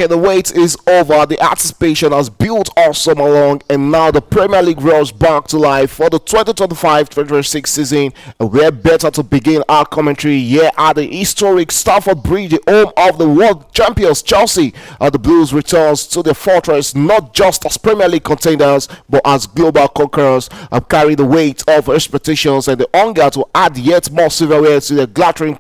back and the wait is over. The anticipation has built all summer long, and now the Premier League rolls back to life for the 2025-2026 season. And we're better to begin our commentary here at the historic Stamford Bridge, the home of the world champions Chelsea. The Blues returns to the fortress not just as Premier League contenders but as global conquerors, carry the weight of expectations and the hunger to add yet more silverware to the glittering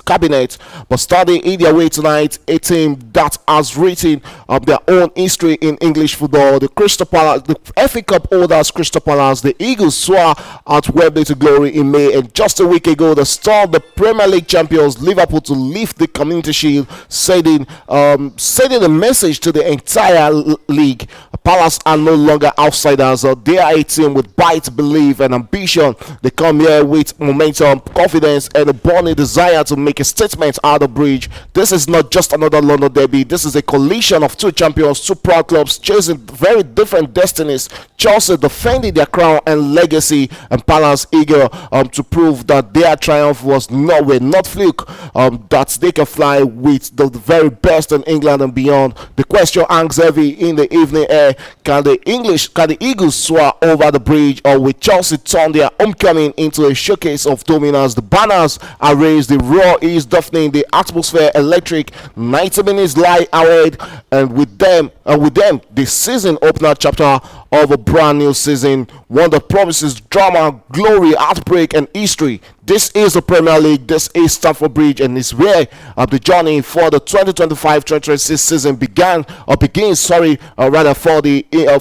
cabinet. But starting in their way tonight, a team that has written their own history in English football. The Crystal Palace, the FA Cup holders Crystal Palace, the Eagles soar at Wembley to glory in May, and just a week ago they stormed the Premier League champions Liverpool to lift the Community Shield, sending a message to the entire league. Palace are no longer outsiders. They are a team with bite, belief, and ambition. They come here with momentum, confidence, and a burning desire to make a statement out of Bridge. This is not just another London derby. This is a collision of two champions, two proud clubs chasing very different destinies. Chelsea defending their crown and legacy, and Palace eager to prove that their triumph was nowhere, not fluke, that they can fly with the very best in England and beyond. The question hangs heavy in the evening air. Can the Eagles soar over the bridge, or will Chelsea turn their homecoming into a showcase of dominance? The banners are raised, the roar is deafening, the atmosphere electric. 90 minutes lie ahead, and with them, the season opener chapter of a brand new season, one that promises drama, glory, heartbreak, and history. This is the Premier League. This is Stamford Bridge, and it's where the journey for the 2025-2026 season begins.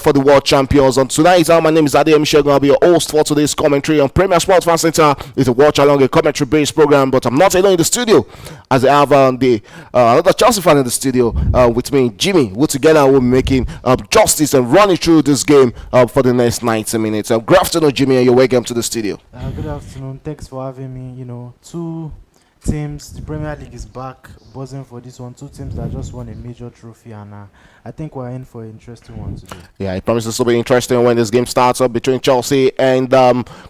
For the world champions. And tonight, my name is Adeyemi Shegun. I'll be your host for today's commentary on Premier Sports Fan Center. It's a watch along a commentary-based program, but I'm not alone in the studio, as I have another Chelsea fan in the studio with me, Jimmy. Who together will be making justice and running through this game for the next 90 minutes. Good afternoon, Jimmy, and you're welcome to the studio. Good afternoon. Thanks for having me. Two teams, the Premier League is back, buzzing for this one. Two teams that just won a major trophy, and I think we're in for an interesting one today. Yeah, it promises to be interesting when this game starts up between Chelsea and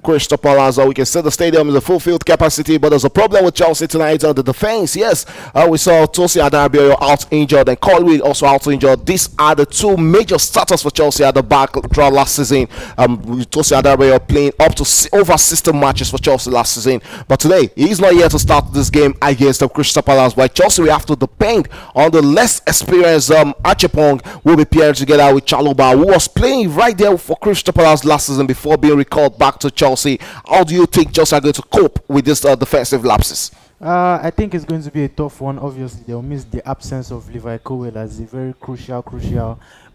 Crystal Palace. We can see the stadium is a full-field capacity, but there's a problem with Chelsea tonight on the defense. Yes, we saw Tosin Adarabioyo out injured and Colwill also out injured. These are the two major starters for Chelsea at the back throughout last season. Tosin Adarabioyo playing up to over 60 matches for Chelsea last season, but today he's not here to start this game against Crystal Palace. While Chelsea will have to depend on the less experienced Achepong will be paired together with Chalobah, who was playing right there for Crystal Palace last season before being recalled back to Chelsea. How do you think Chelsea are going to cope with this defensive lapses? I think it's going to be a tough one. Obviously, they'll miss the absence of Levi Colwill as a very crucial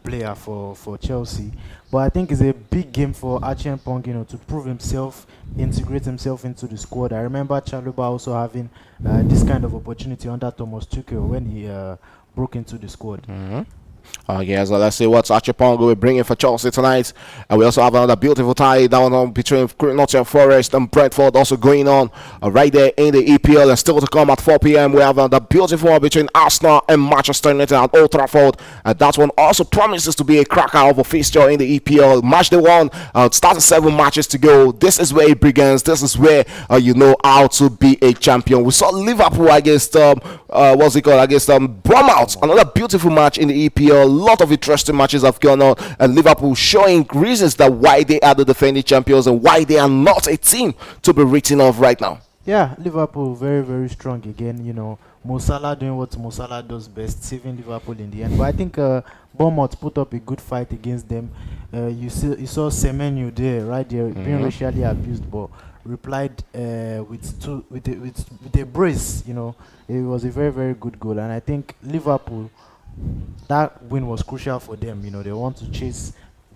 player for Chelsea. But I think it's a big game for Achepong, to prove himself, integrate himself into the squad. I remember Chalobah also having this kind of opportunity under Thomas Tuchel when he broke into the squad. So let's see what Achepong will be bringing for Chelsea tonight. And we also have another beautiful tie down on between Nottingham Forest and Brentford also going on right there in the EPL. And still to come at 4 p.m. we have another beautiful one between Arsenal and Manchester United at Old Trafford. And that one also promises to be a cracker of a fixture in the EPL. Match day one, starting 7 matches to go. This is where it begins. This is where you know how to be a champion. We saw Liverpool against Bournemouth. Another beautiful match in the EPL. A lot of interesting matches have gone on, and Liverpool showing reasons that why they are the defending champions and why they are not a team to be written off right now. Yeah, Liverpool very, very strong again. Mo Salah doing what Mo Salah does best, saving Liverpool in the end. But I think Bournemouth put up a good fight against them. You saw Semenyo there, right there, being racially abused, but replied with a brace. It was a very, very good goal, and I think Liverpool, that win was crucial for them. They want to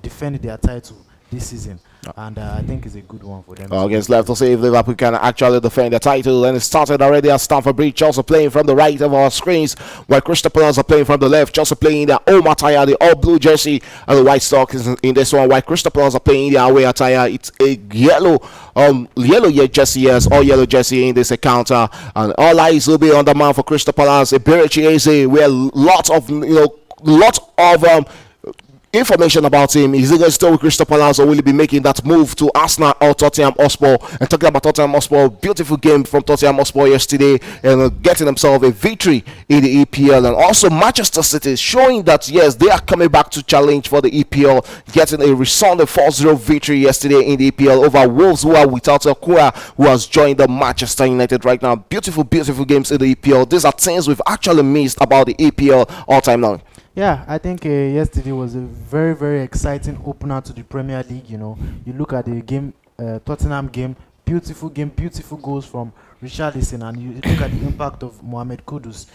defend their title this season, and I think it's a good one for them. It's left to see if Liverpool can actually defend the title, and it started already at Stamford Bridge. Chelsea playing from the right of our screens, while Crystal Palace are playing from the left. Chelsea playing their home attire, the all blue jersey, and the white stockings in this one, while Crystal Palace are playing their away attire. It's a yellow jersey, yes, all yellow jersey in this encounter, and all eyes will be on the man for Crystal Palace, Eberechi Eze, where lots of information about him. Is he going to stay with Crystal Palace or will he be making that move to Arsenal or Tottenham Hotspur? And talking about Tottenham Hotspur, beautiful game from Tottenham Hotspur yesterday, and getting themselves a victory in the EPL. And also Manchester City showing that yes, they are coming back to challenge for the EPL, getting a resounding 4-0 victory yesterday in the EPL over Wolves, who are without Okura, who has joined the Manchester United right now. Beautiful games in the EPL. These are things we've actually missed about the EPL all time long. Yeah, I think yesterday was a very, very exciting opener to the Premier League. You look at the game, Tottenham game, beautiful goals from Richarlison, and you look at the impact of Mohamed Kudus.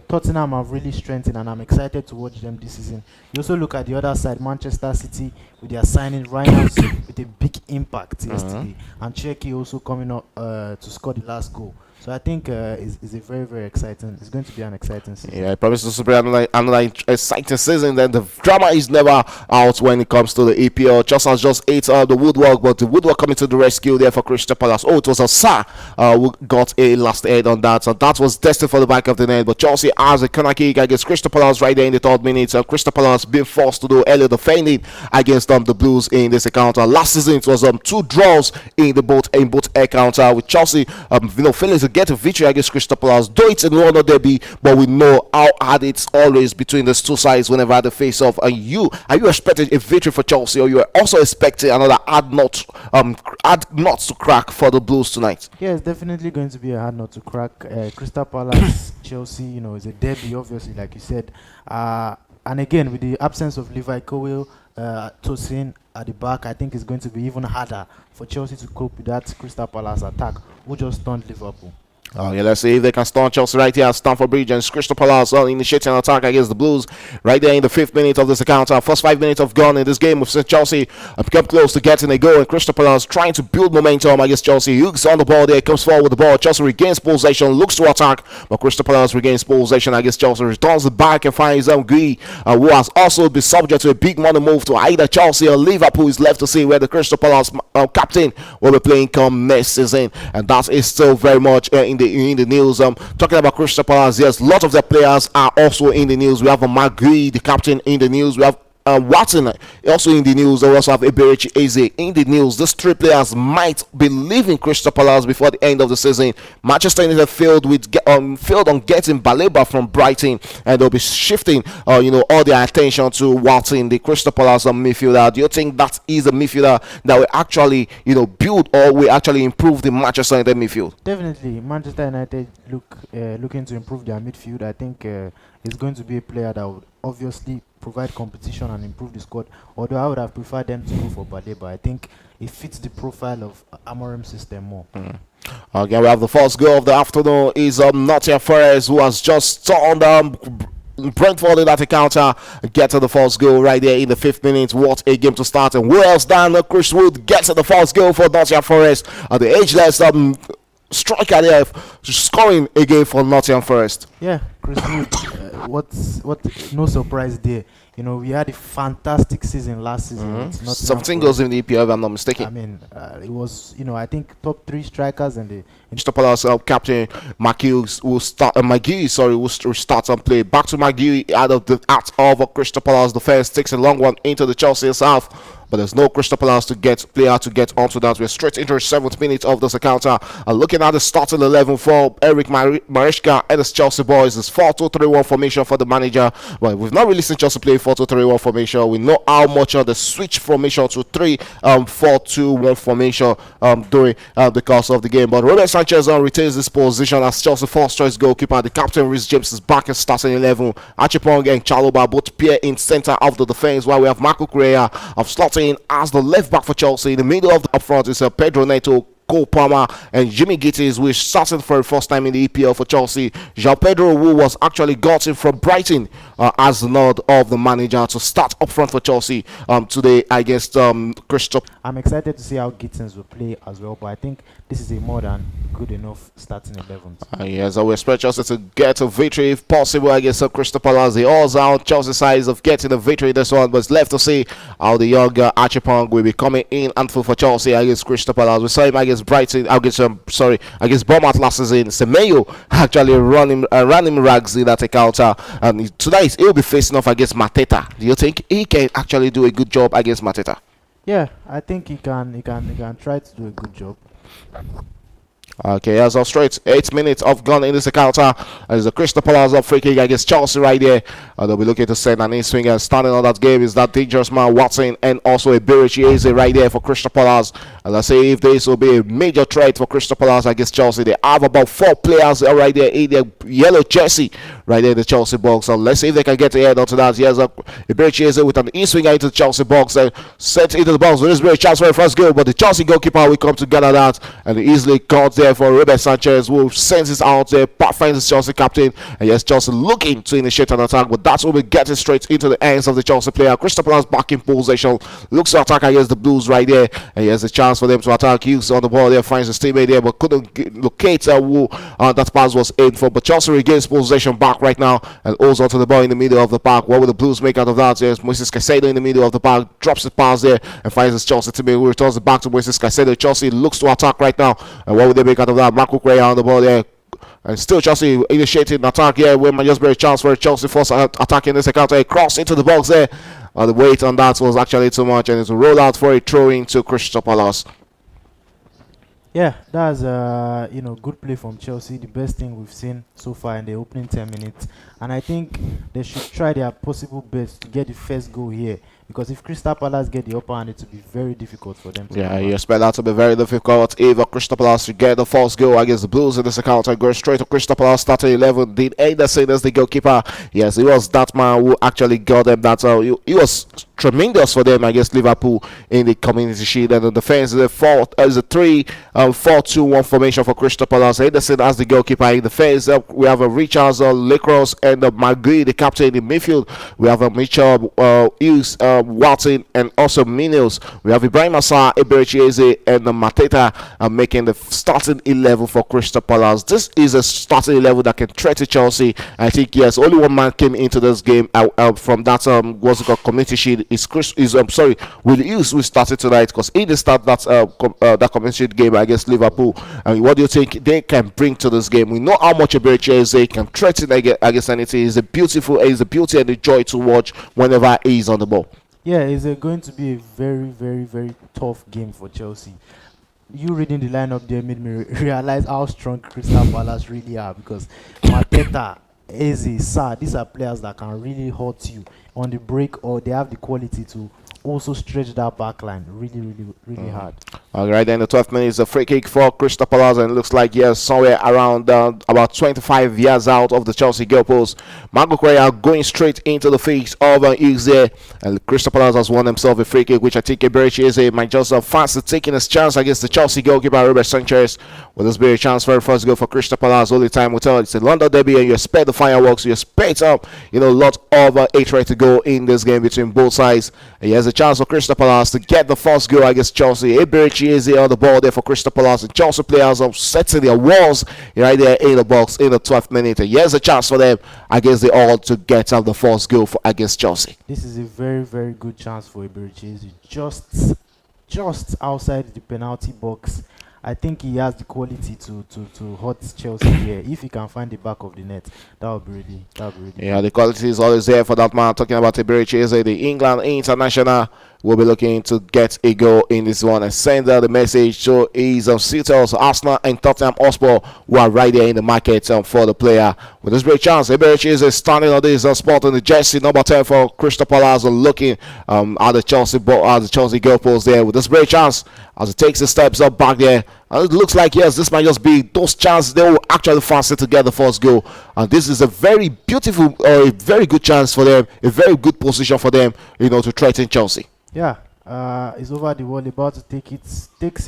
Tottenham have really strengthened, and I'm excited to watch them this season. You also look at the other side, Manchester City with their signing Rhinos with a big impact yesterday, and Cherki also coming up to score the last goal. So I think it's a very, very exciting. It's going to be an exciting season. Yeah, it promises to be another exciting season. Then the drama is never out when it comes to the EPL. Just ate the woodwork, but the woodwork coming to the rescue there for Crystal Palace. Oh, it was a Sa who got a last aid on that. So that was destined for the back of the net. But Chelsea has a corner kick against Crystal Palace right there in the 3rd minute. Crystal Palace being forced to do early defending against the Blues in this encounter. Last season it was 2 draws in both encounter, with Chelsea failing to get a victory against Crystal Palace, though it's in London derby, but we know how hard it's always between these two sides whenever they face off. And are you expecting a victory for Chelsea, or you are also expecting another hard nut to crack for the Blues tonight? Yeah, it's definitely going to be a hard nut to crack. Crystal Palace, Chelsea, is a derby, obviously, like you said. And again, with the absence of Levi Colwill, Tosin at the back, I think it's going to be even harder for Chelsea to cope with that Crystal Palace attack, who just stunned Liverpool. Yeah, let's see if they can stun Chelsea right here at Stamford Bridge. And Crystal Palace initiating an attack against the Blues right there in the 5th minute of this encounter. First 5 minutes of gone in this game. We've seen Chelsea become close to getting a goal, and Crystal Palace trying to build momentum against Chelsea. Hughes on the ball there, comes forward with the ball. Chelsea regains possession, looks to attack, but Crystal Palace regains possession against Chelsea. Returns the back and finds Gui, who has also been subject to a big money move to either Chelsea or Liverpool. Is left to see where the Crystal Palace captain will be playing come next season, and that is still very much in the news. Talking about Crystal Palace, yes, a lot of their players are also in the news. We have Magui, the captain, in the news. We have Watson also in the news. We also have Eberechi Eze in the news. These 3 players might be leaving Crystal Palace before the end of the season. Manchester United failed on getting Baleba from Brighton, and they'll be shifting all their attention to Watson, the Crystal Palace midfielder. Do you think that is a midfielder that will actually build, or will actually improve the Manchester United midfield? Definitely, Manchester United looking to improve their midfield. I think it's going to be a player that would obviously provide competition and improve the squad. Although I would have preferred them to go for Baleba. I think it fits the profile of Amorim's system more. Again, we have the first goal of the afternoon is Nottingham Forest, who has just turned Brentford in that encounter. Get to the first goal right there in the 5th minute. What a game to start! And who else than Chris Wood gets to the first goal for Nottingham Forest? The ageless striker there scoring again for Nottingham Forest. Yeah, Chris Wood. No surprise there. We had a fantastic season last season. 17 goals in the EPL, if I'm not mistaken. I mean, it was, I think top 3 strikers in the. Crystal Palace captain McGee will start and play. Back to McGee out of Crystal Palace defense, takes a long one into the Chelsea half. But there's no Crystal Palace player to get onto that. We're straight into the 7th minute of this encounter. Looking at the starting 11 for Eric Maresca and his Chelsea boys, it's 4-2-3-1 formation for the manager. Well, we've not really seen Chelsea play 4-2-3-1 formation. We know how much of the switch formation to 3-4-2-1 formation during the course of the game. But Robert Sanchez retains this position as Chelsea first choice goalkeeper. The captain Reece James is back in starting 11. Achipong and Chaloba both pair in center of the defense, while we have Marco Correa of slotting as the left back for Chelsea. In the middle of the up front is Pedro Neto, Cole Palmer, and Jimmy Gittins, who is starting for the first time in the EPL for Chelsea. João Pedro, who was actually gotten from Brighton as the nod of the manager to start up front for Chelsea today against Crystal. I'm excited to see how Gittins will play as well, but I think this is a more than good enough starting 11. Yes, we expect Chelsea to get a victory if possible against Crystal Palace. The odds are on Chelsea's side of getting a victory in this one, but it's left to see how the younger Achipong will be coming in and for Chelsea against Crystal Palace. We saw him against against Brighton, against Bournemouth last season. Semenyo actually ran him rags in that encounter, and tonight he'll be facing off against Mateta. Do you think he can actually do a good job against Mateta? Yeah, I think he can. He can try to do a good job. Okay, as of straight, 8 minutes of gone in this encounter. As the Crystal Palace of free kick against Chelsea right there. They'll be looking to send an in-swinger. Standing on that game is that dangerous man Watson and also a Bericese right there for Crystal Palace. And let's see if this will be a major threat for Crystal Palace against Chelsea. They have about 4 players right there in their yellow jersey right there in the Chelsea box. So let's see if they can get ahead onto that. Here's a Bericese with an in-swinger into the Chelsea box and sent into the box. With this very chance for the first goal, but the Chelsea goalkeeper will come to gather that and easily caught there for Robert Sanchez, who sends it out there, finds the Chelsea captain, and yes, Chelsea looking to initiate an attack, but that's will be getting straight into the hands of the Chelsea player. Crystal Palace back in possession, looks to attack against the Blues right there, and yes, a chance for them to attack. Hughes on the ball there, finds his teammate there, but couldn't locate who that pass was aimed for. But Chelsea regains possession back right now and holds onto the ball in the middle of the park. What will the Blues make out of that? Yes, Moises Caicedo in the middle of the park drops the pass there and finds his Chelsea teammate, who returns it back to Moises Caicedo. Chelsea looks to attack right now, and what will they make out of that? Marco Correa on the ball there. And still Chelsea initiating an attack here with Manchester chance for Chelsea first attacking this encounter. A cross into the box there. The weight on that was actually too much, and it's a roll out for a throw into Crystal Palace. Yeah, that's good play from Chelsea. The best thing we've seen so far in the opening 10 minutes, and I think they should try their possible best to get the first goal here. Because if Crystal Palace get the upper hand, it will be very difficult for them. Yeah, you expect that to be very difficult if Crystal Palace to get the first goal against the Blues in this account and go straight to Crystal Palace. Starting 11, Dean Anderson as the goalkeeper. Yes, he was that man who actually got them that. He was tremendous for them against Liverpool in the Community Shield. And the defense is a 3-4-2-1 formation for Crystal Palace. Anderson as the goalkeeper. In the defense, we have a Richards, Lacrosse, and Magui, the captain in midfield. We have a Mitchell, Hughes, Watson, and also Minos. We have Ibrahim Assar, Eberechieze, and Mateta making the starting 11 for Crystal Palace. This is a starting 11 that can threaten Chelsea. I think yes, only one man came into this game from that what's it called, Community Shield. Will Hughes who started tonight because he didn't start that Community Shield game against Liverpool. And what do you think they can bring to this game? We know how much Eberechieze can threaten against anything. He's a beauty and a joy to watch whenever he's on the ball. Yeah, it's going to be a very, very, very tough game for Chelsea. You reading the lineup there made me realize how strong Crystal Palace really are, because Mateta, Eze, Sarr, these are players that can really hurt you on the break, or they have the quality to also stretch that back line really hard. All right, then the 12th minute is a free kick for Crystal Palace, and it looks like yes, somewhere around about 25 yards out of the Chelsea goal post. Marco Correa going straight into the face of Hughes there, and Crystal Palace has won themselves a free kick, which I think Eberechieze might just fancy taking his chance against the Chelsea goalkeeper Robert Sanchez. Will this be a chance for the first goal for Crystal Palace? Only time will tell. It's a London derby, and you expect the fireworks. You expect a lot of hatred to go in this game between both sides. And he has a chance for Crystal Palace to get the first goal against Chelsea. Eberechieze on the ball there for Crystal Palace, and Chelsea players are setting their walls right there in the box in the 12th minute. And here's a chance for them against the All to get the first goal against Chelsea. This is a very, very good chance for Eberechieze, just outside the penalty box. I think he has the quality to hurt Chelsea here. If he can find the back of the net, that would be really yeah, the quality is always there for that man. Talking about Eberechieze, the England international, will be looking to get a goal in this one and send the message to his suitors, Arsenal and Tottenham Hotspur, who are right there in the market for the player. With this great chance, Eberechieze is standing on this spot in the jersey number 10 for Crystal Palace, looking at the Chelsea goal post there. With this great chance, as he takes the steps up back there, and it looks like yes, this might just be those chances they will actually fancy to get the first goal. And this is a very beautiful, a very good chance for them, a very good position for them, to threaten Chelsea. Yeah, he's over the wall, about to takes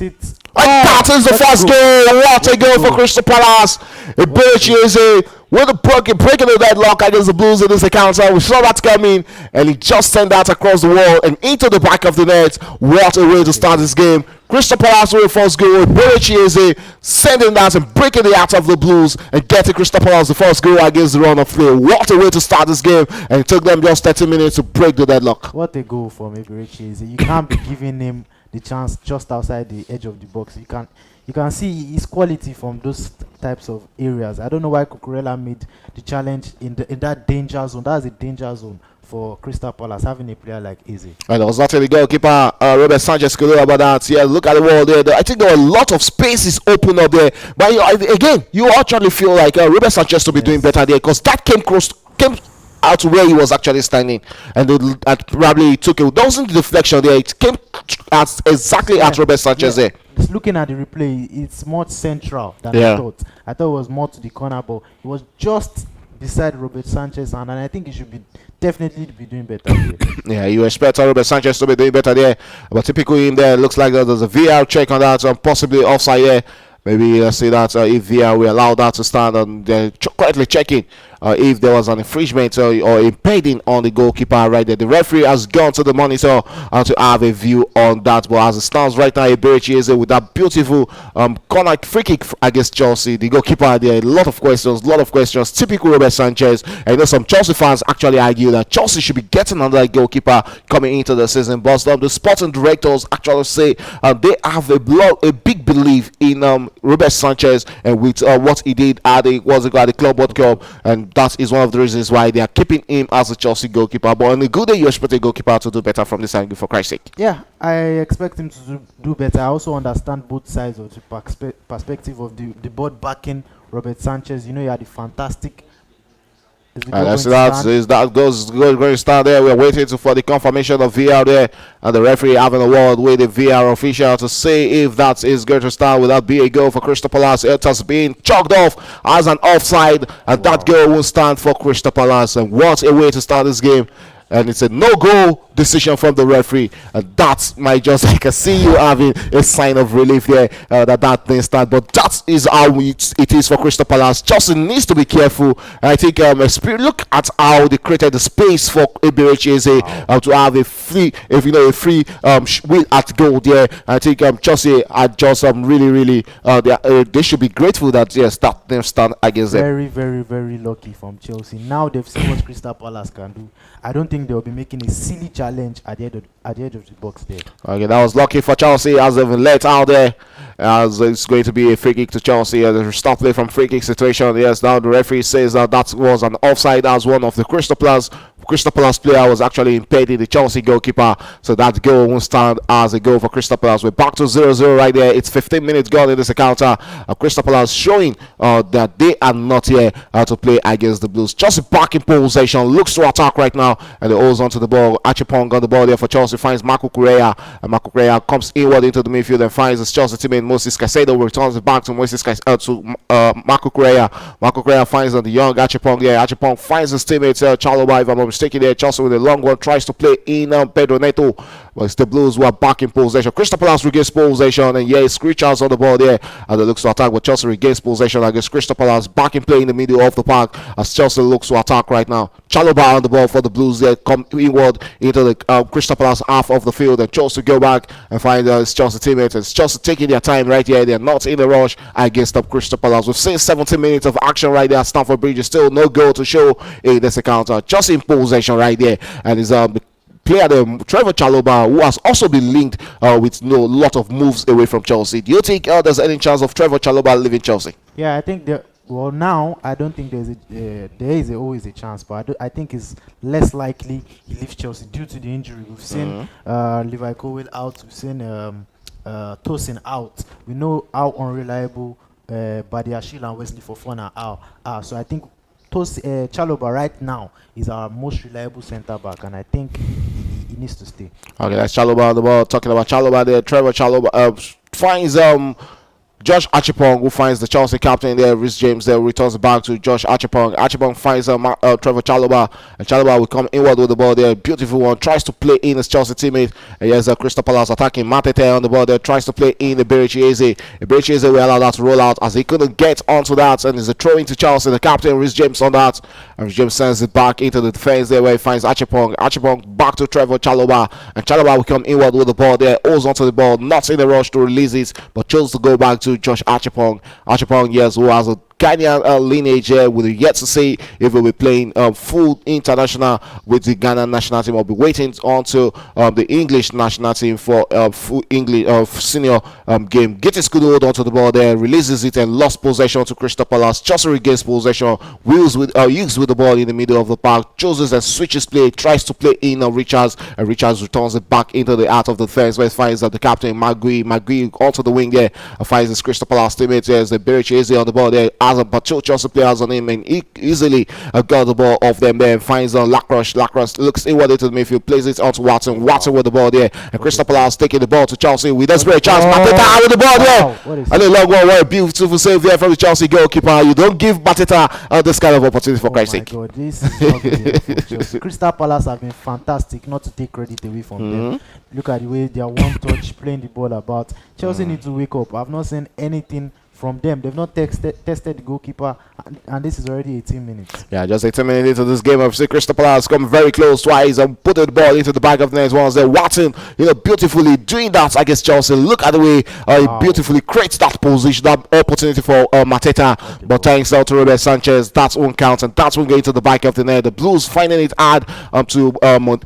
it. And that is the first goal. What a goal for Crystal Palace. Eberechieze with a breaking the deadlock against the Blues in this encounter. We saw that coming, and he just sent that across the wall and into the back of the net. What a way to start this game. Crystal Palace with the first goal. Eberechieze sending that and breaking the heart of the Blues and getting Crystal Palace the first goal against the run of play. What a way to start this game, and it took them just 30 minutes to break the deadlock. What a goal from Eberechieze. You can't be giving him the chance just outside the edge of the box. you can see his quality from those types of areas. I don't know why Cucurella made the challenge in that danger zone. That's a danger zone for Crystal Palace having a player like Eze. And there was nothing the goalkeeper, Robert Sanchez, could do about that. Yeah, look at the wall there. I think there were a lot of spaces open up there. But again, you actually feel like Robert Sanchez to be doing better there because that came out to where he was actually standing, and probably took it. That wasn't the deflection there. It came exactly at Robert Sanchez there. Just looking at the replay, it's more central than I thought. I thought it was more to the corner, but it was just beside Robert Sanchez, and I think he should be definitely be doing better there. Yeah, you expect Robert Sanchez to be doing better there, but typically in there, looks like there's a VR check on that, possibly offside there. Maybe let's see that if VR will allow that to stand, and they're currently checking if there was an infringement or impeding on the goalkeeper right there. The referee has gone to the monitor to have a view on that. But as it stands right now, Eberechi Eze with that beautiful corner free kick against Chelsea. The goalkeeper there, a lot of questions. Typical Robert Sanchez. And you know, some Chelsea fans actually argue that Chelsea should be getting another goalkeeper coming into the season. But the sporting directors actually say they have a big belief in Robert Sanchez and with what he did at the Club World Cup, and that is one of the reasons why they are keeping him as a Chelsea goalkeeper. But on a good day, you expect a goalkeeper to do better from this angle, for Christ's sake. Yeah, I expect him to do better. I also understand both sides of the perspective of the board backing Robert Sanchez. You know, he had a fantastic. Going to start there. We're waiting for the confirmation of VR there, and the referee having a word with the VR official to see if that is going to start. Will that be a goal for Crystal Palace? It has been chalked off as an offside, and that goal will stand for Crystal Palace. And what a way to start this game! And it's a no-goal decision from the referee, and that might just, I can see you having a sign of relief here that thing start. But that is how it is for Crystal Palace. Chelsea needs to be careful. And I think look at how they created the space for Eberechi Eze to have a free wheel at goal there. I think Chelsea are just really they should be grateful that yes, that them stand against them. Very lucky from Chelsea. Now they've seen what Crystal Palace can do. I don't think they'll be making a silly challenge at the edge of the box there. Okay, that was lucky for Chelsea as they've let out there. As it's going to be a free kick to Chelsea. The stop play from free kick situation. Yes, now the referee says that was an offside as one of the Crystal Palace player was actually impeding the Chelsea goalkeeper, so that goal won't stand as a goal for Crystal Palace. We're back to 0-0 right there. It's 15 minutes gone in this encounter. Crystal Palace showing that they are not here to play against the Blues. Chelsea back in possession, looks to attack right now, and they holds onto the ball. Achipong on the ball there for Chelsea, finds Marco Correa, and Marco Correa comes inward into the midfield and finds his Chelsea teammate Moses Caicedo, returns it back to Marco Correa. Marco Correa finds the young Achipong there. Achipong finds his teammate Chalobah, if I'm not mistaken there. Chelsea with a long one tries to play in Pedro Neto, but it's the Blues who are back in possession. Crystal Palace regains possession, and yeah, Screechers on the ball there, and they looks to attack, but Chelsea regains possession against Crystal Palace, back in play in the middle of the park as Chelsea looks to attack right now. Chalobah on the ball for the Blues there, come inward into the Crystal Palace half of the field, and Chelsea go back and find his Chelsea teammates, and Chelsea taking their time right here. They're not in a rush against the Crystal Palace. We've seen 17 minutes of action right there at Stamford Bridge. There's still no goal to show in this encounter. Chelsea in possession right there, and is the player Trevor Chalobah, who has also been linked with lot of moves away from Chelsea. Do you think there's any chance of Trevor Chalobah leaving Chelsea? Yeah, I think now I don't think there is always a chance, but I think it's less likely he leaves Chelsea due to the injury. We've seen Levi Colwill out, we've seen Tosin out. We know how unreliable Badiashile and Wesley Fofana are. So I think Chalobah right now is our most reliable centre back, and I think he needs to stay. Okay, that's Chalobah on the ball. Talking about Chalobah there, Trevor Chalobah finds Josh Achipong, who finds the Chelsea captain there, Rhys James there, returns back to Josh Achipong. Achipong finds Trevor Chalobah, and Chalobah will come inward with the ball there. Beautiful one, tries to play in his Chelsea teammate. And here's Crystal Palace attacking. Matete on the ball there, tries to play in Eberechi Eze. Eberechi Eze will allow that to roll out as he couldn't get onto that, and is a throw into Chelsea. The captain, Rhys James, on that, and Rhys James sends it back into the defense there where he finds Achipong. Achipong back to Trevor Chalobah, and Chalobah will come inward with the ball there, holds onto the ball, not in a rush to release it, but chose to go back to Josh Achipong. Achipong, yes, who has a Ghanaian lineage here. We're yet to see if we'll be playing full international with the Ghana national team. I'll be waiting until the English national team for full English senior game. Gittins could hold onto the ball there, releases it and lost possession to Crystal Palace. Just regains possession, Hughes with the ball in the middle of the park, chooses and switches play, tries to play in on Richards, and Richards returns it back into the heart of the defense where it finds the captain Magui onto the wing there, finds his Crystal Palace teammate. There's the Berichese on the ball there, as a but Chelsea players on him, and he easily got the ball off them there and finds Lacrosse looks inward into the midfield, plays it onto Watson with the ball there, and Crystal Palace taking the ball to Chelsea with desperate chance. Mateta with the ball there, and a long one, what a beautiful save there from the Chelsea goalkeeper. You don't give Mateta this kind of opportunity for Christ's sake. God, this is not good for Chelsea. Crystal Palace have been fantastic, not to take credit away from them. Look at the way they are one touch playing the ball about. Chelsea need to wake up. I've not seen anything from them. They've not tested the goalkeeper, and this is already 18 minutes. Yeah, just 18 minutes into this game. I've seen Crystal Palace come very close twice and put the ball into the back of the net once there. Watson, beautifully doing that against Chelsea. Look at the way he beautifully creates that position, that opportunity for Mateta. But thanks out to Robert Sanchez, that's one count, and that's one going to the back of the net. The Blues finding it hard to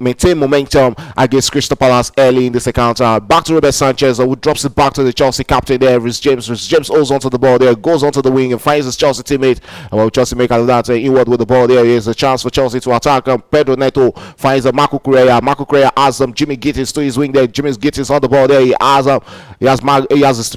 maintain momentum against Crystal Palace early in this encounter. Back to Robert Sanchez, who drops it back to the Chelsea captain there, Rhys James. Rhys James holds onto the ball there, goes onto the wing and finds his Chelsea teammate. And while Chelsea make that inward with the ball there, here's a chance for Chelsea to attack. Pedro Neto finds Marco Correa. Marco Correa has Jimmy Gittins to his wing there. Jimmy Gittins on the ball there. He has his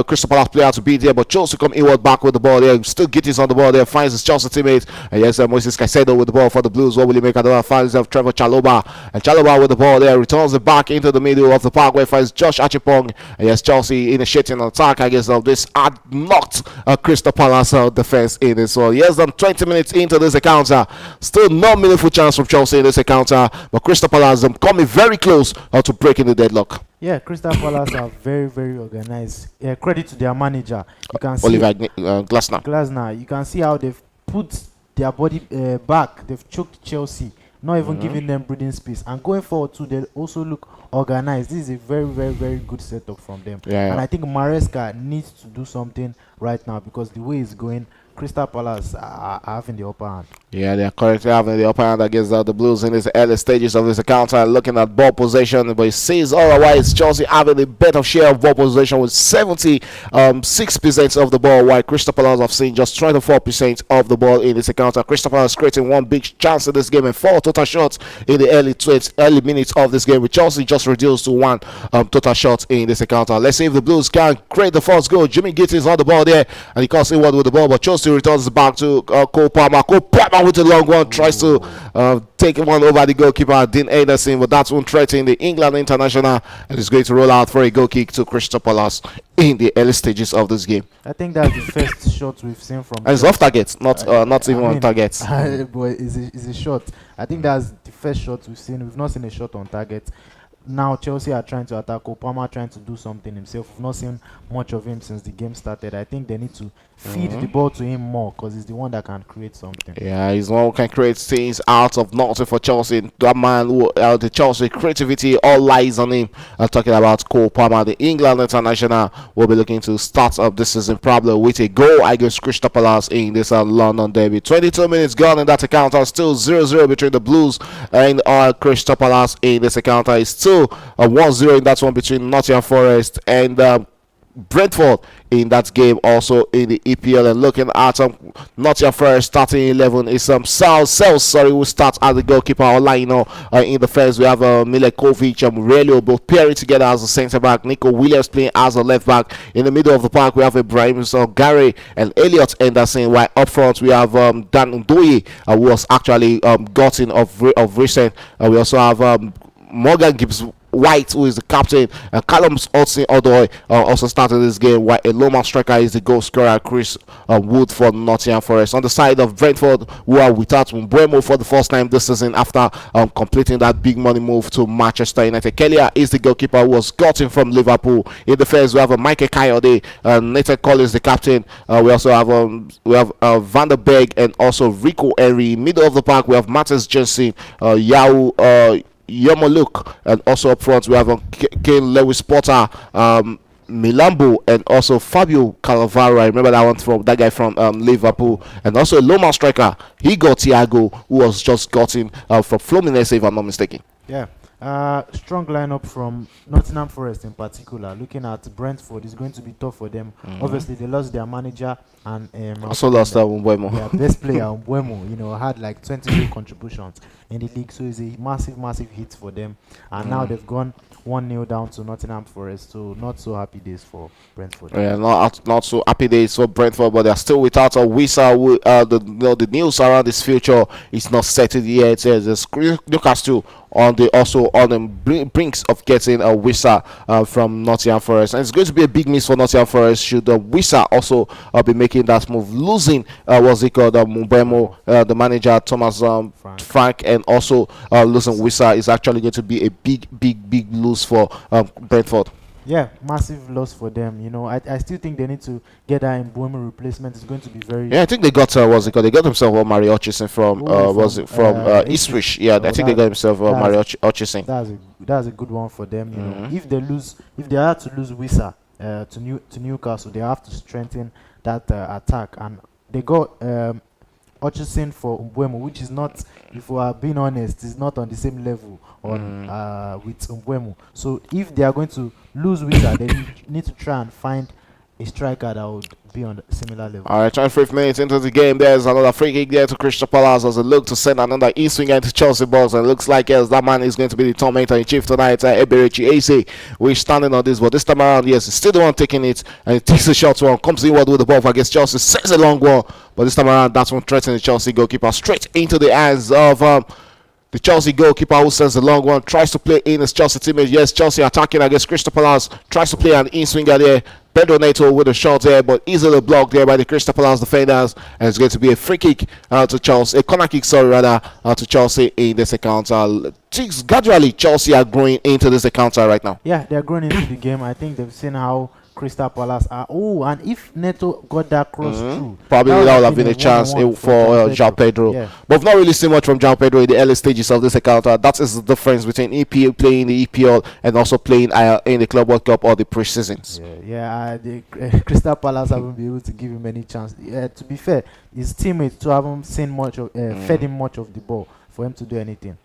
Crystal Palace player to beat there, but Chelsea come inward back with the ball there. Still Gittins on the ball there, finds his Chelsea teammate. And yes, Moises Caicedo with the ball for the Blues. What will he make of that? Finds Trevor Chalobah, and Chalobah with the ball there returns it back into the middle of the park where he finds Josh Achipong. And yes, Chelsea initiating an attack against this had knocked Crystal Palace defense in this one. Yes, 20 minutes into this encounter, still no meaningful chance from Chelsea in this encounter, but Crystal Palace coming very close to breaking the deadlock. Yeah, Crystal Palace are very, very organized. Yeah, credit to their manager. You can see Oliver Glasner. You can see how they've put their body back. They've choked Chelsea, not even giving them breathing space. And going forward too, they also look organized. This is a very, very, very good setup from them. And I think Maresca needs to do something right now, because the way it's going, Crystal Palace are having the upper hand. Yeah, they are currently having the upper hand against the Blues in these early stages of this encounter. Looking at ball possession, but it says otherwise. Chelsea having a better share of ball possession with 76% of the ball, while Crystal Palace have seen just 24% of the ball in this encounter. Crystal Palace creating one big chance in this game and 4 total shots in the early minutes of this game, with Chelsea just reduced to 1 total shot in this encounter. Let's see if the Blues can create the first goal. Jimmy Gittins on the ball there, and he can't see what with the ball, but Chelsea returns back to Cole Palmer. Cole Palmer with the long one tries to take one over the goalkeeper Dean Anderson, but that's one threatening the England international, and is going to roll out for a goal kick to Crystal Palace in the early stages of this game. I think that's the first shot we've seen from. And it's off target, not even on target. But it's a shot. I think that's the first shot we've seen. We've not seen a shot on target. Now Chelsea are trying to attack. Obama trying to do something himself. We've not seen much of him since the game started. I think they need to feed the ball to him more, because he's the one that can create something. Yeah, he's the one who can create things out of nothing for Chelsea. That man, the Chelsea creativity all lies on him. I'm talking about Cole Palmer, the England international, will be looking to start up this season probably with a goal against Crystal Palace in this London derby. 22 minutes gone in that encounter. Still 0-0 between the Blues and Crystal Palace in this encounter. It's still 1-0 in that one between Nottingham Forest and Brentford in that game, also in the EPL. And looking at Nottingham Forest starting 11 is Sales, who starts as the goalkeeper. Olaino in the first, we have Milekovic, Relio, both pairing together as a centre back. Nico Williams playing as a left back. In the middle of the park, we have Ibrahim Gary and Elliot Anderson. While up front, we have Dan Ndoye, who was actually gotten of recent. We also have Morgan Gibbs White, who is the captain, and Callum Hudson-Odoi also started this game, while a Loma striker is the goal scorer, Chris Wood for Nottingham Forest. On the side of Brentford, who are without Mbeumo for the first time this season after completing that big money move to Manchester United. Kelia is the goalkeeper who was gotten from Liverpool. In the first, we have Michael Kayode, Nathan Collins the captain. We also have Van der Berg and also Rico Henry. Middle of the park, we have Matthias Jensen, Yao Yomoluk, and also up front we have Kane Lewis Potter, Milambo and also Fabio Cannavaro. I remember that one from that guy from Liverpool, and also a Loma striker. He got Thiago, who was just gotten from Fluminense, if I'm not mistaken. Yeah. Strong lineup from Nottingham Forest in particular. Looking at Brentford, it's going to be tough for them. Obviously, they lost their manager and Also lost Mbeumo. their best player, Mbeumo. Had like 20 goal contributions in the league, so it's a massive, massive hit for them. And now they've gone 1-0 down to Nottingham Forest, so not so happy days for Brentford. Yeah, not so happy days for Brentford, but they're still without a Wisa. The news around this future is not settled yet. There's Newcastle on the brinks of getting a Wisa from Nottingham Forest, and it's going to be a big miss for Nottingham Forest should the Wisa also be making that move, losing what's it called, Mbeumo, the manager Thomas Frank, and also losing Wisa is actually going to be a big lose for Brentford. Yeah, massive loss for them. I still think they need to get that Mbeumo replacement. It's going to be very. Yeah, I think they got what's it called? They got themselves Mario Hutchison from Ipswich. Yeah, I think they got themselves Mario Hutchison. That's a good one for them. If they had to lose Wisa to Newcastle, they have to strengthen that attack, and they got Hutchison for Mbeumo, which is not, if we are being honest, is not on the same level with Mbeumo. So if they are going to lose Wisa, they need to try and find a striker that would be on a similar level. All right, 25 minutes into the game, there's another free kick there to Crystal Palace as they look to send another in-swinger into Chelsea box, and it looks like yes, that man is going to be the tormentor in chief tonight, Eberechi Eze. We're standing on this, but this time around, yes, he's still the one taking it, and he takes a shot one, comes inward with the ball against Chelsea, sends a long one, but this time around, that's one threatening the Chelsea goalkeeper straight into the hands of the Chelsea goalkeeper, who sends a long one, tries to play in his Chelsea teammate. Yes, Chelsea attacking against Crystal Palace, tries to play an in-swinger there. Pedro Neto with a shot there, but easily blocked there by the Crystal Palace defenders, and it's going to be a free kick to Chelsea, a corner kick, to Chelsea in this encounter. Gradually, Chelsea are growing into this encounter right now. Yeah, they're growing into the game. I think they've seen how Crystal Palace are. Oh, and if Neto got that cross through, probably that would have been a chance for João Pedro. Yeah. But we've not really seen much from João Pedro in the early stages of this encounter. That is the difference between EPL playing the EPL and also playing in the Club World Cup or the pre-seasons. The Crystal Palace haven't been able to give him any chance. To be fair, his teammates too haven't seen much of, fed him much of the ball for him to do anything.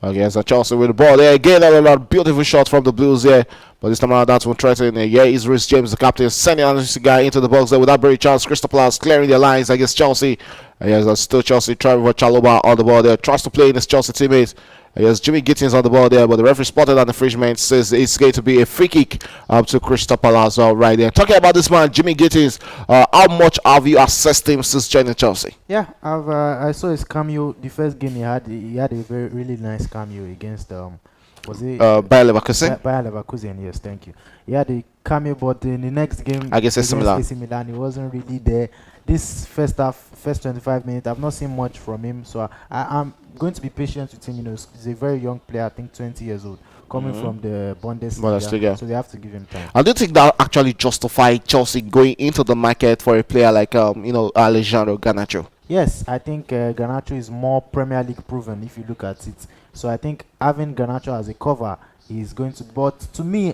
Okay, so Chelsea with the ball there again. A beautiful shot from the Blues there, but this time around that's one threatening. Yeah, is Rhys James, the captain, sending this guy into the box there without very chance. Crystal Palace clearing their lines against Chelsea. Yes, still Chelsea trying for Chalobah on the ball there, tries to play in his Chelsea teammates. Yes, Jimmy Gittins on the ball there, but the referee spotted an infringement, says it's going to be a free kick to Crystal Palace right there. Talking about this man, Jimmy Gittins, how much have you assessed him since joining Chelsea? Yeah, I saw his cameo. The first game he had a really nice cameo against was it Bayer Leverkusen? Bayer Leverkusen, yes, thank you. He had a cameo, but in the next game against AC Milan, he wasn't really there. This first 25 minutes, I've not seen much from him, so I'm going to be patient with him. He's a very young player, I think 20 years old, coming from the Bundesliga, so they have to give him time. I do think that actually justified Chelsea going into the market for a player like Alejandro Garnacho. Yes, I think Garnacho is more Premier League proven if you look at it. So I think having Garnacho as a cover is going to, but to me,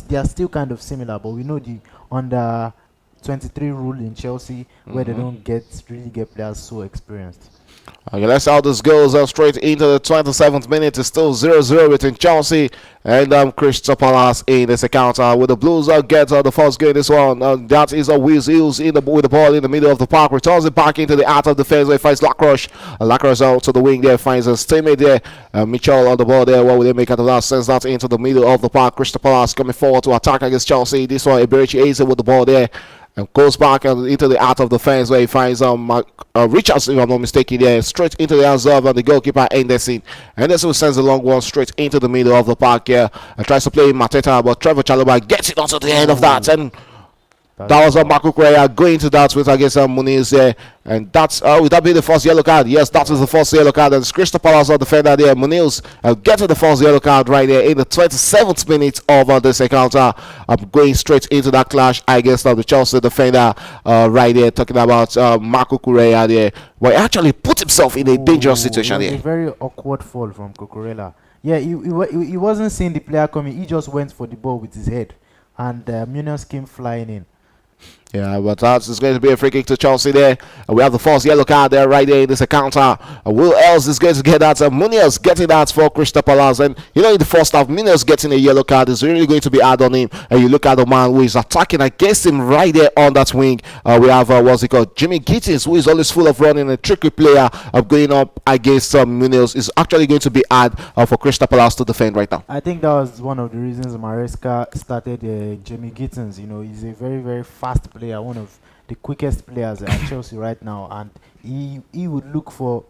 they are still kind of similar. But we know the under 23 rule in Chelsea where they don't really get players so experienced. Okay, let's see how this goes straight into the 27th minute. It's still 0-0 between Chelsea and Crystal Palace in this encounter. With the Blues get the first goal in this one. That is a Wiz Hills with the ball in the middle of the park. Returns it back into the out of defense where he finds Lacroix. Lacroix out to the wing there, finds his teammate there. Mitchell on the ball there. What will they make out of that? Sends that into the middle of the park. Crystal Palace coming forward to attack against Chelsea. This one, Eberechi Eze with the ball there. And goes back into the out of the fence where he finds Richards, if I'm not mistaken, there, straight into the hands of the goalkeeper Anderson. Anderson sends a long one straight into the middle of the park here and tries to play Mateta, but Trevor Chalobah gets it onto the end of that, and that was Marco Correa going to that with against Muniz there, and that's would that be the first yellow card? Yes, that is the first yellow card, and Crystal Palace defender there, Muniz, getting the first yellow card right there in the 27th minute of this encounter. I'm going straight into that clash against the Chelsea defender right there, talking about Marco Correa there, where he actually put himself in a dangerous situation there. A very awkward fall from Cucurella. Yeah, he wasn't seeing the player coming. He just went for the ball with his head. and Munoz came flying in. Yeah, but that's going to be a free kick to Chelsea there. We have the first yellow card there right there in this encounter. Who else is going to get that? Munoz getting that for Crystal Palace. And you know, in the first half, Munoz getting a yellow card is really going to be hard on him. And you look at the man who is attacking against him right there on that wing. We have, what's it called? Jimmy Gittins, who is always full of running, a tricky player of going up against Munoz. Is actually going to be hard for Crystal Palace to defend right now. I think that was one of the reasons Maresca started Jimmy Gittins. You know, he's a very, very fast player, one of the quickest players at Chelsea right now, and he would look for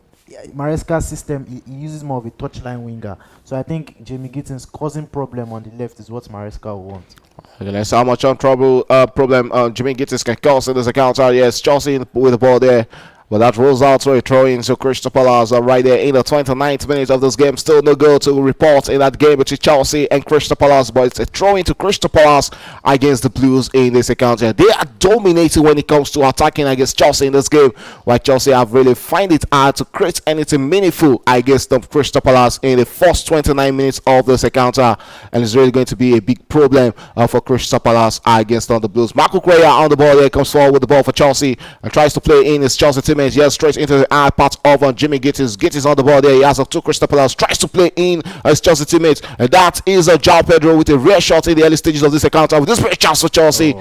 Maresca's system. He uses more of a touchline winger, so I think Jimmy Gittins causing problem on the left is what Maresca wants. Okay, let's see how much problem Jimmy Gittins can cause in this encounter. Yes, Chelsea with the ball there. But that rolls out to a throw in to Crystal Palace right there in the 29th minute of this game. Still no goal to report in that game between Chelsea and Crystal Palace. But it's a throw in to Crystal Palace against the Blues in this encounter. They are dominating when it comes to attacking against Chelsea in this game. While Chelsea have really find it hard to create anything meaningful against the Crystal Palace in the first 29 minutes of this encounter. And it's really going to be a big problem for Crystal Palace against the Blues. Marco Correa on the ball there, comes forward with the ball for Chelsea and tries to play in his Chelsea team. Yes, straight into the eye part of Jimmy Gittins. Gittins on the ball there. He has a two Crystal Palace. Tries to play in his Chelsea teammates. And that is a João Pedro with a rare shot in the early stages of this encounter. With this great chance for Chelsea.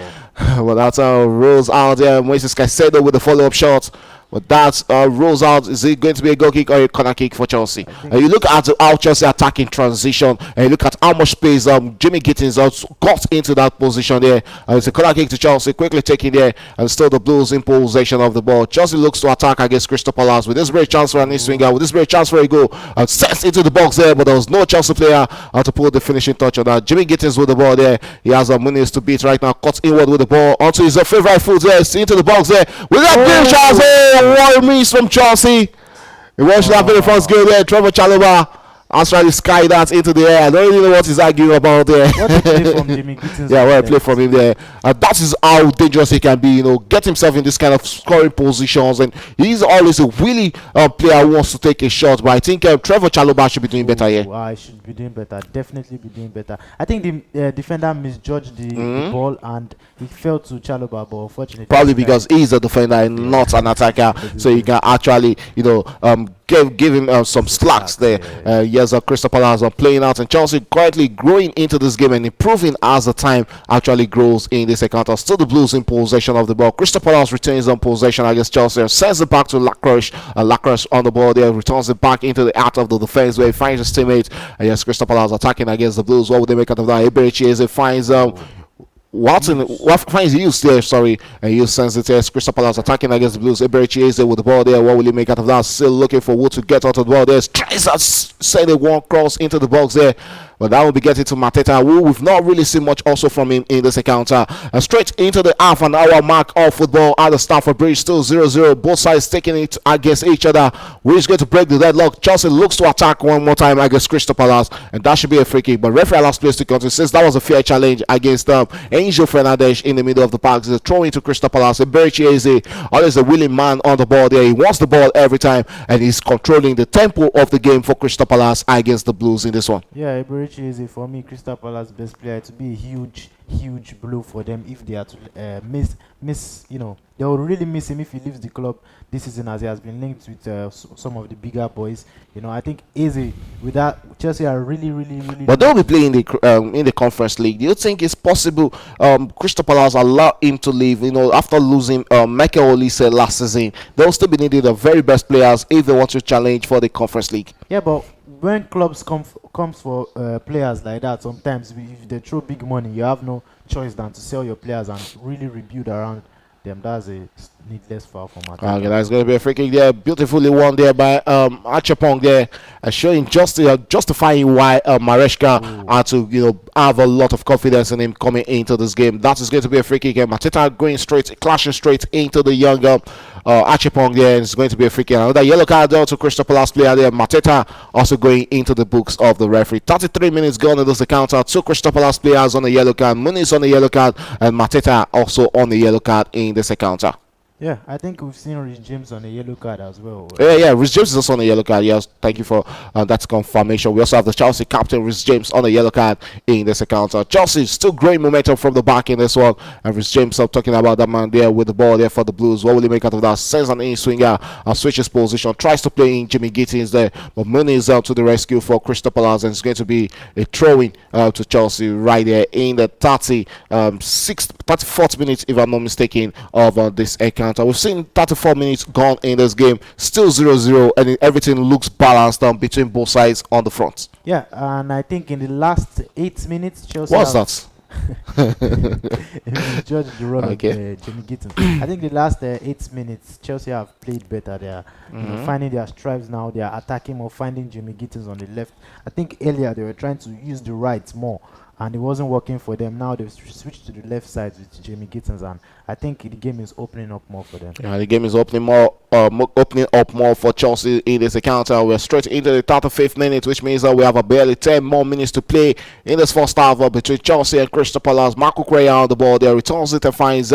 Well, that's how rolls out there. Moises Caicedo with the follow-up shot. But that rolls out. Is it going to be a goal kick or a corner kick for Chelsea? You look at how Chelsea attacking transition, and you look at how much space Jimmy Gittins got into that position there. It's a corner kick to Chelsea, quickly taking there, and still the Blues in possession of the ball. Chelsea looks to attack against Crystal Palace with this great chance for an swinger, with this great chance for a goal. Sets into the box there, but there was no Chelsea player to put the finishing touch on that. Jimmy Gittins with the ball there. He has Muniz to beat right now. Cuts inward with the ball onto his favorite foot there. Into the box there with that great chance there. What a miss from Chelsea. It was that very first goal there. Trevor Chalobah has tried to sky that into the air. I don't really know what he's arguing about there. What a play from Jimmy Gittins. Yeah, what a play from him there. That is how dangerous he can be. You know, get himself in this kind of scoring positions, and he's always a really player who wants to take a shot. But I think Trevor Chalobah should be doing better here. I should be doing better. Definitely be doing better. I think the defender misjudged the ball and he fell to Chalobah, but unfortunately, probably because he's a defender and not an attacker, so you can actually, you know, give him some slacks there. Yes, Crystal Palace are playing out, and Chelsea quietly growing into this game and improving as the time actually grows in this encounter. Still the Blues in possession of the ball. Crystal Palace retains on possession against Chelsea and sends it back to Lacroix. Lacroix on the ball there, returns it back into the heart of the defense where he finds his teammate. Yes, Crystal Palace attacking against the Blues. What would they make out of that? Eberechi finds Watson finds Hughes there, and Hughes sends it there. Crystal Palace attacking against the Blues. Eberechi with the ball there. What will he make out of that? Still looking for Wood to get out of the ball there. Tries to send a one cross into the box there. But that will be getting to Mateta, who we've not really seen much also from him in this encounter. And straight into the half an hour mark of football at the Stamford Bridge, still 0-0. Both sides taking it against each other. Who is going to break the deadlock? Chelsea looks to attack one more time against Crystal Palace, and that should be a free kick. But referee allows players to continue since that was a fair challenge against Angel Fernandes in the middle of the park. It's a throw into Crystal Palace. Eberechi, always a willing man on the ball there. He wants the ball every time, and he's controlling the tempo of the game for Crystal Palace against the Blues in this one. Yeah, Eberechi for me, Crystal Palace best player. To be a huge blow for them if they are to miss. You know, they will really miss him if he leaves the club this season, as he has been linked with some of the bigger boys. You know, I think Eze with that Chelsea are really. But they'll be playing in the Conference League. Do you think it's possible Crystal Palace allow him to leave? You know, after losing Michael Olise last season, they'll still be needing the very best players if they want to challenge for the Conference League. Yeah, but when clubs comes for players like that, sometimes if they throw big money, you have no choice than to sell your players and really rebuild around them. That's a needless foul for Martin. Okay, that's going to be a free kick there. Beautifully won there by Achapong there, showing justifying why Maresca had to, you know, have a lot of confidence in him coming into this game. That is going to be a free kick, and Mateta going clashing straight into the younger Achapong there, and it's going to be a free kick. Another yellow card there to Crystal Palace player there. Mateta also going into the books of the referee. 33 minutes gone in this encounter. Two Crystal Palace players on the yellow card. Muniz on the yellow card, and Mateta also on the yellow card in this encounter. Yeah, I think we've seen Rich James on a yellow card as well. Yeah, Rhys James is also on a yellow card. Yes, thank you for that confirmation. We also have the Chelsea captain, Rhys James, on a yellow card in this account. Chelsea still growing momentum from the back in this one. And Rhys James, talking about that man there with the ball there for the Blues. What will he make out of that? Sends an in swinger, switches position, tries to play in Jimmy Gittins there. But Mooney is out to the rescue for Crystal Palace, and it's going to be a throw-in to Chelsea right there in the 34th minute, if I'm not mistaken, of this encounter. We've seen 34 minutes gone in this game, still 0-0, and everything looks balanced between both sides on the front. Yeah, and I think in the last 8 minutes, Chelsea. What's that? Judge the role of Jimmy Gittins. I think the last 8 minutes, Chelsea have played better. They are finding their stripes now. They are attacking or finding Jimmy Gittins on the left. I think earlier they were trying to use the right more, and it wasn't working for them. Now they've switched to the left side with Jamie Gittins, and I think the game is opening up more for them. Yeah, the game is opening up more for Chelsea in this encounter. We're straight into the 35th minute, which means that we have barely 10 more minutes to play in this first half between Chelsea and Crystal Palace. Marco Correa on the ball there, returns it and finds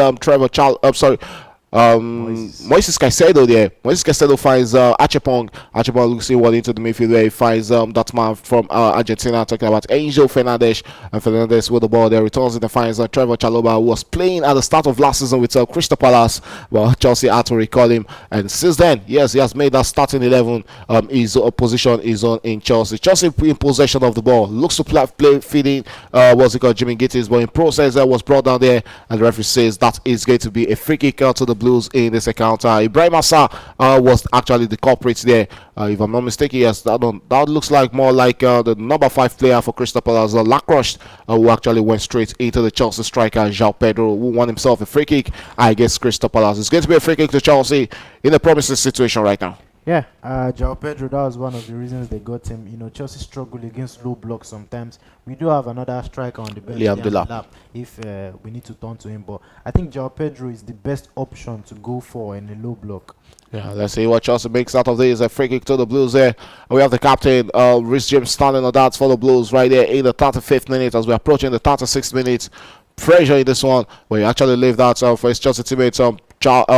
Moises Caicedo there. Moises Caicedo finds Achepong. Achepong looks inward into the midfield where he finds that man from Argentina, talking about Angel Fernandez. And Fernandez with the ball there, returns it and finds Trevor Chalobah, who was playing at the start of last season with Crystal Palace. Well, Chelsea had to recall him, and since then, yes, he has made that starting 11. His position is on in Chelsea. Chelsea in possession of the ball, looks to play feeding Jimmy Gittins, but in process was brought down there, and the referee says that is going to be a free kick to the Blues in this encounter. Ibrahim Assa was actually the culprit there. If I'm not mistaken, yes, that looks like more like the number 5 player for Crystal Palace, Lacroix, who actually went straight into the Chelsea striker, João Pedro, who won himself a free kick against Crystal Palace. It's going to be a free kick to Chelsea in a promising situation right now. Yeah, João Pedro, that was one of the reasons they got him. You know, Chelsea struggle against low blocks sometimes. We do have another striker on the bench if we need to turn to him. But I think João Pedro is the best option to go for in a low block. Yeah, let's see what Chelsea makes out of this. A free kick to the Blues there. We have the captain, Rhys James, standing on that for the Blues right there in the 35th minute as we're approaching the 36th minute. Pressure in this one, where he actually leave that for his Chelsea teammate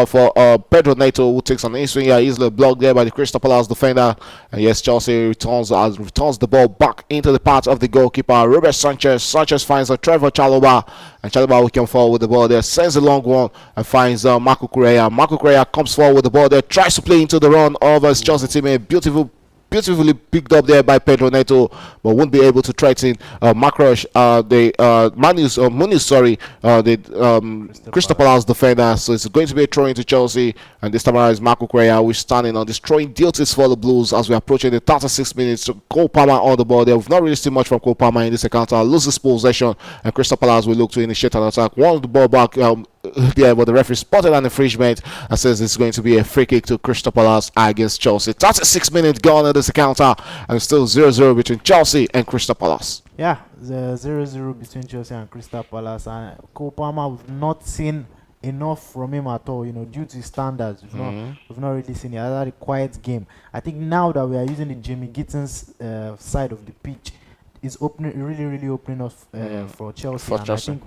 for Pedro Neto, who takes an in-swing here, easily blocked there by the Crystal Palace defender. And yes, Chelsea returns the ball back into the path of the goalkeeper, Robert Sanchez. Sanchez finds Trevor Chalobah, and Chalobah will come forward with the ball there, sends a long one and finds Marco Correa. Marco Correa comes forward with the ball there, tries to play into the run of his Chelsea teammate. Beautifully picked up there by Pedro Neto, but won't be able to threaten Macrosh, Crystal Palace defender. So it's going to be a throw into Chelsea, and this time around is Marco Correa, who is standing on this throwing duties for the Blues as we are approaching the 36 minutes. So Cole Palmer on the ball there. We've not really seen much from Cole Palmer in this encounter. Loses possession, and Crystal Palace will look to initiate an attack. Won the ball back. Yeah, but the referee spotted an infringement and says it's going to be a free kick to Crystal Palace against Chelsea. 36 minutes gone in this encounter, and still 0-0 between Chelsea and Crystal Palace. Yeah, the 0-0 between Chelsea and Crystal Palace, and Cole Palmer, we've not seen enough from him at all. You know, due to his standards, we've not really seen it. Had a quiet game. I think now that we are using the Jamie Gittins side of the pitch, it's really opening up for Chelsea. And I think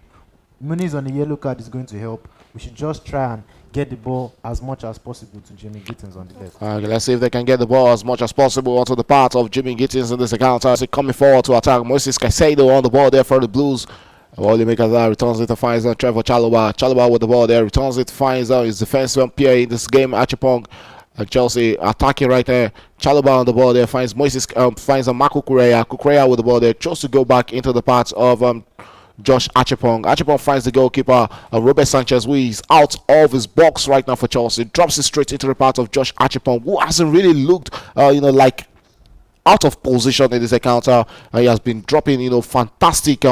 Muniz on the yellow card is going to help. We should just try and get the ball as much as possible to Jimmy Gittins on the left. Let's see if they can get the ball as much as possible onto the part of Jimmy Gittins in this encounter. Coming forward to attack, Moises Caicedo on the ball there for the Blues. Wally Makazar returns it and finds Trevor Chalobah. Chalobah with the ball there, returns it, finds his defensive peer in this game, Achepong. Chelsea attacking right there. Chalobah on the ball there, finds Marco Correa. Correa with the ball there, chose to go back into the part of Josh Achepong. Achepong finds the goalkeeper, Robert Sanchez, who is out of his box right now for Chelsea. Drops it straight into the part of Josh Achepong, who hasn't really looked, like out of position in this encounter. He has been dropping, fantastic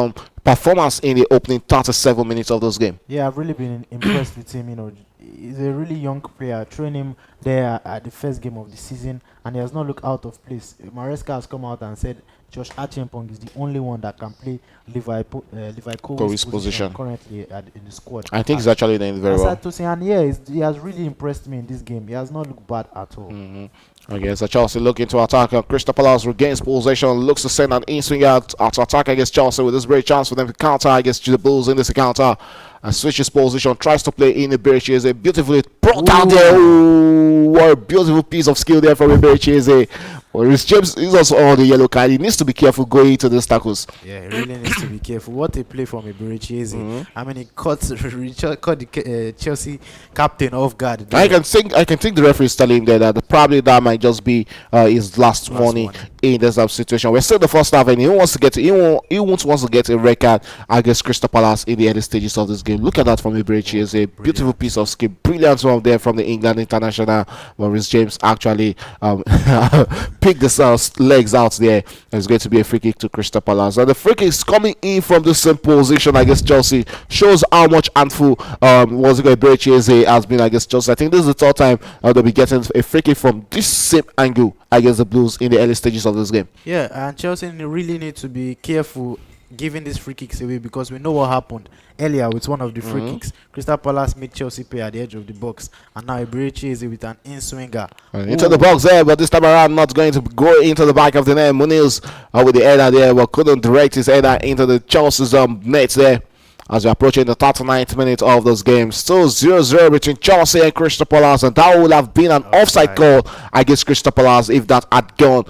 performance in the opening 37 minutes of this game. Yeah, I've really been impressed with him. He's a really young player. Train him there at the first game of the season, and he has not looked out of place. Maresca has come out and said Josh Achepong is the only one that can play Levi Cole's position currently in the squad. I think he's actually doing very well. And yeah, he has really impressed me in this game. He has not looked bad at all. Okay, so Chelsea looking to attack. Crystal Palace regains possession, looks to send an in-swing out to attack against Chelsea with this great chance for them to counter against the Bulls in this encounter. and switches position, tries to play in Ibericheze, beautifully brought out there. Ooh. Ooh, what a beautiful piece of skill there from Ibericheze. Well, Rhys James is also on the yellow card. He needs to be careful going into these tackles. Yeah, he really needs to be careful. What a play from Ibericheze. Mhm. I mean, he caught caught the Chelsea captain off guard. I there. can think the referee is telling him there that probably that might just be his last Last warning warning. in this situation. We're still in the first half, and he won't wants to get a red card against Crystal Palace in the early stages of this game. Look at that from Iberichi. It's a beautiful Brilliant. piece of skill, brilliant one there from the England international. Maurice James actually picked the legs out there. It's going to be a free kick to Crystal Palace. And the free kick is coming in from the same position against Chelsea. Shows how much handful was it Iberichi has been against Chelsea. I think this is the third time they'll be getting a free kick from this same angle against the Blues in the early stages of this game. Yeah, and Chelsea really need to be careful giving these free kicks away because we know what happened earlier with one of the free kicks. Crystal Palace made Chelsea pay at the edge of the box, and now Iberichi with an in-swinger. Into the box there, but this time around not going to go into the back of the net. Muniz with the header there, but couldn't direct his header into the Chelsea's net there. As we're approaching the 39th minute of this game, still 0-0 between Chelsea and Crystal Palace, and that would have been an offside call against Crystal Palace if that had gone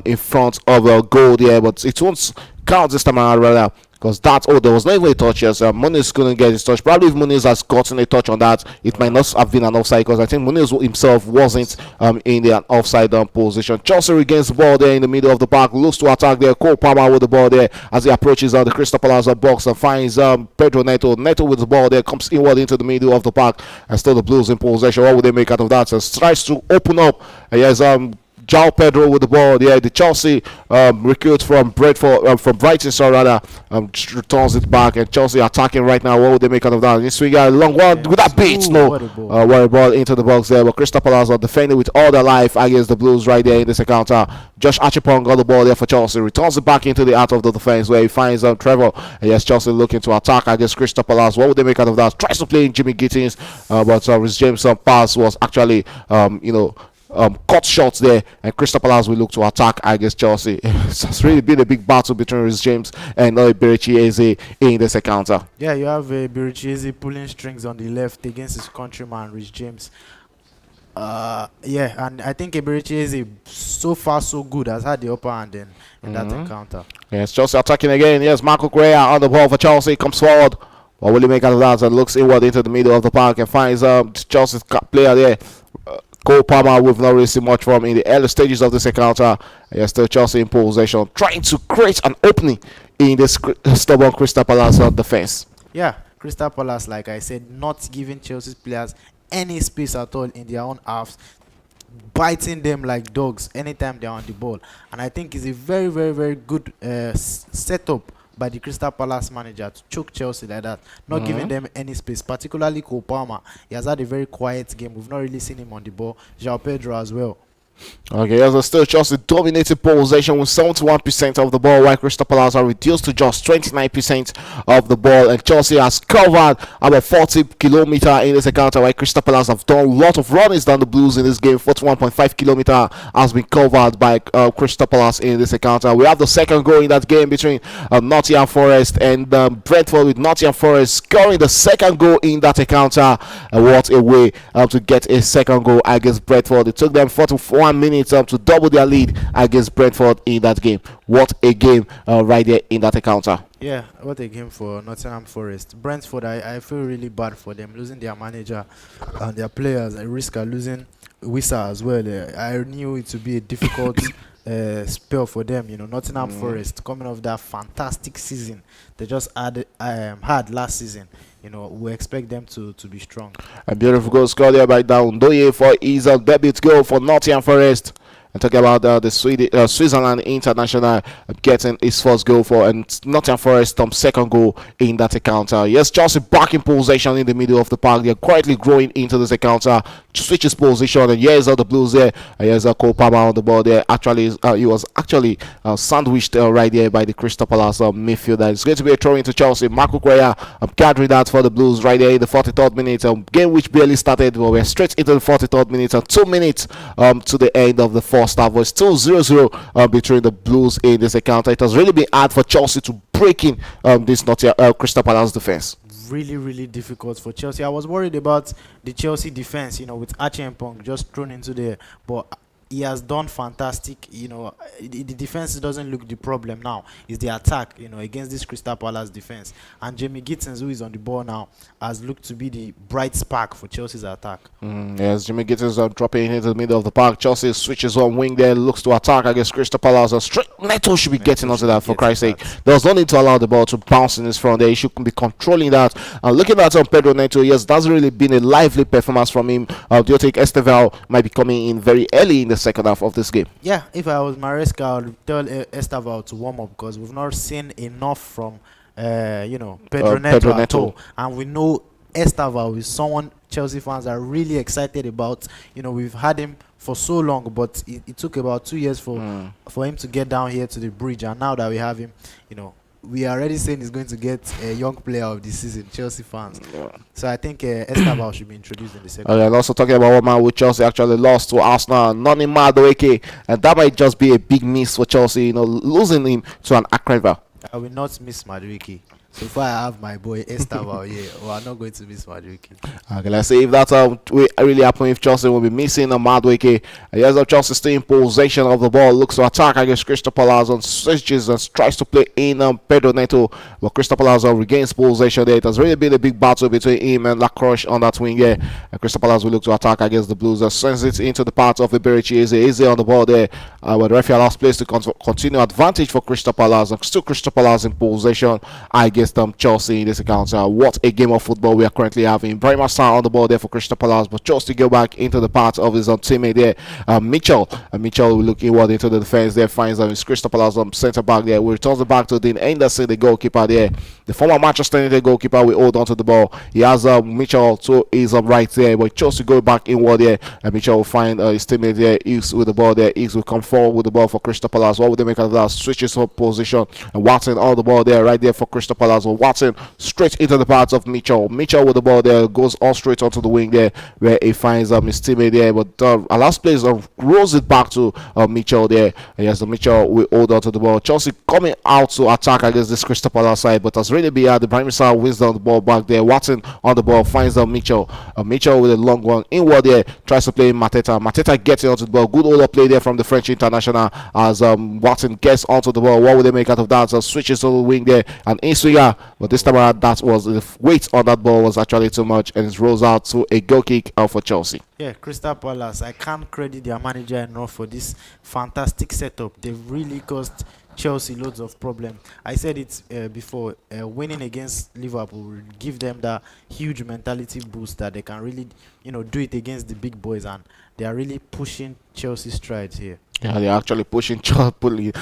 in front of a goal there, but it won't count this time around rather. Because there was not even a touch. Yes, Muniz couldn't get his touch. Probably if Muniz has gotten a touch on that, it might not have been an offside. Because I think Muniz himself wasn't in the offside position. Chelsea regains the ball there in the middle of the park, looks to attack there. Cole Palmer with the ball there as he approaches the Crystal Palace box and finds Pedro Neto. Neto with the ball there comes inward into the middle of the park, and still the Blues in possession. What would they make out of that? So tries to open up. Yes, João Pedro with the ball there. The Chelsea recruit from Brighton, so rather, returns it back, and Chelsea attacking right now. What would they make out of that? This we got a long one with that beat. No, What a ball. what a ball into the box there. But Crystal Palace are defending with all their life against the Blues right there in this encounter. Josh Archipong got the ball there for Chelsea. Returns it back into the heart of the defense where he finds Trevor. Yes, Chelsea looking to attack against Crystal Palace. What would they make out of that? Tries to play in Jimmy Gittins, but Rhys James' pass was actually, cut shots there, and Crystal Palace will look to attack against Chelsea. It's really been a big battle between Rhys James and Iberichi in this encounter. Yeah, you have Iberichi pulling strings on the left against his countryman, Rhys James. Yeah, and I think Iberichi so far so good, has had the upper hand in that encounter. Yes, Chelsea attacking again. Yes, Marco Correa on the ball for Chelsea, comes forward. What will he make out of that? And looks inward into the middle of the park and finds Chelsea's player there. Cole Palmer, we've not really seen much from in the early stages of this encounter. Yes, still Chelsea in possession, trying to create an opening in this stubborn Crystal Palace defense. Yeah, Crystal Palace, like I said, not giving Chelsea's players any space at all in their own halves, biting them like dogs anytime they're on the ball. And I think it's a very, very, very good setup by the Crystal Palace manager to choke Chelsea like that, not giving them any space, particularly Cole Palmer. He has had a very quiet game. We've not really seen him on the ball. João Pedro as well. Okay, as still Chelsea dominated possession with 71% of the ball, while Crystal Palace are reduced to just 29% of the ball, and Chelsea has covered about 40 kilometers in this encounter, while Crystal Palace have done a lot of runnings down the Blues in this game. 41.5 kilometers has been covered by Crystal Palace in this encounter. We have the second goal in that game between Nottingham Forest and Brentford, with Nottingham Forest scoring the second goal in that encounter. What a way to get a second goal against Brentford. It took them 41 minutes to double their lead against Brentford in that game. What a game right there in that encounter. Yeah, what a game for Nottingham Forest. Brentford, I feel really bad for them, losing their manager and their players. I risk of losing Wissa as well. I knew it would be a difficult spell for them. Nottingham Forest coming off that fantastic season they just had last season. We expect them to be strong. A beautiful goal scored there by Daundoye for his debut goal for Nottingham Forest. And talking about the Switzerland international getting his first goal for, and Nottingham Forest second goal in that encounter. Yes, Chelsea back in possession in the middle of the park. They're quietly growing into this encounter. Switches position, and here's the Blues there. Here's Cole Palmer on the ball there. Actually, he was actually sandwiched right there by the Crystal Palace midfielder. It's going to be a throw into Chelsea. Marco Correa gathering that for the Blues right there in the 43rd minute. Game which barely started. Well, we're straight into the 43rd minute and 2 minutes to the end of the first half. Was still 0-0 between the Blues in this encounter. It has really been hard for Chelsea to break in this Crystal Palace defense. really, really difficult for Chelsea. I was worried about the Chelsea defense, with Archie and Pong just thrown into there, but he has done fantastic. The defense doesn't look the problem now. It's the attack, against this Crystal Palace defense. And Jamie Gittins, who is on the ball now, has looked to be the bright spark for Chelsea's attack. Yes, Jimmy Gittins dropping into the middle of the park. Chelsea switches on wing there, looks to attack against Crystal Palace. A straight Neto should be getting onto that, for Christ's sake. There's no need to allow the ball to bounce in his front there. He should be controlling that. And looking at Pedro Neto, yes, that's really been a lively performance from him. Do you think Esteval might be coming in very early in the second half of this game? Yeah, if I was Maresca, I would tell Esteval to warm up, because we've not seen enough from Pedro Neto at all. And we know Esteval is someone Chelsea fans are really excited about. We've had him for so long, but it took about 2 years for him to get down here to the bridge. And now that we have him, we are already saying he's going to get a young player of the season, Chelsea fans. So I think Esteval should be introduced in the second. And also talking about what man with Chelsea actually lost to Arsenal, Noni Madueke, and that might just be a big miss for Chelsea, losing him to an Accra rival. I will not miss Madueke. So far, I have my boy Esteval here. We are not going to miss Madueke. Okay, let's see if that's really happen. If Chelsea will be missing a Madueke. Yes, Chelsea still in possession of the ball. Looks to attack against Crystal Palace and switches and tries to play in Pedro Neto. But Crystal Palace regains possession there. It has really been a big battle between him and Lacroix on that wing there. And Crystal Palace will look to attack against the Blues. Sends it into the part of Iberici. Easy on the ball there. But the referee allows place to continue advantage for Crystal Palace. And still Crystal Palace in possession against Chelsea in this account. What a game of football we are currently having. Brahima Sarr on the ball there for Crystal Palace, but just to go back into the part of his teammate there, Mitchell. Mitchell will look inward into the defense there, finds his Crystal Palace centre back there. We return it back to Dean Anderson, the goalkeeper there. The former Manchester United goalkeeper will hold on to the ball. He has Mitchell to his right there, but chose to go back inward there. And Mitchell will find his teammate there, Hughes with the ball there. Hughes will come forward with the ball for Crystal Palace. What would they make of that? Switches up position, and Watson on the ball there, right there for Crystal Palace. Watson straight into the path of Mitchell. Mitchell with the ball there, goes all straight onto the wing there, where he finds his teammate there, but last place rolls it back to Mitchell there. And yes, Mitchell will hold on to the ball. Chelsea coming out to attack against this Crystal Palace side, but has really been the Brahima Sarr wins down the ball back there. Watson on the ball finds Mitchell. Mitchell with a long one inward there, tries to play Mateta. Mateta gets onto the ball. Good older play there from the French international as Watson gets onto the ball. What will they make out of that? Switches to the wing there and Insuya, but this time around that was the weight on that ball was actually too much, and it rolls out to a goal kick for Chelsea. Yeah, Crystal Palace, I can't credit their manager enough for this fantastic setup. They've really caused Chelsea loads of problems. I said it before, winning against Liverpool will give them that huge mentality boost that they can really, do it against the big boys, and they are really pushing Chelsea's strides here. Yeah, they're actually pushing Chelsea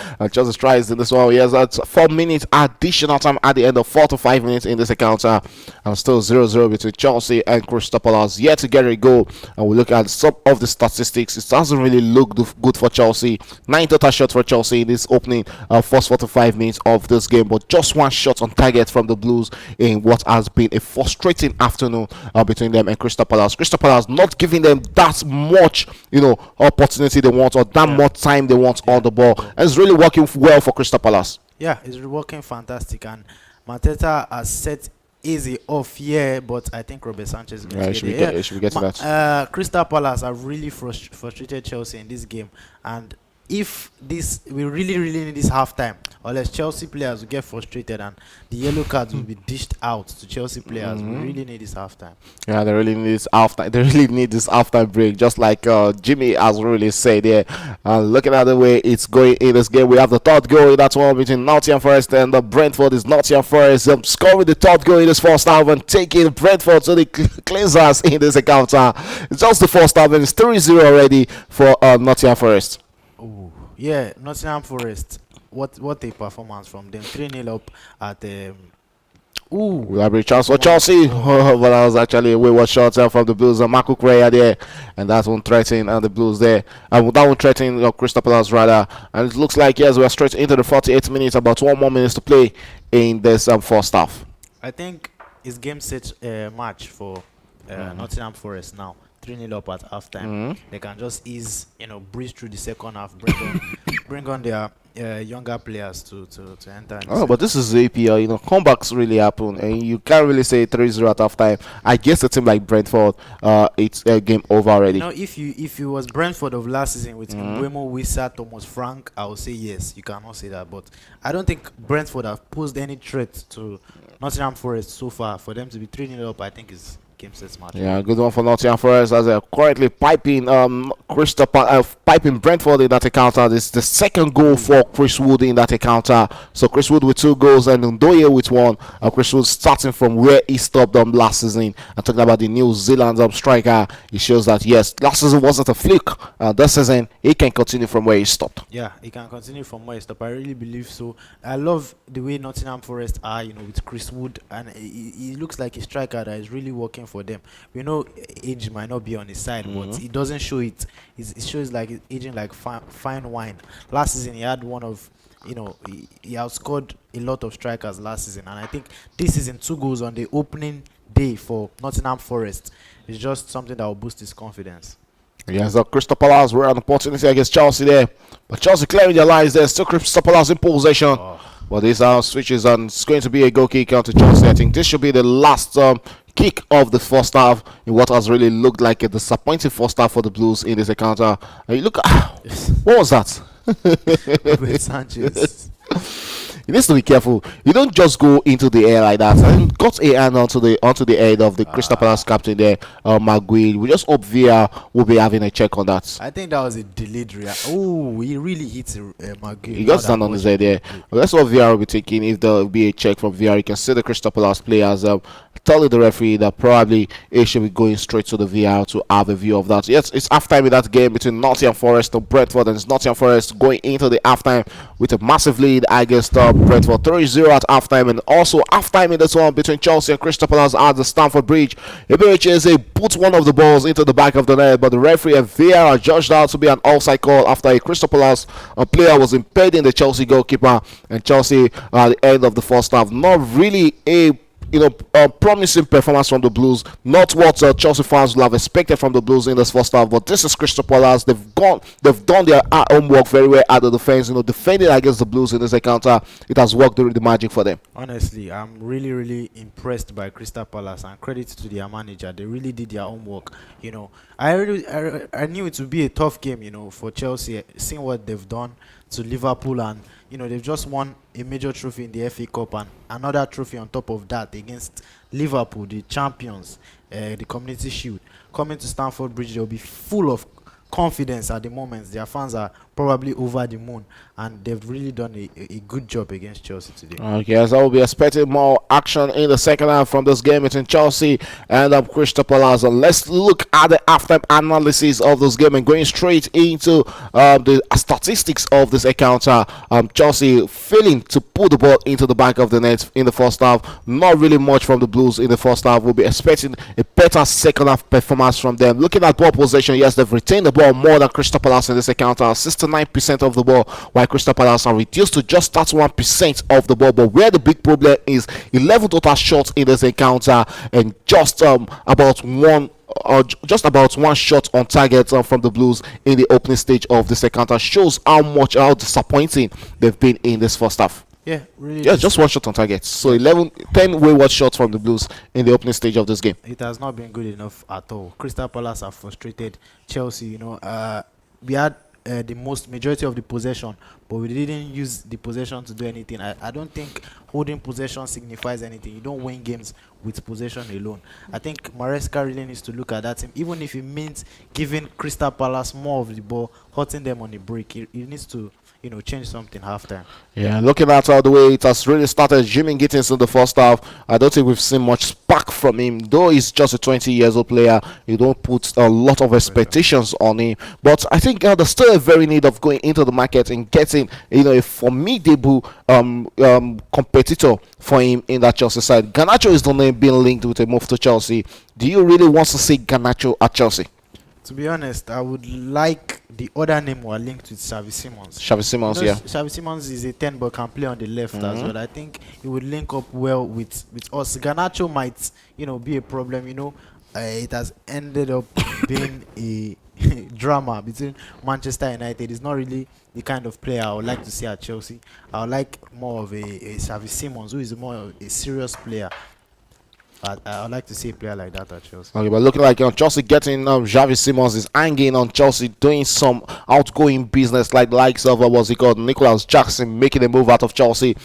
strides in this one. Yes, that's 4 minutes additional time at the end of 4 to 5 minutes in this encounter, and still 0-0 between Chelsea and Crystal Palace. Yet to get a goal, and we look at some of the statistics. It doesn't really look good for Chelsea. 9 total shots for Chelsea in this opening first 4 to 5 minutes of this game, but just 1 shot on target from the Blues in what has been a frustrating afternoon between them and Crystal Palace. Crystal Palace not giving them that much, opportunity they want, or that much time they want on the ball, and it's really working well for Crystal Palace. Yeah, it's working fantastic, and Mateta has set easy off here, but I think Robert Sanchez is going to get to that. Crystal Palace have really frustrated Chelsea in this game, and if we really need this halftime, unless Chelsea players will get frustrated and the yellow cards will be dished out to Chelsea players. We really need this halftime. Yeah, they really need this halftime. They really need this halftime break, just like Jimmy has really said there. Looking at the way it's going in this game, we have the third goal in that one between Nottingham Forest and Brentford. Is Nottingham Forest scoring the third goal in this first half and taking Brentford to the cleansers in this encounter. It's just the first half, and it's 3-0 already for Nottingham Forest. Yeah, Nottingham Forest. What a performance from them. 3-0 up at we have a chance for Chelsea. But that was actually a wayward shot from the Blues. Marco Correa there, and that one threatening the Blues there. And that one threatening Crystal Palace rather. And it looks like yes, we are straight into the 48 minutes. About 1 more minutes to play in this first half. I think it's game set match for Nottingham Forest now. 3-0 up at halftime. They can just breeze through the second half, bring on their younger players to enter in the Oh, but second. this is the EPL. Comebacks really happen, and you can't really say 3-0 at halftime. I guess a team like Brentford, it's a game over You already. know, if you was Brentford of last season with Mhm. Mbuemo, Wissa, Thomas Frank, I would say yes. You cannot say that, but I don't think Brentford have posed any threat to Nottingham Forest so far. For them to be 3-0 up, I think is game set match. Yeah, good one for Nottingham Forest as they're currently piping piping Brentford in that encounter. This is the second goal for Chris Wood in that encounter. So Chris Wood with 2 goals and Ndoye with 1. Chris Wood starting from where he stopped last season. I'm talking about the New Zealand striker. It shows that yes, last season wasn't a fluke. This season he can continue from where he stopped. Yeah, he can continue from where he stopped. I really believe so. I love the way Nottingham Forest are, with Chris Wood, and he looks like a striker that is really working for them. We know age might not be on his side, but he doesn't show it. It shows like he's aging like fine wine. Last season, he had one of, he outscored a lot of strikers last season, and I think this season 2 goals on the opening day for Nottingham Forest is just something that will boost his confidence. Yes, Crystal Palace were an opportunity against Chelsea there, but Chelsea clearing their lines there. Still Crystal Palace in possession. Oh. But this switches and it's going to be a goal kick out to Chelsea. I think this should be the last kick of the first half in what has really looked like a disappointing first half for the Blues in this encounter. And you look, what was that? With Sanchez. He needs to be careful. You don't just go into the air like that. And got a hand onto the head of the Crystal Palace captain there, Maguire. We just hope VR will be having a check on that. I think that was a delayed reaction. Oh, he really hit Maguire. He got stand on his head there. Well, that's what VR will be taking. If there will be a check from VR, you can see the Crystal Palace players telling the referee that probably he should be going straight to the VR to have a view of that. Yes, it's halftime in that game between Nottingham Forest and Brentford, and it's Nottingham Forest going into the halftime with a massive lead against Brentford 3-0 at halftime, and also halftime in this one between Chelsea and Crystal Palace at the Stamford Bridge. Eberechi put one of the balls into the back of the net, but the referee and VR judged out to be an offside call after a Crystal Palace player was impeding the Chelsea goalkeeper, and Chelsea at the end of the first half not really a promising performance from the Blues. Not what Chelsea fans would have expected from the Blues in this first half. But this is Crystal Palace. They've done their homework very well at the defense. Defending against the Blues in this encounter, it has worked during the magic for them. Honestly, I'm really, really impressed by Crystal Palace, and credit to their manager. They really did their homework. I knew it would be a tough game, for Chelsea, seeing what they've done to Liverpool, and they've just won a major trophy in the FA Cup and another trophy on top of that against Liverpool, the champions, the Community Shield. Coming to Stamford Bridge, they'll be full of confidence at the moment. Their fans are probably over the moon, and they've really done a good job against Chelsea today. Okay, so we'll be expecting more action in the second half from this game between Chelsea and Crystal Palace. And let's look at the halftime analysis of this game and going straight into the statistics of this encounter. Chelsea failing to put the ball into the back of the net in the first half. Not really much from the Blues in the first half. We'll be expecting a better second half performance from them. Looking at ball possession, yes, they've retained the ball more than Crystal Palace in this encounter. 69% of the ball, while Crystal Palace are reduced to just 31% of the ball. But where the big problem is, 11 total shots in this encounter and just about one shot on target from the Blues in the opening stage of this encounter shows how disappointing they've been in this first half. Yeah, really. Yeah, just one shot on target. So 10 wayward shots from the Blues in the opening stage of this game. It has not been good enough at all. Crystal Palace have frustrated Chelsea. We had the majority of the possession, but we didn't use the possession to do anything. I don't think holding possession signifies anything. You don't win games with possession alone. I think Maresca really needs to look at that team, even if it means giving Crystal Palace more of the ball, hurting them on the break. He needs to change something halftime. Yeah, looking at the way it has really started, Jimmy Gittins in the first half, I don't think we've seen much spark from him. Though he's just a 20 years old player, you don't put a lot of expectations on him. But I think there's still a very need of going into the market and getting a formidable competitor for him in that Chelsea side. Garnacho is the name being linked with a move to Chelsea. Do you really want to see Garnacho at Chelsea? To be honest, I would like the other name were linked with Xavi Simons. Xavi Simons, yeah. Xavi Simons is a 10 but can play on the left as well. I think he would link up well with us. Garnacho might, be a problem. It has ended up being drama between Manchester United. Is not really the kind of player I would like to see at Chelsea. I would like more of a Xavi Simons, who is more of a serious player. I would like to see a player like that at Chelsea. Okay, but looking like Chelsea getting Xavi Simons is hanging on Chelsea, doing some outgoing business like the likes of what's he called, Nicholas Jackson making a move out of Chelsea.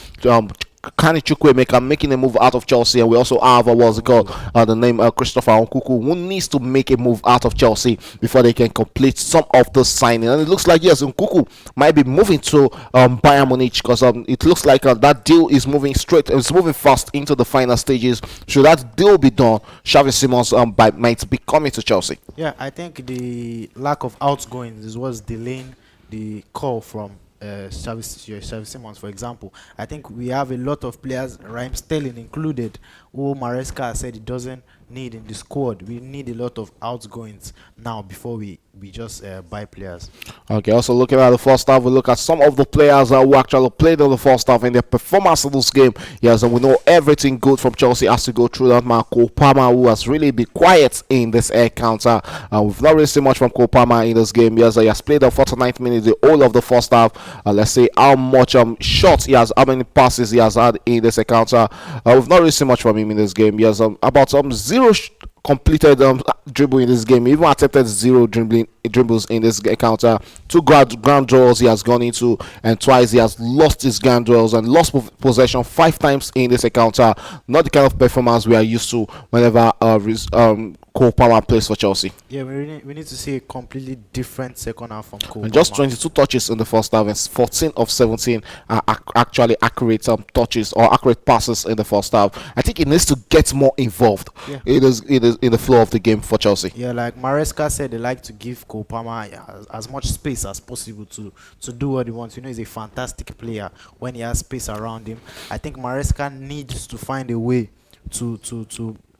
Kani Chukwuemeka making a move out of Chelsea, and we also have what's it called, the name Christopher Nkunku, who needs to make a move out of Chelsea before they can complete some of the signing. And it looks like yes, Nkunku might be moving to Bayern Munich because it looks like that deal is moving straight, it's moving fast into the final stages. Should that deal be done, Xavi Simons might be coming to Chelsea. Yeah, I think the lack of outgoings is what's delaying the call from Xavi Simons, for example. I think we have a lot of players, Raheem Sterling included, who Maresca said he doesn't need in the squad. We need a lot of outgoings now before we just buy players. Okay, also looking at the first half, we look at some of the players who actually played in the first half and their performance in this game. Yes, and we know everything good from Chelsea has to go through that man, Cole Palmer, who has really been quiet in this air counter. We've not really seen much from Cole Palmer in this game. Yes, he has played the 49th minute, the whole of the first half. Let's say how much shots he has, how many passes he has had in this encounter. We've not really seen much from him in this game. Yes, about zero completed dribble in this game. He even attempted zero dribbles in this encounter. Two ground duels he has gone into, and twice he has lost his ground duels and lost possession 5 times in this encounter. Not the kind of performance we are used to whenever Cole Palmer plays for Chelsea. Yeah, we need to see a completely different second half from Cole And just Palmer. 22 touches in the first half, and 14 of 17 are actually accurate touches or accurate passes in the first half. I think he needs to get more involved. Yeah. It is in the flow of the game for Chelsea. Yeah, like Maresca said, they like to give Cole Palmer as much space as possible to do what he wants. You know, he's a fantastic player when he has space around him. I think Maresca needs to find a way to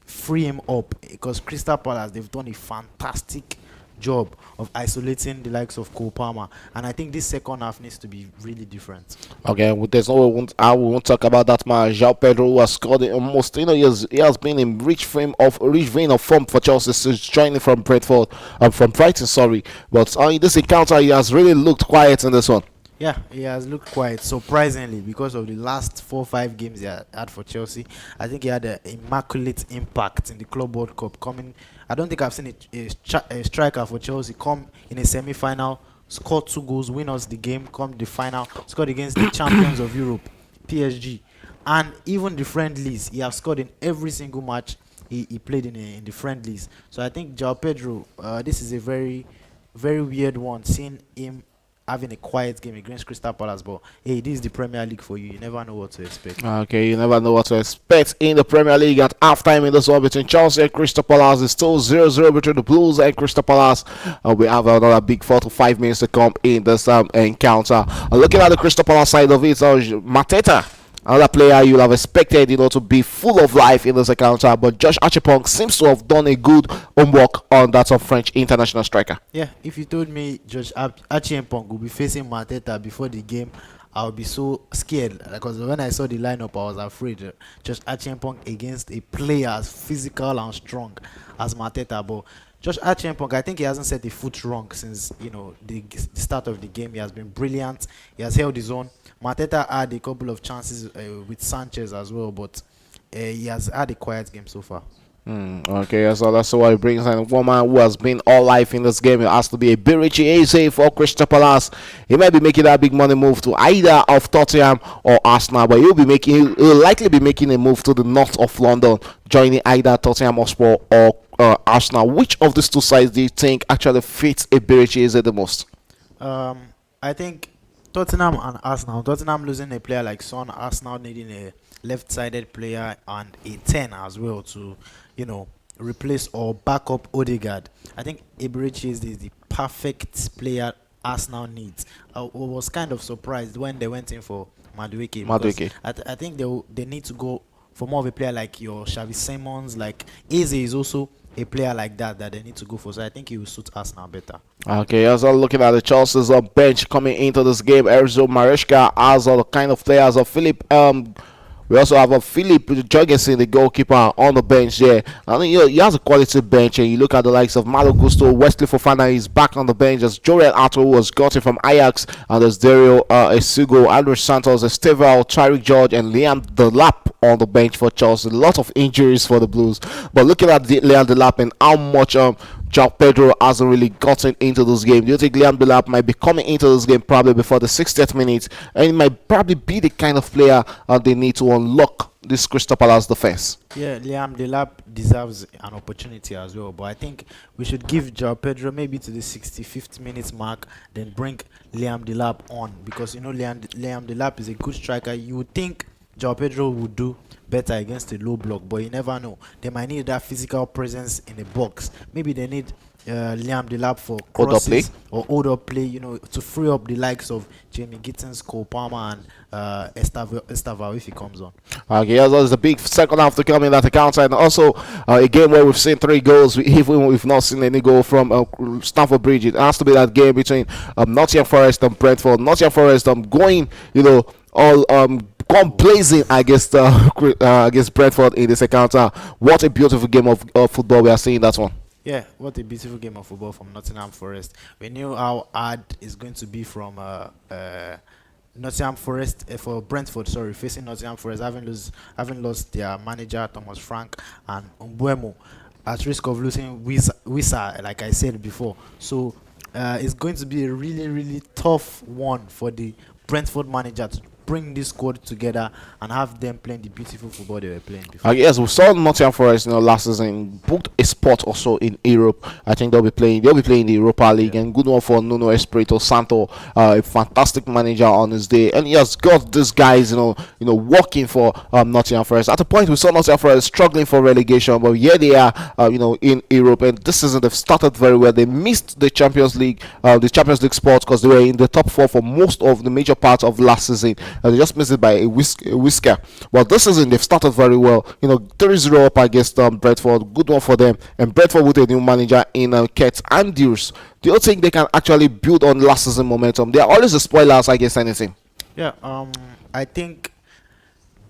free him up, because Crystal Palace, they've done a fantastic job of isolating the likes of Cole Palmer, and I think this second half needs to be really different. Okay, well, there's no we won't talk about that man. João Pedro, who has scored almost, he has been in rich vein of form for Chelsea since joining from Brentford, from Brighton, sorry. But in this encounter, he has really looked quiet in this one. Yeah, he has looked quiet, surprisingly, because of the last 4-5 games he had for Chelsea. I think he had an immaculate impact in the Club World Cup. I don't think I've seen a striker for Chelsea come in a semi-final, score 2 goals, win us the game, come the final, scored against the champions of Europe, PSG, and even the friendlies. He has scored in every single match he played in the friendlies. So I think João Pedro, this is a very, very weird one, seeing him having a quiet game against Crystal Palace. But hey, this is the Premier League for you. You never know what to expect. Okay, you never know what to expect in the Premier League. At halftime in this one between Chelsea and Crystal Palace, it's still 0-0 between the Blues and Crystal Palace. We have another big 4 to 5 minutes to come in this encounter. Looking at the Crystal Palace side of it, Mateta, another player you'll have expected, to be full of life in this encounter, but Josh Archipong seems to have done a good homework on that of French international striker. Yeah, if you told me Josh Archipong will be facing Mateta before the game, I would be so scared, because when I saw the lineup, I was afraid. Josh Archipong against a player as physical and strong as Mateta, but Josh Archipong, I think he hasn't set a foot wrong since the start of the game. He has been brilliant. He has held his own. Mateta had a couple of chances with Sanchez as well, but he has had a quiet game so far. Okay, so that's why he brings in one man who has been all life in this game. It has to be a Birichi Eze for Crystal Palace. He might be making that big money move to either of Tottenham or Arsenal, but he'll likely be making a move to the north of London, joining either Tottenham Hotspur or Arsenal. Which of these two sides do you think actually fits a Birichi Eze the most? I think Tottenham and Arsenal. Tottenham losing a player like Son, Arsenal needing a left-sided player and a 10 as well to, replace or back up Odegaard. I think Eberechi is the perfect player Arsenal needs. I was kind of surprised when they went in for Madueke. I think they need to go for more of a player like your Xavi Simons. Like Eze is also a player like that they need to go for. So I think he will suit Arsenal better. Okay, as I'm looking at the Chelsea's bench coming into this game, Enzo Maresca has all the kind of players of Philip. We also have a Philip Jorgensen, the goalkeeper, on the bench there. I think he has a quality bench, and you look at the likes of Malo Gusto, Wesley Fofana is back on the bench. As Jorel Ato was gotten from Ajax, and there's Dario Esugo, Andres Santos, Estevao, Tyrick George, and Liam Delap on the bench for Chelsea. A lot of injuries for the Blues, but looking at Liam Delap and how much João Pedro hasn't really gotten into this game. Do you think Liam Delap might be coming into this game probably before the 60th minute, and he might probably be the kind of player they need to unlock this Crystal Palace defense? Yeah, Liam Delap deserves an opportunity as well, but I think we should give Joao Pedro maybe to the 65th minute mark, then bring Liam Delap on, because you know Liam Delap is a good striker. You would think Joao Pedro would do better against a low block, but you never know. They might need that physical presence in the box. Maybe they need Liam Delap for crosses or hold up play, you know, to free up the likes of Jamie Gittins, Cole Palmer, and Estevao if he comes on. Okay, yes, there's a big second half to come in at the counter, and also a game where we've seen 3 goals, even we've not seen any goal from Stamford Bridge. It has to be that game between Nottingham Forest and Brentford. Nottingham Forest going, you know, all gone blazing against Brentford in this encounter. What a beautiful game of football we are seeing that one. Yeah, what a beautiful game of football from Nottingham Forest. We knew how hard it's going to be from Nottingham Forest for Brentford. Sorry, facing Nottingham Forest, having lost their manager Thomas Frank and Umbuemo, at risk of losing Wisa, like I said before. So it's going to be a really, really tough one for the Brentford manager to bring this squad together and have them playing the beautiful football they were playing before. Yes, we saw Nottingham Forest, last season booked a spot also in Europe. I think they'll be playing the Europa League, and good one for Nuno Espirito Santo, a fantastic manager on his day, and he has got these guys, working for Nottingham Forest. At a point, we saw Nottingham Forest struggling for relegation, but here they are, in Europe, and this season they've started very well. They missed the Champions League spot because they were in the top 4 for most of the major part of last season. They just missed it by a whisker. Well, this season they've started very well. 3-0 up against Brentford. Good one for them. And Brentford with a new manager in Kurt Andrews. Do you think they can actually build on last season momentum? They are always the spoilers against anything. Yeah. I think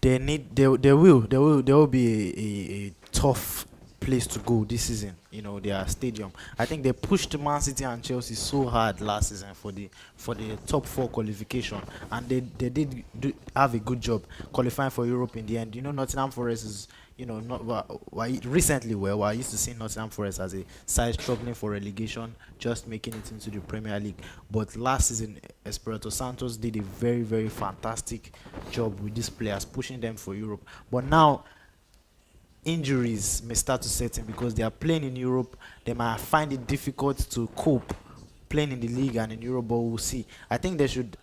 they will be a tough place to go this season. Their stadium. I think they pushed Man City and Chelsea so hard last season for the top 4 qualification, and they did have a good job qualifying for Europe in the end. Nottingham Forest is recently where I used to see Nottingham Forest as a side struggling for relegation, just making it into the Premier League. But last season, Espirito Santos did a very, very fantastic job with these players, pushing them for Europe. But now injuries may start to set in because they are playing in Europe. They might find it difficult to cope playing in the league and in Europe, but we'll see. I think they should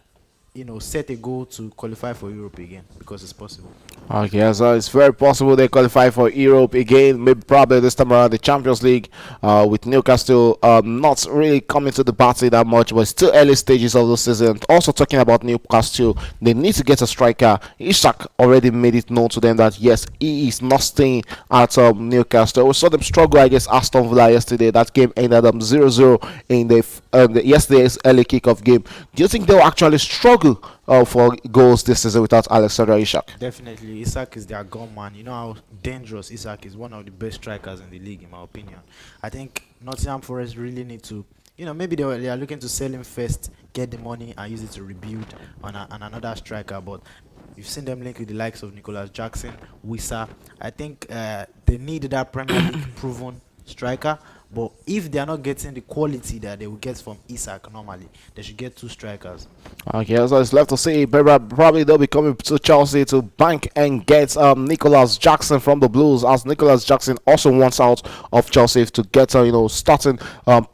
set a goal to qualify for Europe again, because it's possible. Okay, so it's very possible they qualify for Europe again, maybe probably this time around the Champions League, with Newcastle not really coming to the party that much, but still early stages of the season. Also talking about Newcastle, they need to get a striker. Ishak already made it known to them that yes, he is not staying at Newcastle. We saw them struggle against Aston Villa yesterday. That game ended 0-0 in the yesterday's early kickoff game. Do you think they'll actually struggle for goals this season without Alexander Isak? Definitely, Isak is their gunman. You know how dangerous Isak is, one of the best strikers in the league, in my opinion. I think Nottingham Forest really need to, maybe they are looking to sell him first, get the money, and use it to rebuild on another striker. But you've seen them link with the likes of Nicholas Jackson, Wissa. I think they need that Premier League proven striker. But if they are not getting the quality that they will get from Isak normally, they should get 2 strikers. Okay, so it's left to see. Probably they'll be coming to Chelsea to bank and get Nicholas Jackson from the Blues, as Nicholas Jackson also wants out of Chelsea to get starting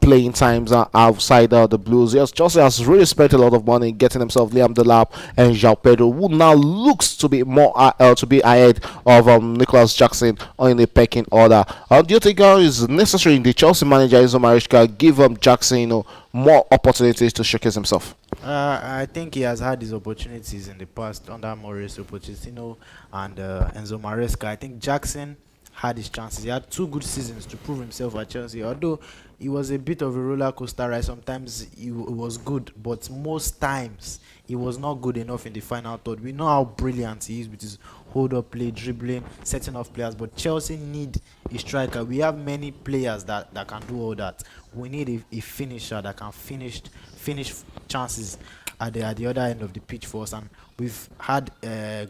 playing times outside the Blues. Yes, Chelsea has really spent a lot of money getting himself Liam Delap and João Pedro, who now looks to be more to be ahead of Nicholas Jackson in the pecking order. Do you think it's necessary in the Chelsea manager Enzo Maresca give Jackson more opportunities to showcase himself? I think he has had his opportunities in the past under Mauricio Pochettino and Enzo Maresca. I think Jackson had his chances. He had 2 good seasons to prove himself at Chelsea, although it was a bit of a roller coaster ride. Sometimes it was good, but most times he was not good enough in the final third. We know how brilliant he is with his hold up play, dribbling, setting off players. But Chelsea need a striker. We have many players that can do all that. We need a finisher that can finish chances at the other end of the pitch for us. And we've had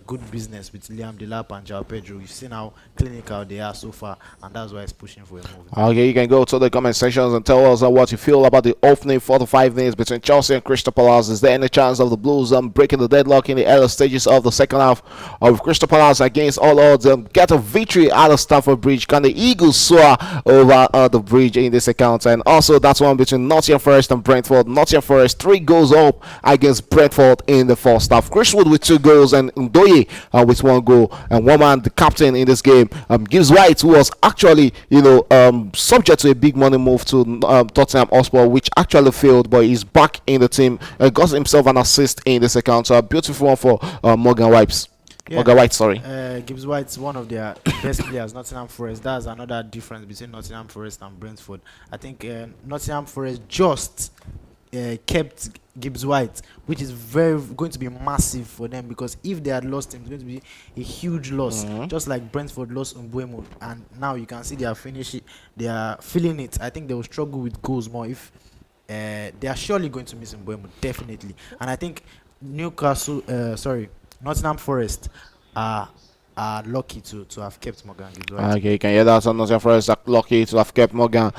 good business with Liam Delap and João Pedro. You've seen how clinical they are so far, and that's why it's pushing for a move. Okay, you can go to the comment sections and tell us what you feel about the opening 45 minutes between Chelsea and Crystal Palace. Is there any chance of the Blues breaking the deadlock in the early stages of the second half of Crystal Palace against all odds get a victory at the Stamford Bridge? Can the Eagles soar over the bridge in this account? And also that one between Nottingham Forest and Brentford. Nottingham Forest 3 goals up against Brentford in the first half. Chris Wood with 2 goals and Ndoye with 1 goal. And one man, the captain in this game, Gibbs White, who was actually, subject to a big money move to Tottenham Hotspur, which actually failed, but he's back in the team. Got himself an assist in this account. So a beautiful one for Morgan Wipes. Yeah. Morgan White, sorry. Gibbs White's one of their best players. Nottingham Forest. That's another difference between Nottingham Forest and Brentford. I think Nottingham Forest just kept Gibbs White, which is going to be massive for them, because if they had lost him, it's going to be a huge loss. Just like Brentford lost Mbuemo, and now you can see they are feeling it. I think they will struggle with goals more if they are surely going to miss Mbuemo, definitely. And I think Nottingham Forest are lucky to have kept Morgan Gibbs White. Okay, you can hear that. Nottingham Forest are lucky to have kept Morgan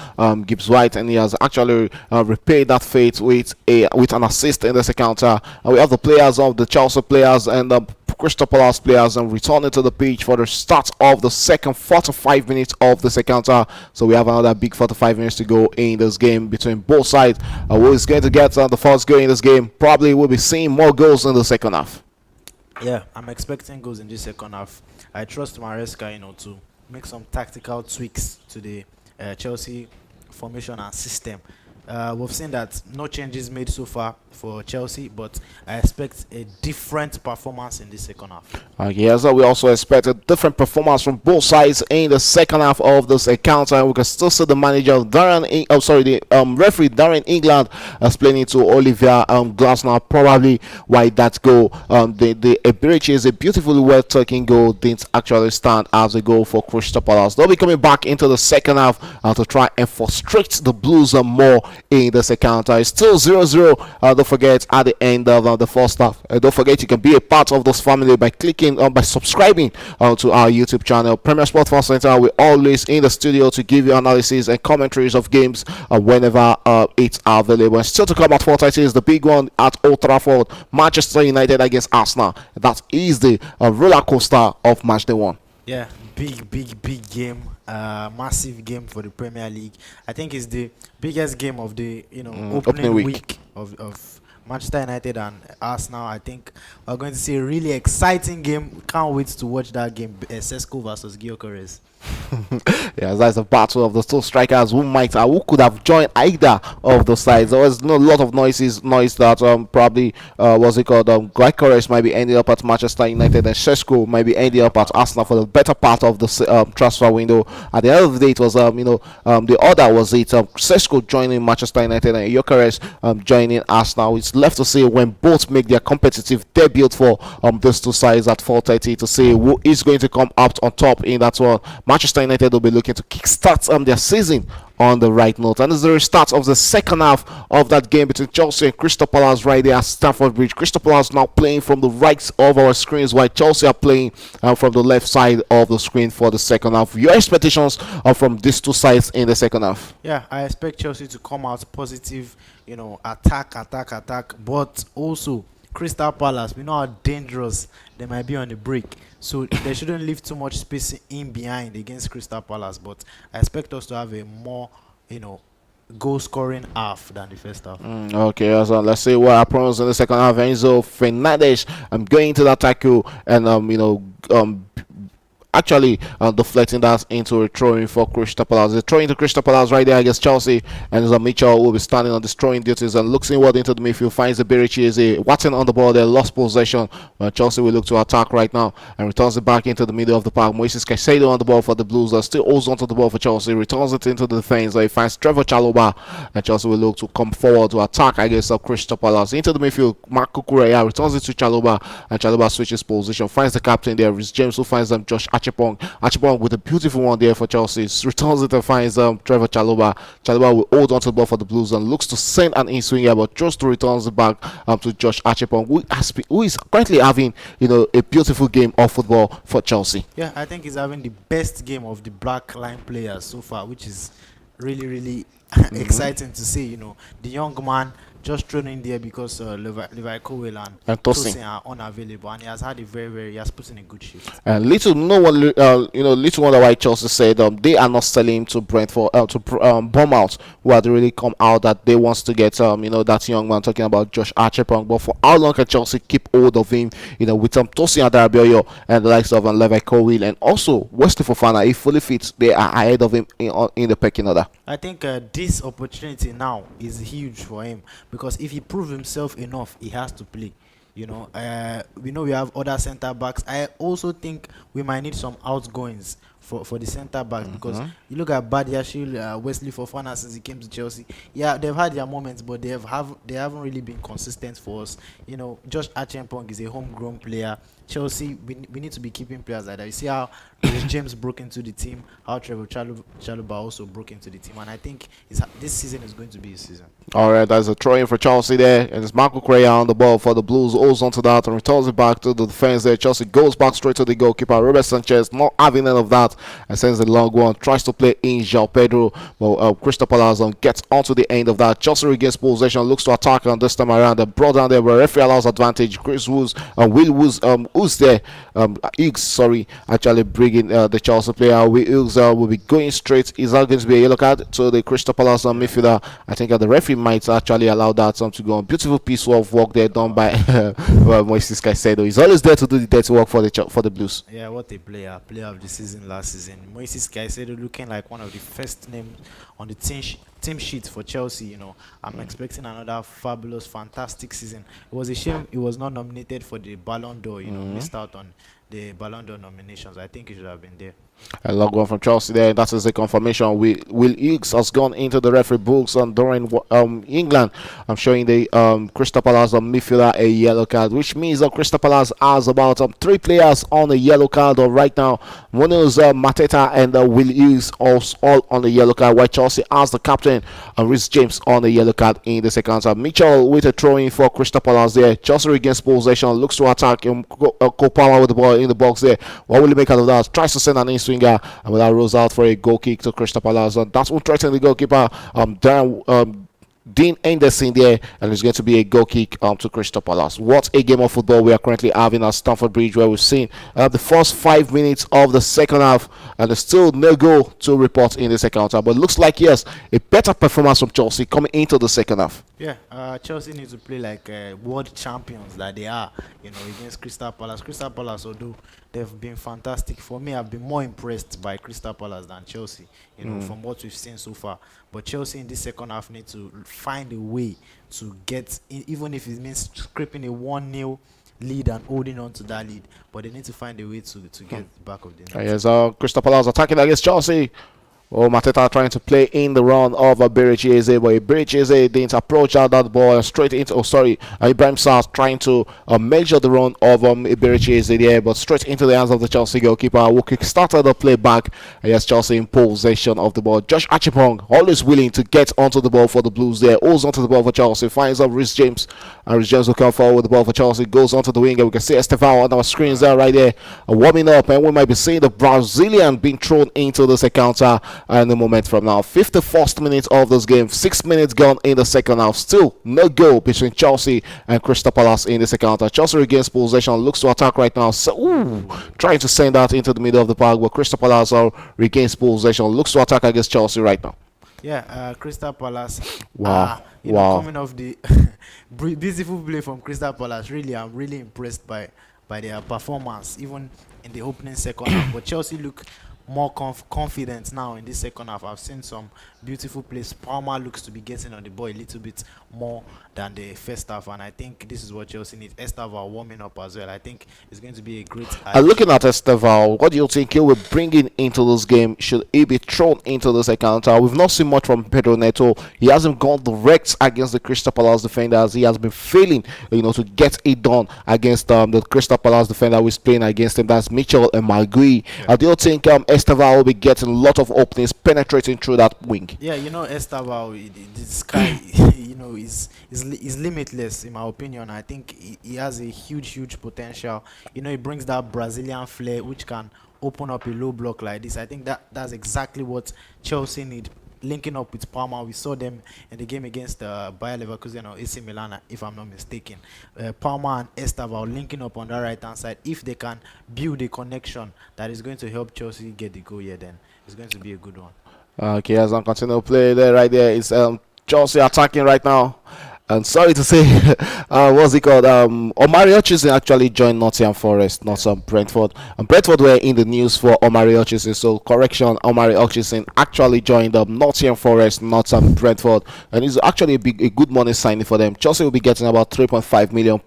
Gibbs White, and he has actually repaid that fate with an assist in this encounter. We have the players of the Chelsea players and the Crystal Palace players and returning to the pitch for the start of the second 45 minutes of this encounter. So we have another big 45 minutes to go in this game between both sides. Who is going to get the first goal in this game? Probably will be seeing more goals in the second half. Yeah, I'm expecting goals in this second half. I trust Maresca, to make some tactical tweaks to the Chelsea formation and system. We've seen that no changes made so far for Chelsea, but I expect a different performance in the second half. Yes, we also expect a different performance from both sides in the second half of this encounter. We can still see the manager, the referee Darren England, explaining to Olivier Glasner probably why that goal. The Eberici is a beautifully well taken goal, didn't actually stand as a goal for Crystal Palace. They'll be coming back into the second half to try and frustrate the Blues more in this encounter. It's still 0-0. Don't forget at the end of the first half. Don't forget you can be a part of this family by clicking by subscribing to our YouTube channel, Premier Sports Fan Center. We're always in the studio to give you analysis and commentaries of games whenever it's available. And still to come at 4:30 is the big one at Old Trafford, Manchester United against Arsenal. That is the roller coaster of match day 1. Yeah, big game, massive game for the Premier League. I think it's the biggest game of the opening week of Manchester United and Arsenal. I think we're going to see a really exciting game. Can't wait to watch that game. Sesko versus Gyökeres. Yes, that's a battle of the two strikers who could have joined either of the sides. There was a lot of noise that probably Gyökeres might be ending up at Manchester United and Sesko might be ending up at Arsenal for the better part of the transfer window. At the end of the day, it was the order was Sesko joining Manchester United and Gyökeres joining Arsenal. It's left to see when both make their competitive debut for these two sides at 4:30 to see who is going to come out on top in that one. Manchester United will be looking to kickstart their season on the right note. And this is the restart of the second half of that game between Chelsea and Crystal Palace right there at Stamford Bridge. Crystal Palace now playing from the right of our screens, while Chelsea are playing from the left side of the screen for the second half. Your expectations are from these two sides in the second half? Yeah, I expect Chelsea to come out positive, attack, but also Crystal Palace, we know how dangerous they might be on the break. So they shouldn't leave too much space in behind against Crystal Palace. But I expect us to have a more, goal scoring half than the first half. Okay, so let's see what happens in the second half. Enzo Fernandez, I'm going to that tackle and actually deflecting that into a throw in for Crystal Palace. The throw into Crystal Palace right there against Chelsea, and Mitchell will be standing on the throwing duties and looks inward into the midfield, finds the Berichi is a Watson on the ball there, lost possession. Chelsea will look to attack right now and returns it back into the middle of the park. Moises Caicedo on the ball for the Blues, still holds onto the ball for Chelsea, returns it into the defense. He finds Trevor Chalobah, and Chelsea will look to come forward to attack against Crystal Palace. Into the midfield, Mark Kukureya returns it to Chalobah, and Chalobah switches position, finds the captain there, Rhys James, who finds Josh Achepong. Achepong with a beautiful one there for Chelsea, returns it and finds Trevor Chalobah. Chalobah will hold onto the ball for the Blues and looks to send an in-swinger, but just returns it back to Josh Achepong, who is currently having a beautiful game of football for Chelsea. Yeah, I think he's having the best game of the black line players so far, which is really, really exciting to see. The young man just thrown in there because Levi Cowell and Tosin are unavailable, and he has had he has put in a good shift. And little wonder why Chelsea said they are not selling him to Brentford to Bournemouth, who had really come out that they wants to get that young man, talking about Josh Archibald. But for how long can Chelsea keep hold of him? With Tosin Adarabioyo and the likes of Levi Cowell and also Wesley Fofana, if fully fit, they are ahead of him in the pecking order. I think this opportunity now is huge for him, because if he proves himself enough, he has to play. We know we have other centre backs. I also think we might need some outgoings for the centre backs, because you look at Badiashile, Wesley Fofana, since he came to Chelsea. Yeah, they've had their moments, but they haven't really been consistent for us. Josh Archempong is a homegrown player. Chelsea, we need to be keeping players like that. You see how James broke into the team, how Trevor Chalobah also broke into the team, and I think this season is going to be his season. All right, that's a throw-in for Chelsea there, and it's Marco Correa on the ball for the Blues, holds onto that and returns it back to the defense there. Chelsea goes back straight to the goalkeeper, Robert Sanchez, not having any of that, and sends the long one, tries to play in João Pedro, but Crystal Palace gets onto the end of that. Chelsea regains possession, looks to attack on this time around, and brought down there, but referee allows advantage. Chris Woods, Will Woods, who's there? Higgs, sorry, actually bringing the Chelsea player. Higgs will be going straight. Is that going to be a yellow card to the Crystal Palace midfielder? I think the referee might actually allow that to go on. Beautiful piece of work there done by Moises Caicedo. He's always there to do the dirty work for the Blues. Yeah, what a player of the season last season. Moises Caicedo looking like one of the first names on the team sheet for Chelsea. I'm expecting another fabulous, fantastic season. It was a shame he was not nominated for the Ballon d'Or. Missed out on the Ballon d'Or nominations. I think he should have been there. A log one from Chelsea there. That is the confirmation. Will Higgs has gone into the referee books during England. I'm showing the Crystal Palace midfielder a yellow card, which means that Crystal Palace has about 3 players on a yellow card right now. One is Mateta and Will Higgs all on the yellow card, while Chelsea has the captain Rhys James on the yellow card in the second half. Mitchell with a throw-in for Crystal Palace there. Chelsea regains possession, looks to attack. Kopama with the ball in the box there. What will he make out of that? Tries to send an swinger, and that rolls out for a goal kick to Crystal Palace. And that's what threatened the goalkeeper, Dean Anderson there, and it's going to be a goal kick to Crystal Palace. What a game of football we are currently having at Stamford Bridge, where we've seen the first 5 minutes of the second half, and there's still no goal to report in the second half. But it looks like, yes, a better performance from Chelsea coming into the second half. Yeah, Chelsea needs to play like world champions that they are, against Crystal Palace. Crystal Palace, although they've been fantastic, for me, I've been more impressed by Crystal Palace than Chelsea, from what we've seen so far. But Chelsea in this second half need to find a way to get, even if it means scraping a 1-0 lead and holding on to that lead, but they need to find a way to get back of the net. Yes, Crystal Palace attacking against Chelsea. Mateta trying to play in the run of Berichi Eze, but Berichi Eze didn't approach out that ball straight into. Ibrahim Sarr trying to measure the run of Berichi Eze there, but straight into the hands of the Chelsea goalkeeper, who kick-started the play back. Yes, Chelsea in possession of the ball. Josh Achipong always willing to get onto the ball for the Blues there. Holds onto the ball for Chelsea, finds up Rhys James, and Rhys James will come forward with the ball for Chelsea. Goes onto the wing, and we can see Estevao on our screens there right there, warming up, and we might be seeing the Brazilian being thrown into this encounter. And the moment from now, 51st minute of this game, 6 minutes gone in the second half. Still no goal between Chelsea and Crystal Palace in the second half. Chelsea regains possession, looks to attack right now. So, trying to send that into the middle of the park, but Crystal Palace regains possession, looks to attack against Chelsea right now. Yeah, Crystal Palace. Wow. Coming off the beautiful play from Crystal Palace, really, I'm really impressed by by their performance, even in the opening second half. But Chelsea look more confident now in this second half. I've seen some beautiful plays. Palmer looks to be getting on the ball a little bit more than the first half, and I think this is what Chelsea needs. Estava warming up as well. I think it's going to be a great Looking addition. at Esteval, what do you think he will bring in into this game? Should he be thrown into this encounter? We've not seen much from Pedro Neto. He hasn't gone direct against the Crystal Palace defenders. He has been failing, to get it done against the Crystal Palace defender who is playing against him. That's Mitchell and Magui. Yeah. Do you think Esteval will be getting a lot of openings, penetrating through that wing? Yeah, Estava, this guy, is limitless in my opinion. I think he has a huge potential. He brings that Brazilian flair which can open up a low block like this. I think that's exactly what Chelsea need. Linking up with Palmer, we saw them in the game against Bayer Leverkusen or AC Milan, if I'm not mistaken. Palmer and Estava linking up on the right hand side. If they can build a connection that is going to help Chelsea get the goal here, then it's going to be a good one. Okay, as I'm continuing to play there, right there is Chelsea attacking right now. And sorry to say, what's it called? Omari Hutchinson actually joined Nottingham Forest, not some Brentford. And Brentford were in the news for Omari Hutchinson. So correction, Omari Hutchinson actually joined Nottingham Forest, not some Brentford. And it's actually a good money signing for them. Chelsea will be getting about £3.5 million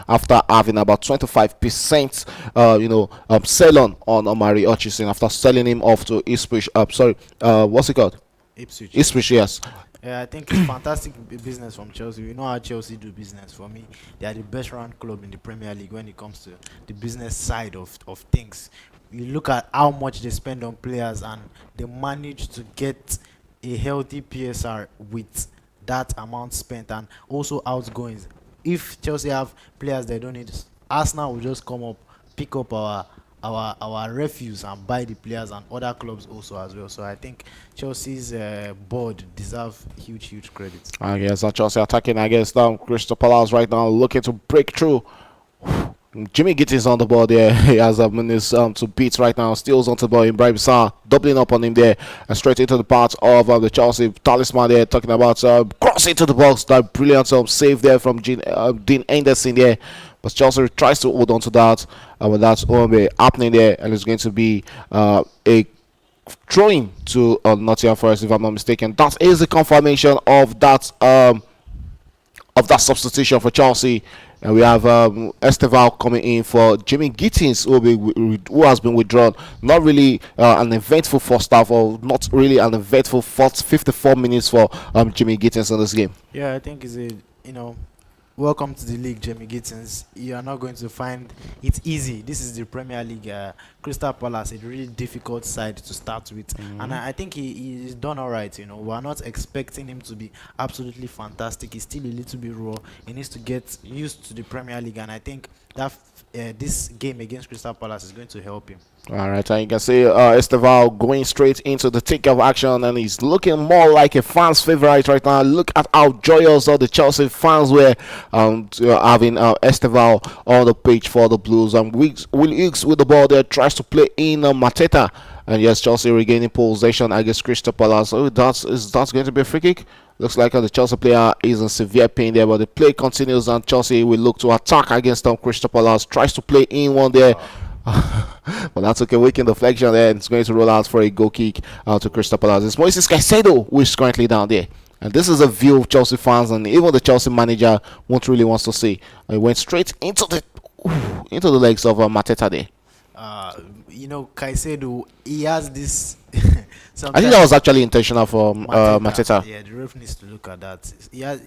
after having about 25%, sell on Omari Hutchinson after selling him off to Ipswich. What's it called? Ipswich. Ipswich, yes. Yeah, I think it's fantastic business from Chelsea. You know how Chelsea do business. For me, they are the best run club in the Premier League when it comes to the business side of things. You look at how much they spend on players, and they manage to get a healthy PSR with that amount spent, and also outgoings. If Chelsea have players they don't need, Arsenal will just come up, pick up our refuse and buy the players, and other clubs also as well. So I think Chelsea's board deserve huge credit. I guess Chelsea attacking against Crystal Palace right now, looking to break through. Jimmy Gittins on the ball there. He has a minute to beat right now. Steals onto the ball. Ibrahim Sarr doubling up on him there and straight into the part of the Chelsea talisman there. Talking about crossing to the box. That brilliant save there from Dean Anderson there. But Chelsea tries to hold on to that. But that's only happening there, and it's going to be a throwing to Nottingham Forest, if I'm not mistaken. That is the confirmation of that substitution for Chelsea. And we have Esteval coming in for Jimmy Gittins, who has been withdrawn. Not really an eventful first half, or not really an eventful 54 minutes for Jimmy Gittins in this game. Yeah, I think welcome to the league, Jimmy Gittins. You are not going to find it easy. This is the Premier League. Crystal Palace, a really difficult side to start with. And I think he's done all right. We are not expecting him to be absolutely fantastic. He's still a little bit raw. He needs to get used to the Premier League, and I think that this game against Crystal Palace is going to help him. All right, and you can see Esteval going straight into the thick of action, and he's looking more like a fan's favorite right now. Look at how joyous all the Chelsea fans were having Esteval on the pitch for the Blues. And Will Hughes with the ball there tries to play in Mateta, and yes, Chelsea regaining possession against Crystal Palace. So that's going to be a free kick. Looks like the Chelsea player is in severe pain there, but the play continues, and Chelsea will look to attack against Crystal Palace. Tries to play in one there. But that's okay. Weak in deflection there. It's going to roll out for a goal kick to Crystal Palace. It's Moises Caicedo who is currently down there. And this is a view of Chelsea fans, and even the Chelsea manager wants to see. He went straight into the legs of Mateta there. Caicedo, he has this. I think that was actually intentional for Mateta. Yeah, the ref needs to look at that. Yeah,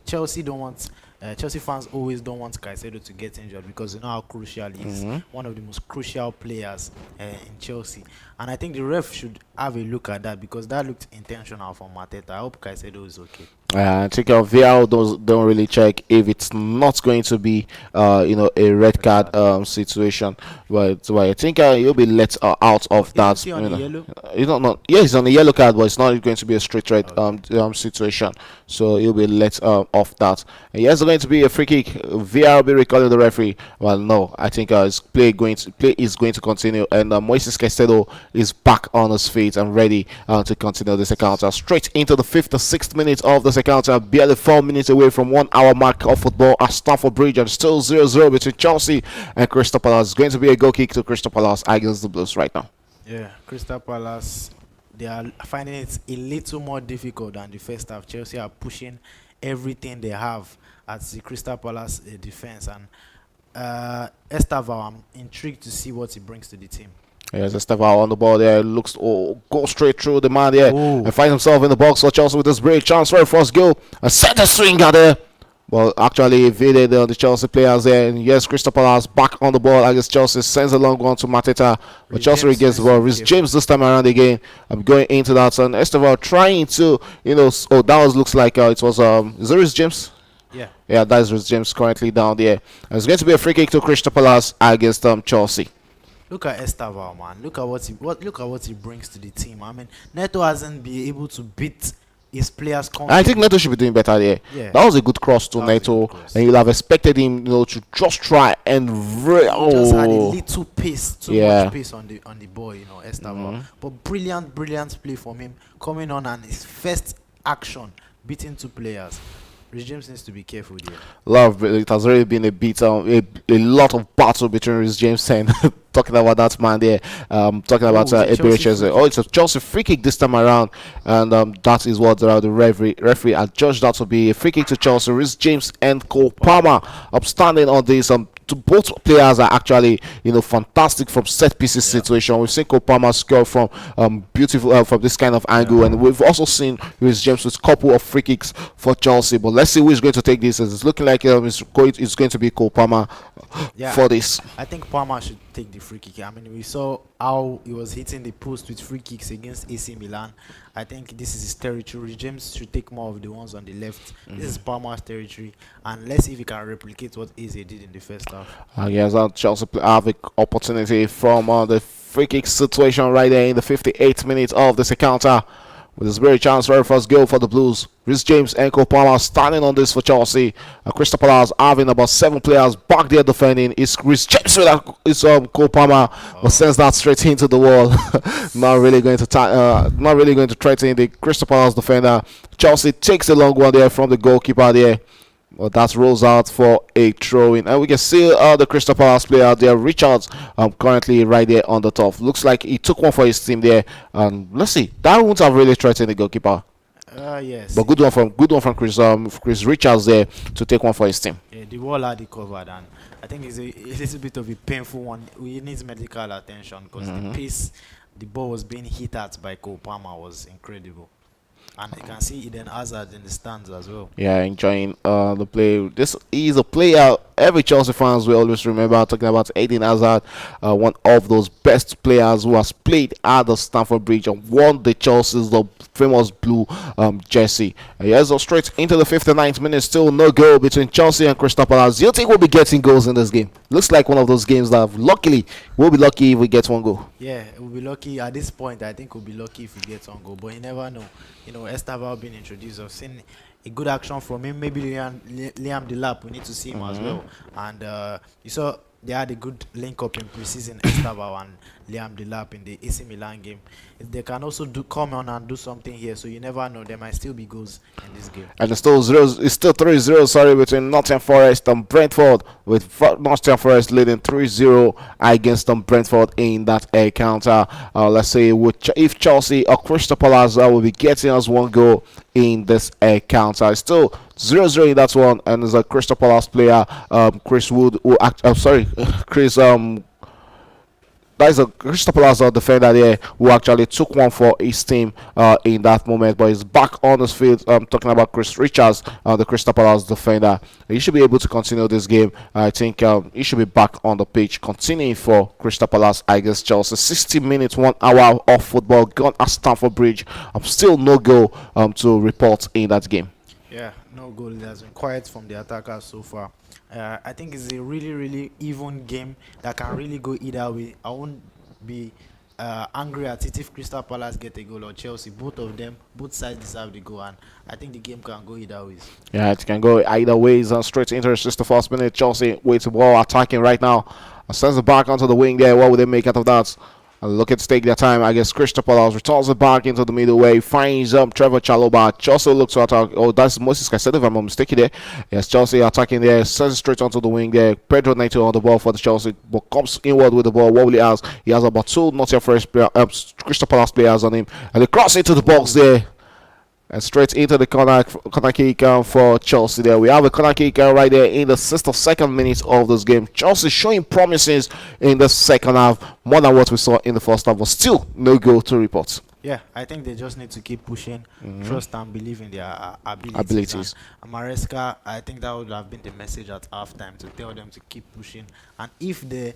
Chelsea don't want. Chelsea fans always don't want Caicedo to get injured, because you know how crucial he is. One of the most crucial players in Chelsea, and I think the ref should have a look at that, because that looked intentional from Mateta. I hope Caicedo is okay. I think VAR don't really check if it's not going to be a red card situation, but I think he'll be let out of that. Is he on the yellow? You don't know. Yeah, he's on the yellow card, but it's not going to be a straight red situation. So he'll be let off that. And yes, there's going to be a free kick. VAR will be recalling the referee. Well, no, I think his play is going to continue, and Moises Caicedo is back on his feet and ready to continue this encounter. Straight into the 56th minute of the this encounter. Barely 4 minutes away from 1 hour mark of football at Stamford Bridge, and still 0-0 between Chelsea and Crystal Palace. It's going to be a goal kick to Crystal Palace against the Blues right now. Yeah, Crystal Palace, they are finding it a little more difficult than the first half. Chelsea are pushing everything they have at the Crystal Palace defense, and Estaval, I'm intrigued to see what he brings to the team. There's Esteval on the ball there. Looks to go straight through the man there and finds himself in the box for Chelsea with this great chance for a first goal. A center swinger there. Well, actually evaded the Chelsea players there. And yes, Crystal Palace back on the ball against Chelsea. Sends a long one to Mateta. But Chelsea regains the ball. Rhys James this time around again. I'm going into that. And Esteval trying to, oh, that was, looks like it was, is it Rhys James? Yeah, that is Rhys James currently down there. And it's going to be a free kick to Crystal Palace against Chelsea. Look at Estaval, man. Look at what he brings to the team. I mean, Neto hasn't been able to beat his players. I think Neto should be doing better there. Yeah. That was a good cross to Neto, and you'd have expected him, to just try and just had a little pace, too much pace on the ball, Estaval. But brilliant play from him coming on, and his first action beating two players. Rhys James needs to be careful there. It has already been a lot of battle between Rhys James and talking about that man there. Talking about Eberechi. Oh, it's a Chelsea free kick this time around, and that is what the referee adjudged that to be a free kick to Chelsea. Rhys James and Cole Palmer upstanding on this. Both players are actually, fantastic from set pieces situation. We've seen Cole Palmer score from beautiful from this kind of angle, and we've also seen Rhys James with a couple of free kicks for Chelsea. But let's see who is going to take this. It's looking like it's going to be Cole Palmer for this. I think Palmer should take the free kick. I mean, we saw how he was hitting the post with free kicks against AC Milan. I think this is his territory. James should take more of the ones on the left. This is Palmer's territory, and let's see if he can replicate what Eze did in the first half. Yes, Chelsea have an opportunity from the free kick situation right there in the 58th minute of this encounter. With this very chance for a first goal for the Blues. Rhys James and Cole Palmer standing on this for Chelsea. Crystal Palace having about 7 players back there defending. It's Rhys James with Cole Palmer, but sends that straight into the wall. Not really going to threaten the Crystal Palace defender. Chelsea takes a long one there from the goalkeeper there. Well, that rolls out for a throw-in, and we can see the Crystal Palace player there, Richards, currently right there on the top. Looks like he took one for his team there. Let's see, that wouldn't have really threatened the goalkeeper. Yes. But good one from Chris Richards there to take one for his team. Yeah, the wall had it covered, and I think it's a little bit of a painful one. We need medical attention because the pace the ball was being hit at by Cole Palmer was incredible. And you can see Eden Hazard in the stands as well. Yeah, enjoying the play. This is a player every Chelsea fans will always remember talking about Eden Hazard, one of those best players who has played at the Stamford Bridge and won the Chelsea's the famous blue jersey. Yes, so straight into the 59th minute, still no goal between Chelsea and Crystal Palace. Do you think we'll be getting goals in this game? Looks like one of those games that luckily we'll be lucky if we get one goal. Yeah, we'll be lucky at this point. I think we'll be lucky if we get one goal, but you never know. Estaval being introduced, I've seen a good action from him. Maybe Liam Delap, we need to see him as well. And you saw they had a good link up in preseason, Estaval and Liam Delap in the AC Milan game. They can also come on and do something here, so you never know. There might still be goals in this game. And it's still 3-0, between Nottingham Forest and Brentford, with Nottingham Forest leading 3-0 against Brentford in that encounter. Let's say if Chelsea or Crystal Palace will be getting us one goal in this encounter. It's still 0-0 in that one, and there's a Crystal Palace player, Chris Wood, Chris that is a Crystal Palace defender there who actually took one for his team in that moment, but he's back on his field. I'm talking about Chris Richards, the Crystal Palace defender. He should be able to continue this game. I think he should be back on the pitch, continuing for Crystal Palace against Chelsea. 60 minutes, 1 hour of football gone at Stamford Bridge. Still no goal to report in that game. Yeah, no goal. It has been quiet from the attackers so far. I think it's a really, really even game that can really go either way. I won't be angry at it if Crystal Palace get a goal or Chelsea. Both sides deserve the goal, and I think the game can go either ways. Yeah, it can go either ways. Straight into the 61st minute. Chelsea with the ball attacking right now. Sends it back onto the wing there. What would they make out of that? Looking to take their time. I guess Crystal Palace returns it back into the middle way. Finds Trevor Chalobah. Chelsea looks to attack. Oh, that's Moses Caicedo, if I'm not mistaken there. Yes, Chelsea attacking there. Sends it straight onto the wing there. Pedro Neto on the ball for the Chelsea. But comes inward with the ball. What will he has? He has about two not your first player, Crystal Palace players on him. And they cross into the box there. And straight into the corner kick for Chelsea there. We have a corner kick right there in the 62nd minute of this game. Chelsea showing promises in the second half, more than what we saw in the first half, but still no goal to report. Yeah, I think they just need to keep pushing, trust and believe in their Abilities. And Maresca, I think that would have been the message at halftime to tell them to keep pushing. And if they,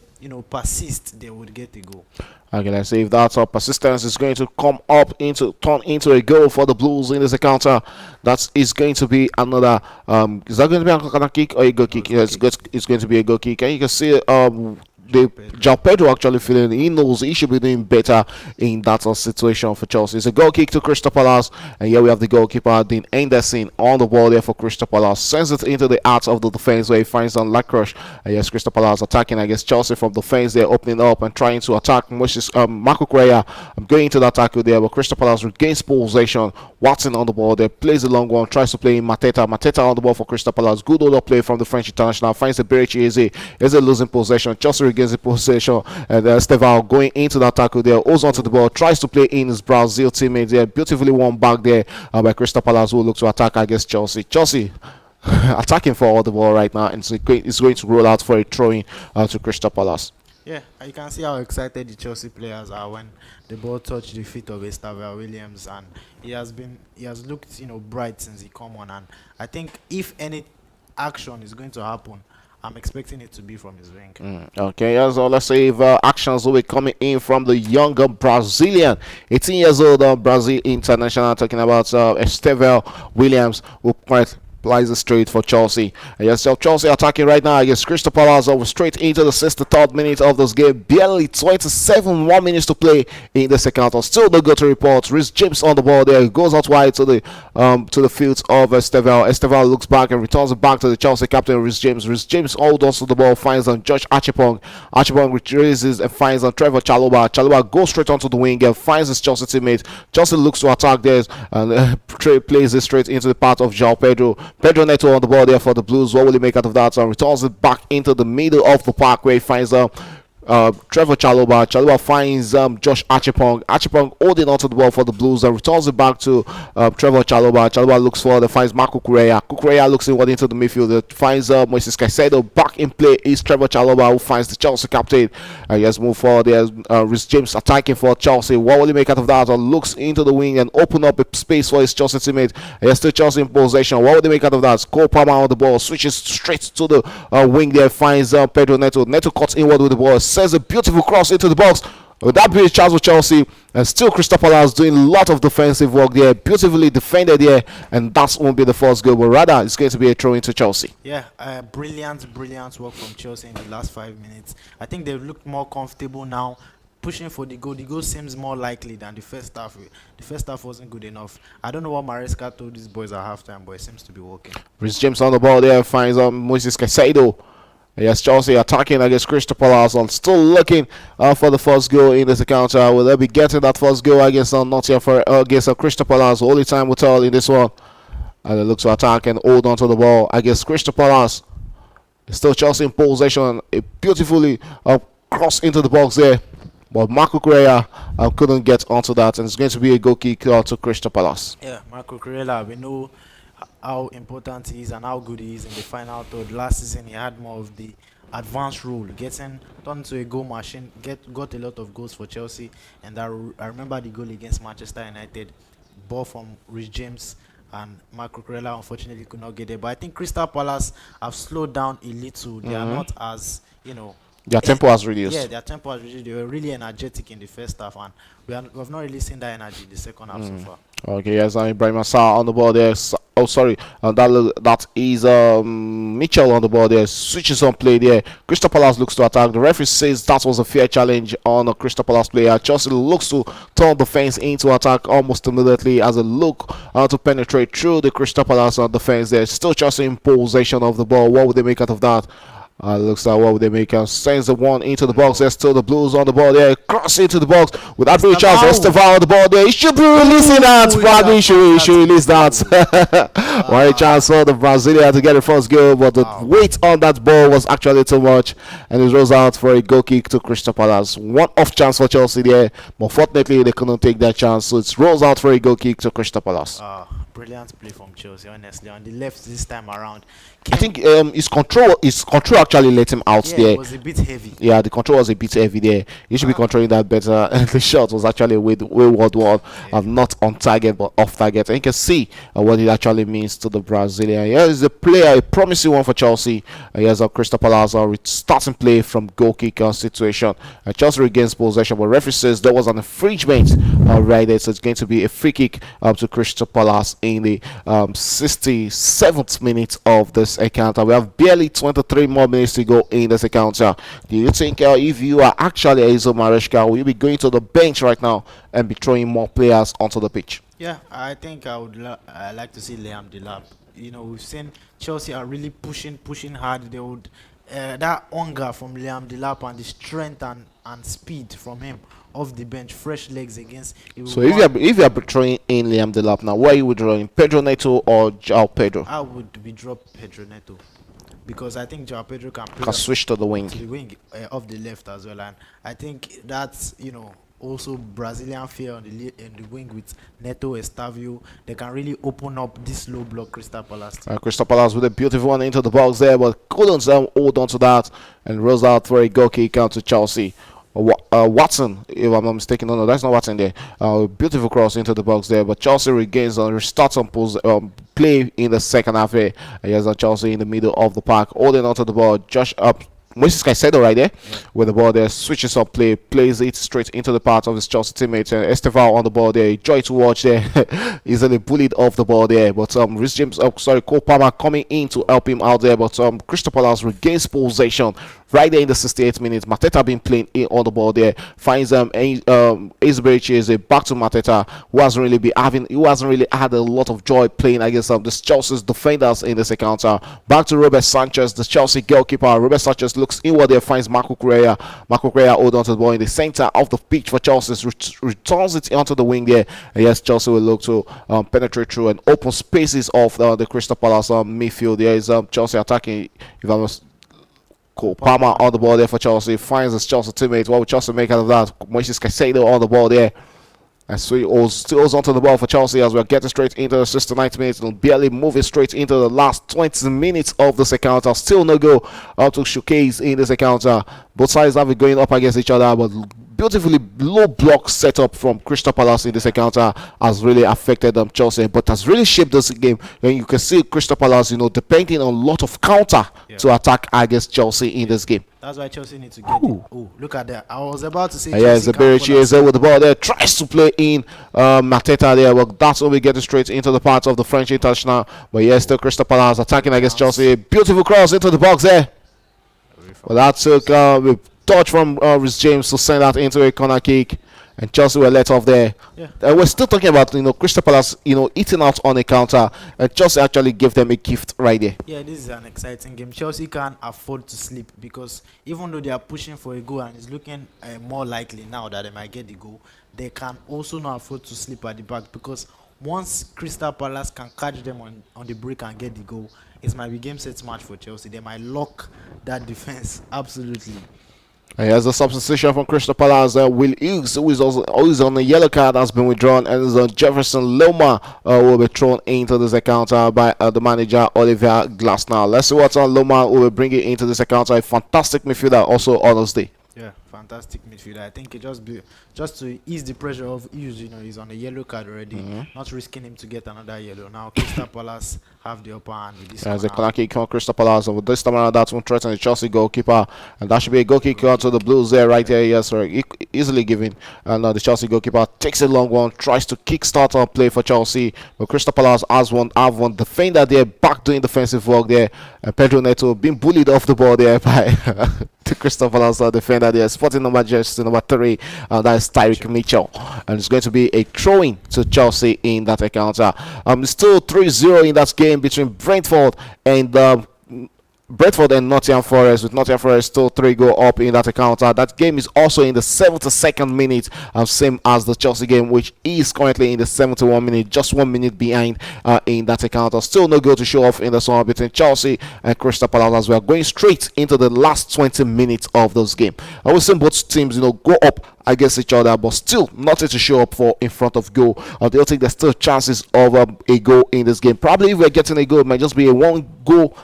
persist, they would get a goal. Okay, let's see if that persistence is going to turn into a goal for the Blues in this encounter. That is going to be another. Is that going to be a corner kick or a goal kick? Yeah, it's going to be a goal kick, and you can see João Pedro actually feeling he knows he should be doing better in that situation for Chelsea. It's a goal kick to Crystal Palace, and here we have the goalkeeper Dean Anderson on the ball there for Crystal Palace. Sends it into the heart of the defense where he finds on Lacroix. And yes, Crystal Palace attacking against Chelsea from defense. They're opening up and trying to attack Marco Correa. I'm going into that tackle there, but Crystal Palace regains possession. Watson on the ball there, plays the long one, tries to play in Mateta on the ball for Crystal Palace. Good order play from the French international. Finds the Berechi Eze losing possession. Chelsea regains the possession, and Estevao going into that tackle there, holds onto the ball, tries to play in his Brazil teammate there, beautifully won back there by Crystal Palace, who look to attack against Chelsea. Chelsea attacking for all the ball right now, and it's going to roll out for a throw-in to Crystal Palace. Yeah, you can see how excited the Chelsea players are when the ball touched the feet of Estevao Williams, and he has looked bright since he come on. And I think if any action is going to happen, I'm expecting it to be from his wing. Okay, so let's see if actions will be coming in from the younger Brazilian, 18 years old Brazil international, talking about Estevao Williams, who quite applies it straight for Chelsea. And yes, so Chelsea attacking right now against Crystal Palace over straight into the 63rd minute of this game. Barely 1 minutes to play in the second half. Still no good to report. Reece James on the ball there. Goes out wide to the field of Estevao. Estevao looks back and returns it back to the Chelsea captain Reece James. Reece James holds on to the ball, finds on Josh Achepong. Achepong retraces and finds on Trevor Chalobah. Chalobah goes straight onto the wing and finds his Chelsea teammate. Chelsea looks to attack there and plays it straight into the path of João Pedro. Pedro Neto on the ball there for the Blues. What will he make out of that? So returns it back into the middle of the park where he finds Trevor Chalobah. Chalobah finds Josh Achepong. Achepong holding onto the ball for the Blues and returns it back to Trevor Chalobah. Chalobah looks forward and finds Marco Correa. Correa looks inward into the midfield. Finds Moises Caicedo. Back in play is Trevor Chalobah, who finds the Chelsea captain. He has moved forward. There's Reece James attacking for Chelsea. What will he make out of that? Looks into the wing and open up a space for his Chelsea teammate. He has still Chelsea in possession. What will they make out of that? Cole Palmer on the ball. Switches straight to the wing there. Finds Pedro Neto. Neto cuts inward with the ball. Sends a beautiful cross into the box. With that being chance for Chelsea, and still Crystal Palace doing a lot of defensive work there, beautifully defended there, and that won't be the first goal, but rather it's going to be a throw into Chelsea. Yeah, brilliant work from Chelsea in the last 5 minutes. I think they've looked more comfortable now, pushing for the goal. The goal seems more likely than the first half. The first half wasn't good enough. I don't know what Maresca told these boys at halftime, but it seems to be working. Reece James on the ball there, finds Moises Caicedo. Yes, Chelsea attacking against Crystal Palace and still looking for the first goal in this encounter. Will they be getting that first goal against against Crystal Palace? Only time will tell in this one. And it looks to attack and hold on to the ball against Crystal Palace. It's still Chelsea in possession. A beautifully cross into the box there. But Marco Correa couldn't get onto that. And it's going to be a goal kick to Crystal Palace. Yeah, Marco Correa, we know how important he is and how good he is in the final third. Last season he had more of the advanced role, turned into a goal machine, got a lot of goals for Chelsea. And I remember the goal against Manchester United, ball from Reece James, and Marco Correa unfortunately could not get there. But I think Crystal Palace have slowed down a little. They are not as their tempo has reduced. Yeah, their tempo has reduced. They were really energetic in the first half, and we have not really seen that energy in the second half so far. Okay, yes, Ibrahim Assar on the ball there. Oh, sorry, that is Mitchell on the ball there. Switches on play there. Crystal Palace looks to attack. The referee says that was a fair challenge on a Crystal Palace player. Chelsea looks to turn the fence into attack almost immediately as a look to penetrate through the Crystal Palace defense there. Still Chelsea in possession of the ball. What would they make out of that? Looks like what would they make? Sends the one into the box. There's still the Blues on the ball there. Cross into the box with that big chance. Esteval on the ball there. He should be releasing that. Probably he should release that. One chance for the Brazilian to get the first goal, but the weight on that ball was actually too much, and it rolls out for a goal kick to Crystal Palace. One off chance for Chelsea there, but fortunately they couldn't take that chance, so it rolls out for a goal kick to Crystal Palace. Brilliant play from Chelsea, honestly. On the left this time around, I think his control actually let him out there. It was a bit heavy. Yeah, the control was a bit heavy there. He should be controlling that better. And the shot was actually a wayward one, and not on target but off target. And you can see what it actually means to the Brazilian. Here is a player, a promising one for Chelsea. Here's a Crystal Palace starting play from goal kick situation. Chelsea regains possession, but referee says there was an infringement right there, so it's going to be a free kick to Crystal Palace in the 67th minute of this encounter. We have barely 23 more minutes to go in this encounter. Do you think if you are actually Enzo Maresca, will you be going to the bench right now and be throwing more players onto the pitch? Yeah, I think I would like to see Liam Delap. You know, we've seen Chelsea are really pushing hard. They would that hunger from Liam Delap and the strength and speed from him off the bench, fresh legs against. So if you are throwing in Liam Delap now, where are you withdrawing, Pedro Neto or João Pedro? I would withdraw Pedro Neto, because I think João Pedro can switch to the wing, off the left as well, and I think that's also Brazilian fear on the wing with Neto, Estavio. They can really open up this low block Crystal Palace. Crystal Palace with a beautiful one into the box there, but couldn't hold on to that, and rolls out for a goal kick out to Chelsea. Watson, if I'm not mistaken, no, that's not Watson there. Beautiful cross into the box there, but Chelsea regains and restarts on play in the second half here. Here's Chelsea in the middle of the park, holding onto the ball. Josh up. Moises Caicedo right there with the ball there, switches up play, plays it straight into the path of his Chelsea teammate. Esteval on the ball there, joy to watch there. Easily bullied off the ball there, but Rhys James, Cole Palmer coming in to help him out there, but Crystal Palace regains possession right there in the 68th minute. Mateta been playing in on the ball there, finds Ezeberici is back to Mateta, who hasn't really had a lot of joy playing against the Chelsea's defenders in this encounter. Back to Robert Sanchez, the Chelsea goalkeeper. Robert Sanchez looks inward there, finds Marco Correa. Marco Correa hold on to the ball in the center of the pitch for Chelsea, returns it onto the wing there. And yes, Chelsea will look to penetrate through and open spaces of the Crystal Palace midfield. There is Chelsea attacking. If I was Cole Palmer on the ball there for Chelsea, finds his Chelsea teammate. What would Chelsea make out of that? Moises Caicedo on the ball there. And so he still holds onto the ball for Chelsea as we're getting straight into the 69th minute and barely moving straight into the last 20 minutes of this encounter. Still no goal to showcase in this encounter. Both sides have it going up against each other, but beautifully low block setup from Crystal Palace in this encounter has really affected Chelsea, but has really shaped this game. And you can see Crystal Palace, depending on a lot of counter to attack against Chelsea in this game. That's why Chelsea need to get it. Oh, look at that. I was about to say Zeberici is there with the ball there, tries to play in Mateta there, but that's when we get straight into the part of the French international. But yes, still Crystal Palace attacking against Chelsea. Beautiful cross into the box there. Well, that took a touch from Rhys James to send that into a corner kick, and Chelsea were let off there. We're still talking about Crystal Palace eating out on a counter, and Chelsea actually gave them a gift right there. Yeah, this is an exciting game. Chelsea can't afford to sleep, because even though they are pushing for a goal and it's looking more likely now that they might get the goal, they can also not afford to sleep at the back, because once Crystal Palace can catch them on the break and get the goal, it might be game set match for Chelsea. They might lock that defense absolutely. Here's a substitution from Crystal Palace. Will Hughes, who is on the yellow card, has been withdrawn, and Jefferson Loma will be thrown into this encounter by the manager Olivier Glasner. Let's see what Loma will be bringing into this encounter. A fantastic midfielder also on this day. Yeah, fantastic midfielder. I think it just to ease the pressure of Hughes. He's on a yellow card already, not risking him to get another yellow. Now Crystal Palace have the upper hand with this. As a corner kick on Crystal Palace, and with this time around, that won't threaten the Chelsea goalkeeper, and that should be a goal kick to the Blues there, right there. Yes, sir, easily given, and the Chelsea goalkeeper takes a long one, tries to kickstart our play for Chelsea, but Crystal Palace have one defender there, back doing defensive work there, and Pedro Neto being bullied off the ball there by the Crystal Palace defender there, sporting jersey number 3, that is Tyreek Mitchell, and it's going to be a throw-in to Chelsea in that encounter. Still 3-0 in that game between Brentford and Brentford and Nottingham Forest, with Nottingham Forest still 3 goal up in that account. That game is also in the 72nd minute, same as the Chelsea game, which is currently in the 71 minute, just 1 minute behind in that account. Still no goal to show off in the summer between Chelsea and Crystal Palace, as we are going straight into the last 20 minutes of this game. I will see both teams, go up against each other, but still nothing to show up for in front of goal. I don't think there's still chances of a goal in this game. Probably if we're getting a goal, it might just be a 1 goal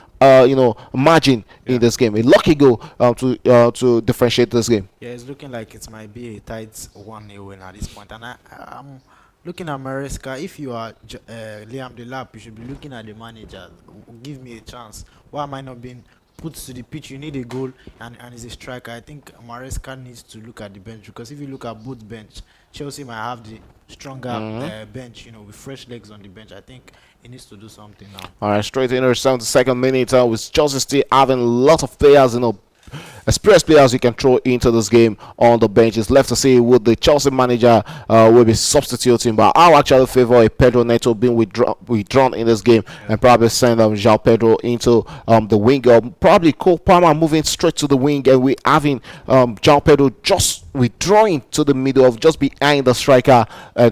margin in this game, a lucky goal to differentiate this game. Yeah, it's looking like it might be a tight 1-0 win at this point. And I'm looking at Maresca. If you are Liam Delap, you should be looking at the manager. Give me a chance. Why am I not being put to the pitch? You need a goal, and he's a striker. I think Maresca needs to look at the bench, because if you look at both bench, Chelsea might have the stronger bench, with fresh legs on the bench. I think he needs to do something now. All right, straight into the 72nd minute, with Chelsea still having a lot of players, experienced players you can throw into this game on the bench. It's left to see would the Chelsea manager will be substituting, but I'll actually favor a Pedro Neto being withdrawn in this game, and probably send João Pedro into the wing, or probably Cole Palmer moving straight to the wing, and we having João Pedro just withdrawing to the middle, of just behind the striker,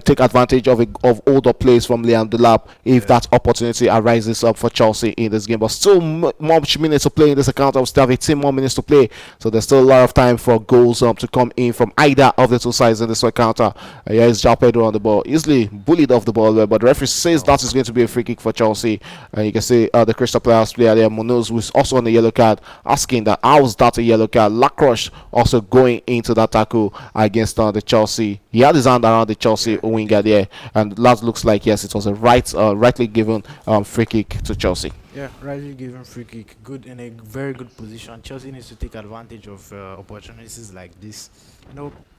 take advantage of older plays from Liam Delap if that opportunity arises up for Chelsea in this game. But still much minutes to play in this account. We still have 18 more minutes to play, so there's still a lot of time for goals to come in from either of the two sides in this encounter. It's João Pedro on the ball, easily bullied off the ball there, but the referee says that is going to be a free kick for Chelsea. And you can see the Crystal Palace player there, Munoz, who's also on the yellow card, asking that how is that a yellow card. Lacroix also going into that tackle against the Chelsea. He had his hand around the Chelsea winger there, and that looks like, yes, it was a rightly given free kick to Chelsea. Yeah, rightly given free kick. Good, in a very good position. Chelsea needs to take advantage of opportunities like this.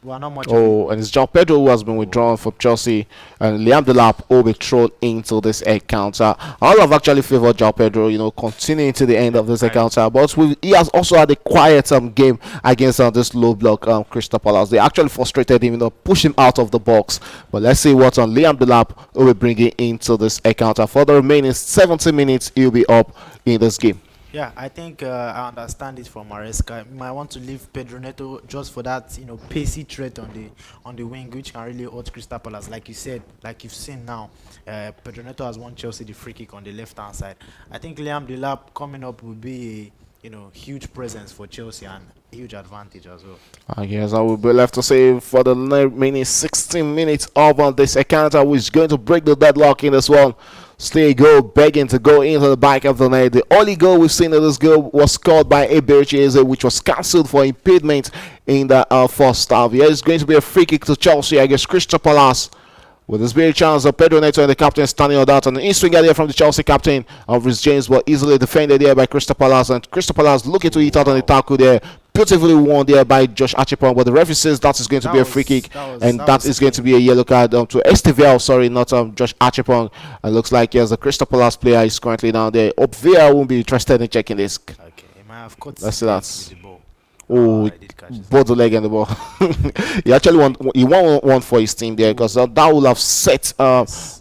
We're not much. Oh, and it's João Pedro who has been withdrawn from Chelsea, and Liam Delap will be thrown into this encounter. I have actually favored João Pedro, continuing to the end of this encounter, but he has also had a quiet game against this low block Crystal Palace. They actually frustrated him, push him out of the box. But let's see what Liam Delap will be bringing into this encounter. For the remaining 70 minutes, he'll be up in this game. Yeah, I think I understand it from Maresca. You might want to leave Pedro Neto just for that, pacey threat on the wing, which can really hurt Crystal Palace. Like you said, like you've seen now, Pedro Neto has won Chelsea the free kick on the left-hand side. I think Liam Delap coming up will be a huge presence for Chelsea and huge advantage as well. I guess I will be left to say for the remaining 16 minutes of this encounter, which is going to break the deadlock in this one. Still goal begging to go into the back of the net. The only goal we've seen in this goal was scored by Eberechi, which was cancelled for impediment in the first half. Yeah, it's going to be a free kick to Chelsea against Crystal Palace. With this very chance of Pedro Neto and the captain standing on that, and an in-swinger there from the Chelsea captain of Rhys James, but easily defended there by Crystal Palace, and Crystal Palace looking to hit out on the tackle there. Beautifully won there by Josh Achipong, but the referee says that is going to be a free kick, and that is going to be a yellow card to Esteval, sorry, not Josh Achipong. And looks like, yes, the Crystal Palace player is currently down there. Obvia won't be interested in checking this. Okay, he might have caught. Let's see that. Oh, both the leg and the ball. He won one for his team there, because that would have set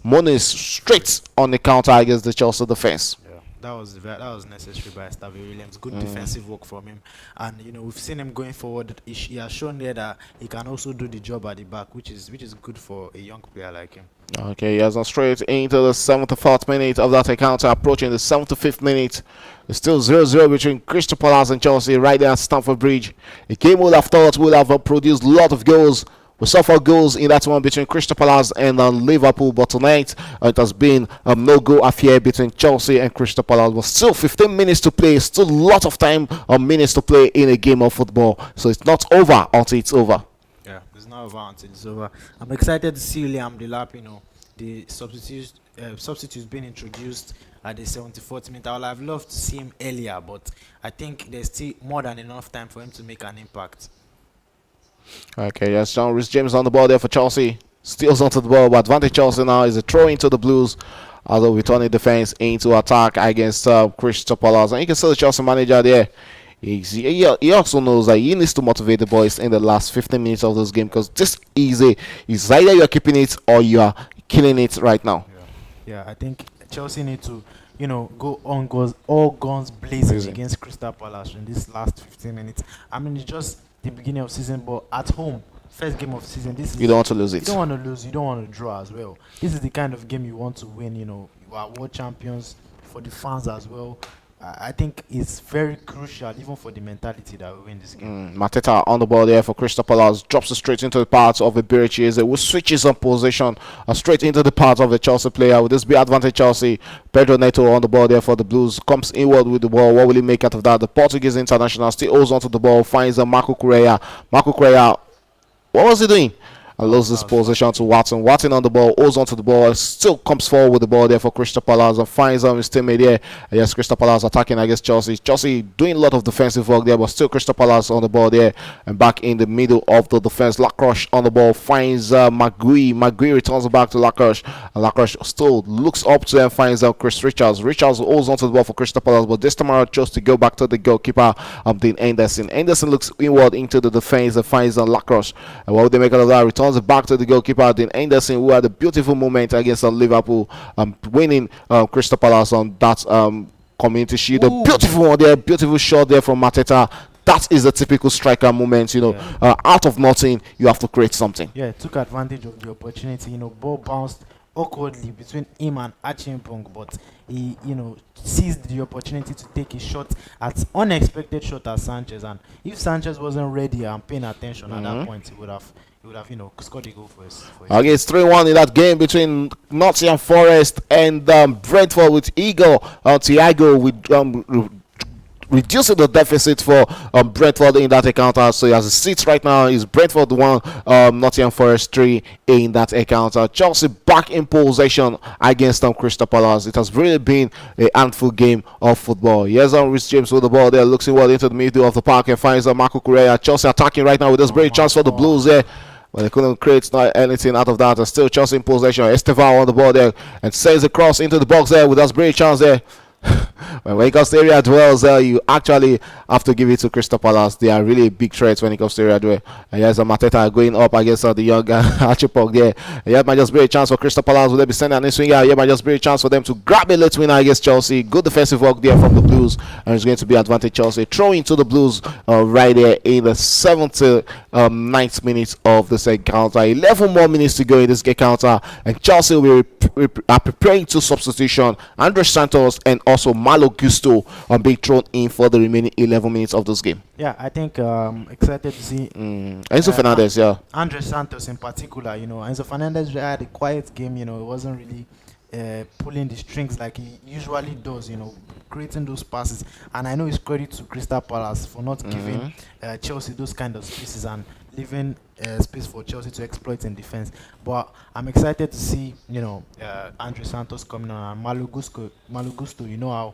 Moniz straight on the counter against the Chelsea defense. That was necessary by Stevie Williams. Good defensive work from him, and we've seen him going forward. He has shown there that he can also do the job at the back, which is good for a young player like him. Okay, he has gone straight into the 74th minute of that encounter, approaching the 75th minute. It's still 0-0 between Crystal Palace and Chelsea right there at Stamford Bridge. A game we'll have thought will have produced a lot of goals. We saw 4 goals in that one between Crystal Palace and Liverpool, but tonight it has been no goal affair between Chelsea and Crystal Palace. But still 15 minutes to play, still a lot of time minutes to play in a game of football. So it's not over until it's over. Yeah, it's not over until it's over. I'm excited to see Liam Delap, the substitutes being introduced at the 74th minute. I would have loved to see him earlier, but I think there's still more than enough time for him to make an impact. Okay, yes, John Rhys James on the ball there for Chelsea. Steals onto the ball, but advantage Chelsea now is a throw into the Blues, although returning defense into attack against Crystal Palace. And you can see the Chelsea manager there. He also knows that he needs to motivate the boys in the last 15 minutes of this game, because this is either you're keeping it or you are killing it right now. Yeah, I think Chelsea need to go on goes all guns blazing Amazing. against Crystal Palace in this last 15 minutes. I mean, it's just the beginning of season, but at home, first game of season, this You is don't want to lose you don't it. want to lose, you don't want to draw as well. This is the kind of game you want to win. You are world champions for the fans as well. I think it's very crucial, even for the mentality that we win this game. Mateta on the ball there for Crystal Palace, drops it straight into the path of the Iberichese, who switches on position straight into the path of the Chelsea player. Will this be advantage Chelsea? Pedro Neto on the ball there for the Blues, comes inward with the ball. What will he make out of that? The Portuguese international still holds onto the ball, finds a Marco Correa. Marco Correa, what was he doing? And loses possession to Watson. Watson on the ball, holds onto the ball, still comes forward with the ball there for Crystal Palace and finds his teammate there. And yes, Crystal Palace attacking against Chelsea. Chelsea doing a lot of defensive work there, but still Crystal Palace on the ball there and back in the middle of the defense. Lacroix on the ball finds Magui. Magui returns back to Lacroix, and Lacroix still looks up to and finds Chris Richards. Richards holds onto the ball for Crystal Palace, but this time around chose to go back to the goalkeeper, Dean Anderson. Anderson looks inward into the defense and finds Lacroix. And what would they make out of that? Returns it back to the goalkeeper, Dean Anderson, who had a beautiful moment against Liverpool, winning Crystal Palace on that community shield. A beautiful one there, beautiful shot there from Mateta. That is a typical striker moment, out of nothing, you have to create something. Yeah, took advantage of the opportunity. Ball bounced awkwardly between him and Achimpong, but he, seized the opportunity to take a shot at unexpected shot at Sanchez. And if Sanchez wasn't ready and paying attention at that point, he would have scored a goal for his Okay, it's 3-1 in that game between Nottingham Forest and Brentford, with Eagle Thiago with reducing the deficit for Brentford in that encounter. So as it sits right now, is Brentford 1, Nottingham Forest 3 in that encounter. Chelsea back in possession against Crystal Palace. It has really been a handful game of football. Here's Rhys James with the ball there, looks inward into the middle of the park and finds Marco Correa. Chelsea attacking right now with this great chance for the Blues there. But they couldn't create anything out of that. And still Chelsea in possession. Estevan on the ball there and sends a cross into the box there with that great chance there. When it comes to area dwells, you actually have to give it to Crystal Palace. They are really a big threat when it comes to area dwell. And here's Mateta going up against the young Archipog there. And might just be a chance for Crystal Palace. Will they be sending an swinger? Here might just be a chance for them to grab a late winner against Chelsea. Good defensive work there from the Blues, and it's going to be advantage Chelsea. Throw into the Blues right there in the 79th minute of this encounter. 11 more minutes to go in this encounter, and Chelsea will are preparing to substitution. Andre Santos and also Malo Gusto are being thrown in for the remaining 11 minutes of this game. Yeah, I think excited to see Enzo Fernandez, Andre Santos in particular. Enzo Fernandez had a quiet game. It wasn't really pulling the strings like he usually does. Creating those passes, and I know it's credit to Crystal Palace for not giving Chelsea those kind of spaces and leaving space for Chelsea to exploit in defense. But I'm excited to see Andre Santos coming on, and Malo Gusto. You know how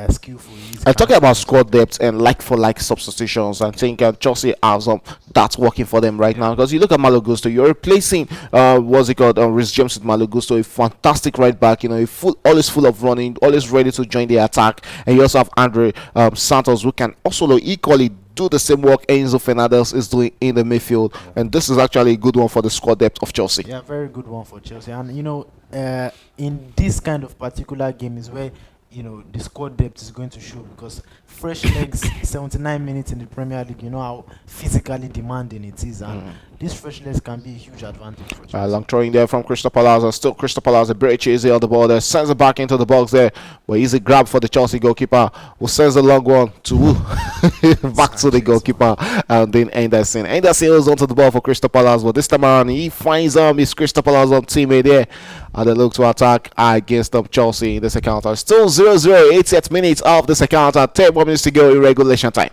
skillful he is. I'm talking about squad depth and like-for-like substitutions. I think Chelsea has that's working for them right now, because you look at Malo Gusto, you're replacing what's it called, Rhys James with Malo Gusto, a fantastic right back. Always full of running, always ready to join the attack. And you also have Andre Santos, who can also equally do the same work Enzo Fernandez is doing in the midfield. And this is actually a good one for the squad depth of Chelsea. Yeah, very good one for Chelsea. And in this kind of particular game is where the squad depth is going to show, because fresh legs, 79 minutes in the Premier League, how physically demanding it is, and these fresh legs can be a huge advantage for Chelsea. Long throwing there from Crystal Palace, and still Crystal Palace, a British easy on the ball there, sends it back into the box there, but easy grab for the Chelsea goalkeeper, who sends a long one to back to the goalkeeper, and then Anderson holds onto the ball for Crystal Palace, but this time around he finds his Crystal Palace teammate there, and they look to attack against Chelsea in this encounter. Still 0-0, 88th minutes of this encounter, 10 more minutes to go in regulation time.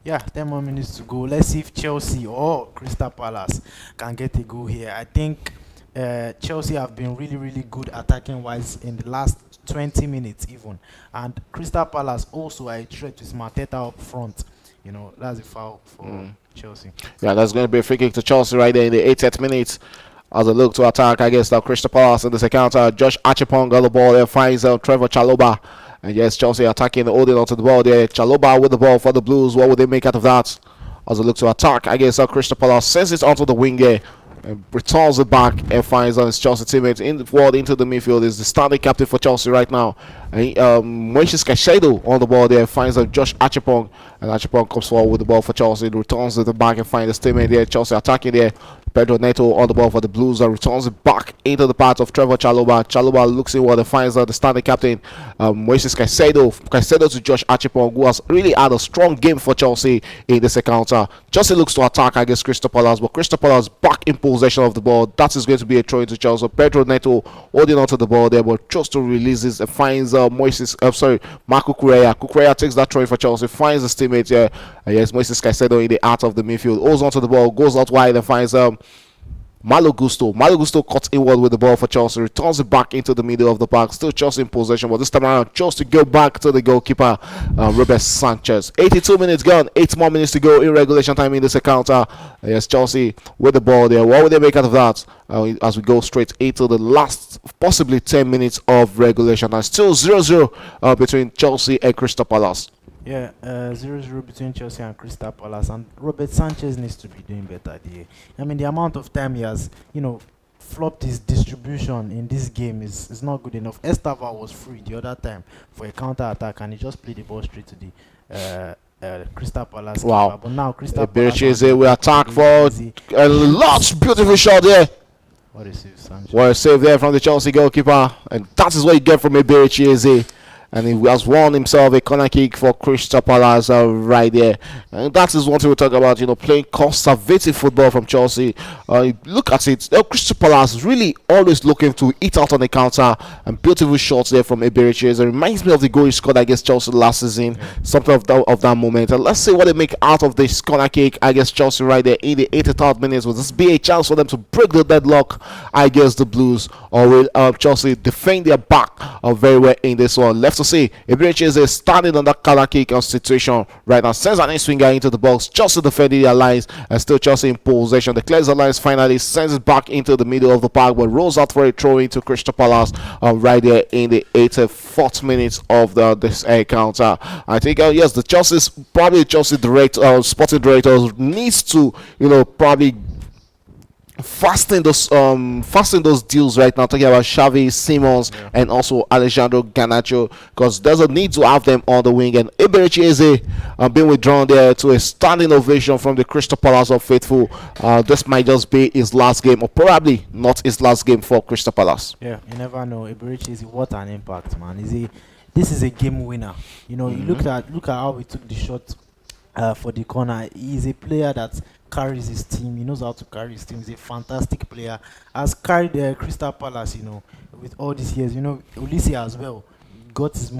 Yeah, 10 more minutes to go. Let's see if Chelsea or Crystal Palace can get a goal here. I think Chelsea have been really, really good attacking wise in the last 20 minutes even. And Crystal Palace also are a threat with Mateta up front. That's a foul for Chelsea. Yeah, that's going to be a free kick to Chelsea right there in the 80th minute, as they look to attack against Crystal Palace in this encounter. Josh Achipong got the ball there, finds Trevor Chalobah. And yes, Chelsea attacking, holding onto the ball there. Chalobah with the ball for the Blues. What would they make out of that? As they look to attack against Crystal Palace, sends it onto the wing there. and returns it back and finds on his Chelsea teammate in the forward into the midfield. Is the starting captain for Chelsea right now. And Moises Caicedo on the ball there finds Josh Achepong, and Achepong comes forward with the ball for Chelsea. Returns it back and finds his teammate there. Chelsea attacking there. Pedro Neto on the ball for the Blues and returns it back into the path of Trevor Chalobah. Chalobah looks in what and finds the starting captain, Moises Caicedo. Caicedo to Josh Achepong, who has really had a strong game for Chelsea in this encounter. Chelsea looks to attack against Crystal Palace, but Crystal Palace back in possession of the ball. That is going to be a throw into Chelsea. Pedro Neto holding on to the ball there, but just to release it and finds Marco Correa. Correa takes that throw for Chelsea, finds his teammate here. Yes, Moises Caicedo in the heart of the midfield, holds on to the ball, goes out wide and finds Malo Gusto. Malo Gusto cuts inward with the ball for Chelsea, returns it back into the middle of the park. Still Chelsea in possession, but this time around, chose to go back to the goalkeeper, Robert Sanchez. 82 minutes gone, 8 more minutes to go in regulation time in this encounter. Yes, Chelsea with the ball there. What will they make out of that? As we go straight into the last, possibly 10 minutes of regulation time. Still 0-0 between Chelsea and Crystal Palace. Yeah, 0-0 between Chelsea and Crystal Palace, and Robert Sanchez needs to be doing better there. I mean, the amount of time he has, flopped his distribution in this game is not good enough. Estava was free the other time for a counter attack, and he just played the ball straight to the Crystal Palace. Wow. Keeper. But now Crystal Palace will attack for a lot. Beautiful shot there. What a save, Sanchez. What a save there from the Chelsea goalkeeper, and that is what you get from Eberichieze. And he has won himself a corner kick for Crystal Palace right there. And that is what we talk about, playing conservative football from Chelsea. Look at it. Crystal Palace really always looking to hit out on the counter, and beautiful shots there from Eberichieze. It reminds me of the goal he scored against Chelsea last season. Something of that moment. And let's see what they make out of this corner kick against Chelsea right there in the 83rd minute. Will this be a chance for them to break the deadlock against the Blues, or will Chelsea defend their back very well in this one? Left to see. Eberichieze is standing on that corner kick situation right now. Sends an in-swinger into the box. Chelsea defending their lines, and still Chelsea in possession. Declares the lines finally, sends it back into the middle of the park, but rolls out for a throw into Crystal Palace right there in the 84th minute of this encounter. I think yes, the Chelsea director, sporting director needs to probably fasten those deals right now, talking about Xavi Simons and also Alejandro Garnacho, because there's a need to have them on the wing. And Eberichieze being withdrawn there to a standing ovation from the Crystal Palace of faithful. This might just be his last game, or probably not his last game for Crystal Palace. Yeah, you never know. Eberichieze, what an impact, man. This is a game winner. You look at how he took the shot for the corner. He's a player that carries his team. He knows how to carry his team. He's a fantastic player. Has carried Crystal Palace, with all these years. Ulisse as well got his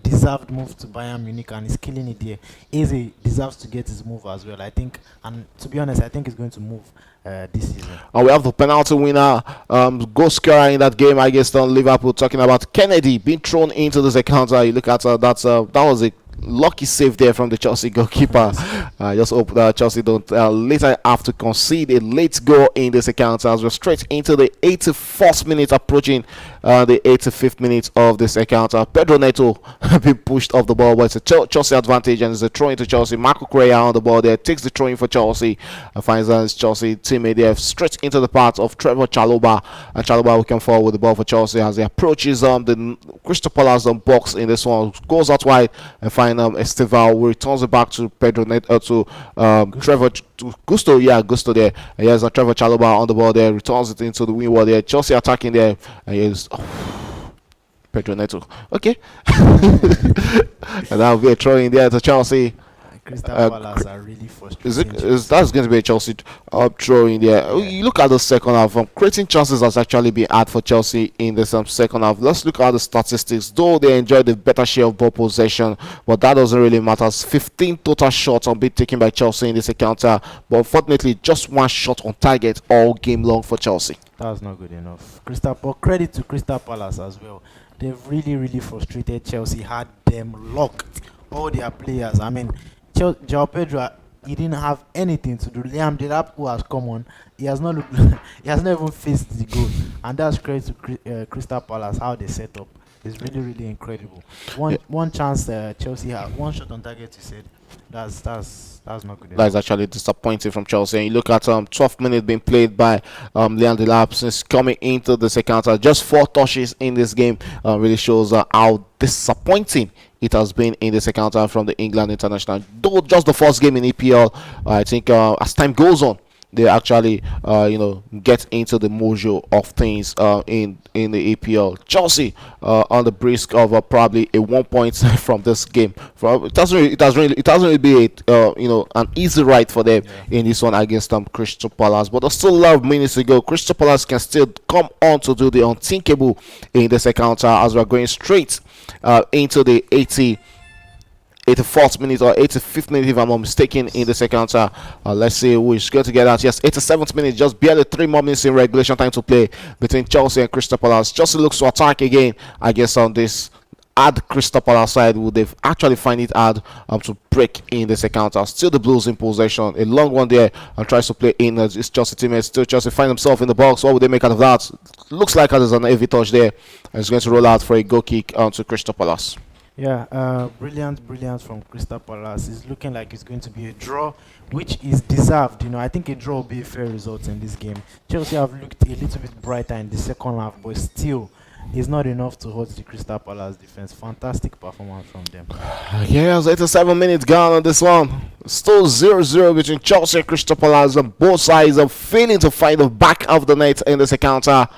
deserved move to Bayern Munich, and he's killing it there. Eze deserves to get his move as well, I think. And to be honest, I think he's going to move this season. We have the penalty winner, goal scorer in that game against Liverpool. Talking about Kennedy being thrown into this encounter. You look at that was a lucky save there from the Chelsea goalkeeper. Just hope that Chelsea don't later have to concede a late goal in this encounter, as we're straight into the 84th minute, approaching the 85th minute of this encounter. Pedro Neto being pushed off the ball, but it's a Chelsea advantage, and it's a throw into Chelsea. Marco Correa on the ball there, takes the throw in for Chelsea, and finds his Chelsea teammate there straight into the path of Trevor Chalobah, and Chalobah will come forward with the ball for Chelsea as he approaches the Crystal Palace box in this one. Goes out wide and finds Esteval, who returns it back to Pedro Neto, to Trevor Gusto. Yeah, Gusto there. And here's Trevor Chalobah on the ball there, returns it into the wing there. Chelsea attacking there, and here's Pedro Neto. Okay. And that'll be a throw in there to Chelsea. Crystal Palace are really frustrating. That's going to be a Chelsea throw in there. You look at the second half. Creating chances has actually been hard for Chelsea in the second half. Let's look at the statistics. Though they enjoyed the better share of ball possession, but that doesn't really matter. 15 total shots on being taken by Chelsea in this encounter, but unfortunately just one shot on target all game long for Chelsea. That's not good enough. Credit to Crystal Palace as well. They've really frustrated Chelsea. Had them locked, all their players. I mean, João Pedro, he didn't have anything to do. Liam Delap, who has come on, he has not looked, he has not even faced the goal, and that's credit to Crystal Palace, how they set up It's really, really incredible. Yeah, One chance Chelsea had, one shot on target. You said that's not good that is enough. actually disappointing from Chelsea. And you look at 12 minutes being played by Leon Delap since coming into the second half. Just 4 touches in this game really shows how disappointing it has been in the second half from the England international. Though just the first game in EPL, I think as time goes on, they actually get into the mojo of things in the EPL. Chelsea on the brisk of probably a 1 point from this game. From it doesn't really be an easy ride for them Yeah. in this one against Crystal Palace, but there's still a lot of minutes to go. Crystal Palace can still come on to do the unthinkable in the second half as we're going straight into the 84th minute or 85th minute, if I'm not mistaken, in the second half. Let's see who is going to get that. Yes, 87th minute, just barely 3 more minutes in regulation time to play between Chelsea and Crystal Palace. Chelsea looks to attack again, I guess, on this hard Crystal Palace side. Would they actually find it hard to break in the second half? Still the Blues in possession. A long one there and tries to play in his Chelsea teammates. Still Chelsea find himself in the box. What would they make out of that? Looks like there's an heavy touch there. And it's going to roll out for a goal kick to Crystal Palace. Yeah, brilliant from Crystal Palace. It's looking like it's going to be a draw, which is deserved. I think a draw will be a fair result in this game. Chelsea have looked a little bit brighter in the second half, but still, it's not enough to hold the Crystal Palace defense. Fantastic performance from them. Yes, 87 minutes gone on this one. Still 0-0 between Chelsea and Crystal Palace, and both sides are failing to find the back of the net in the second half.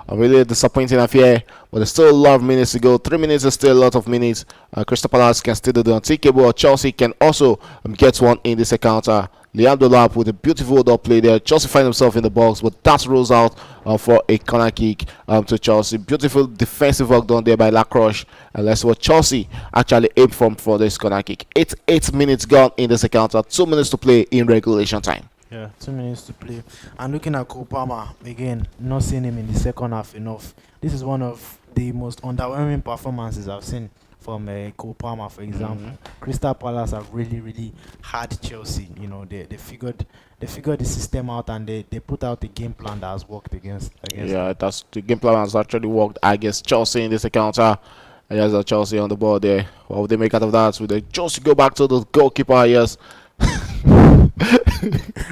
A really disappointing affair, but there's still a lot of minutes to go. 3 minutes is still a lot of minutes. Crystal Palace can still do the unthinkable. Chelsea can also get one in the second half. Leandro Lap with a beautiful dot play there. Chelsea find himself in the box, but that rolls out for a corner kick to Chelsea. Beautiful defensive work done there by Lacroix. And that's what Chelsea actually aimed for this corner kick. 8 minutes gone in the second half. 2 minutes to play in regulation time. Yeah, 2 minutes to play. And looking at Cole Palmer, again, not seeing him in the second half enough. This is one of the most underwhelming performances I've seen from Cole Palmer, for example. Crystal Palace have really, really had Chelsea. They figured the system out, and they put out a game plan that has worked against Yeah, them. that's the game plan has actually worked against Chelsea in this encounter. And there's Chelsea on the ball there. What would they make out of that? Would they just go back to the goalkeeper? Yes.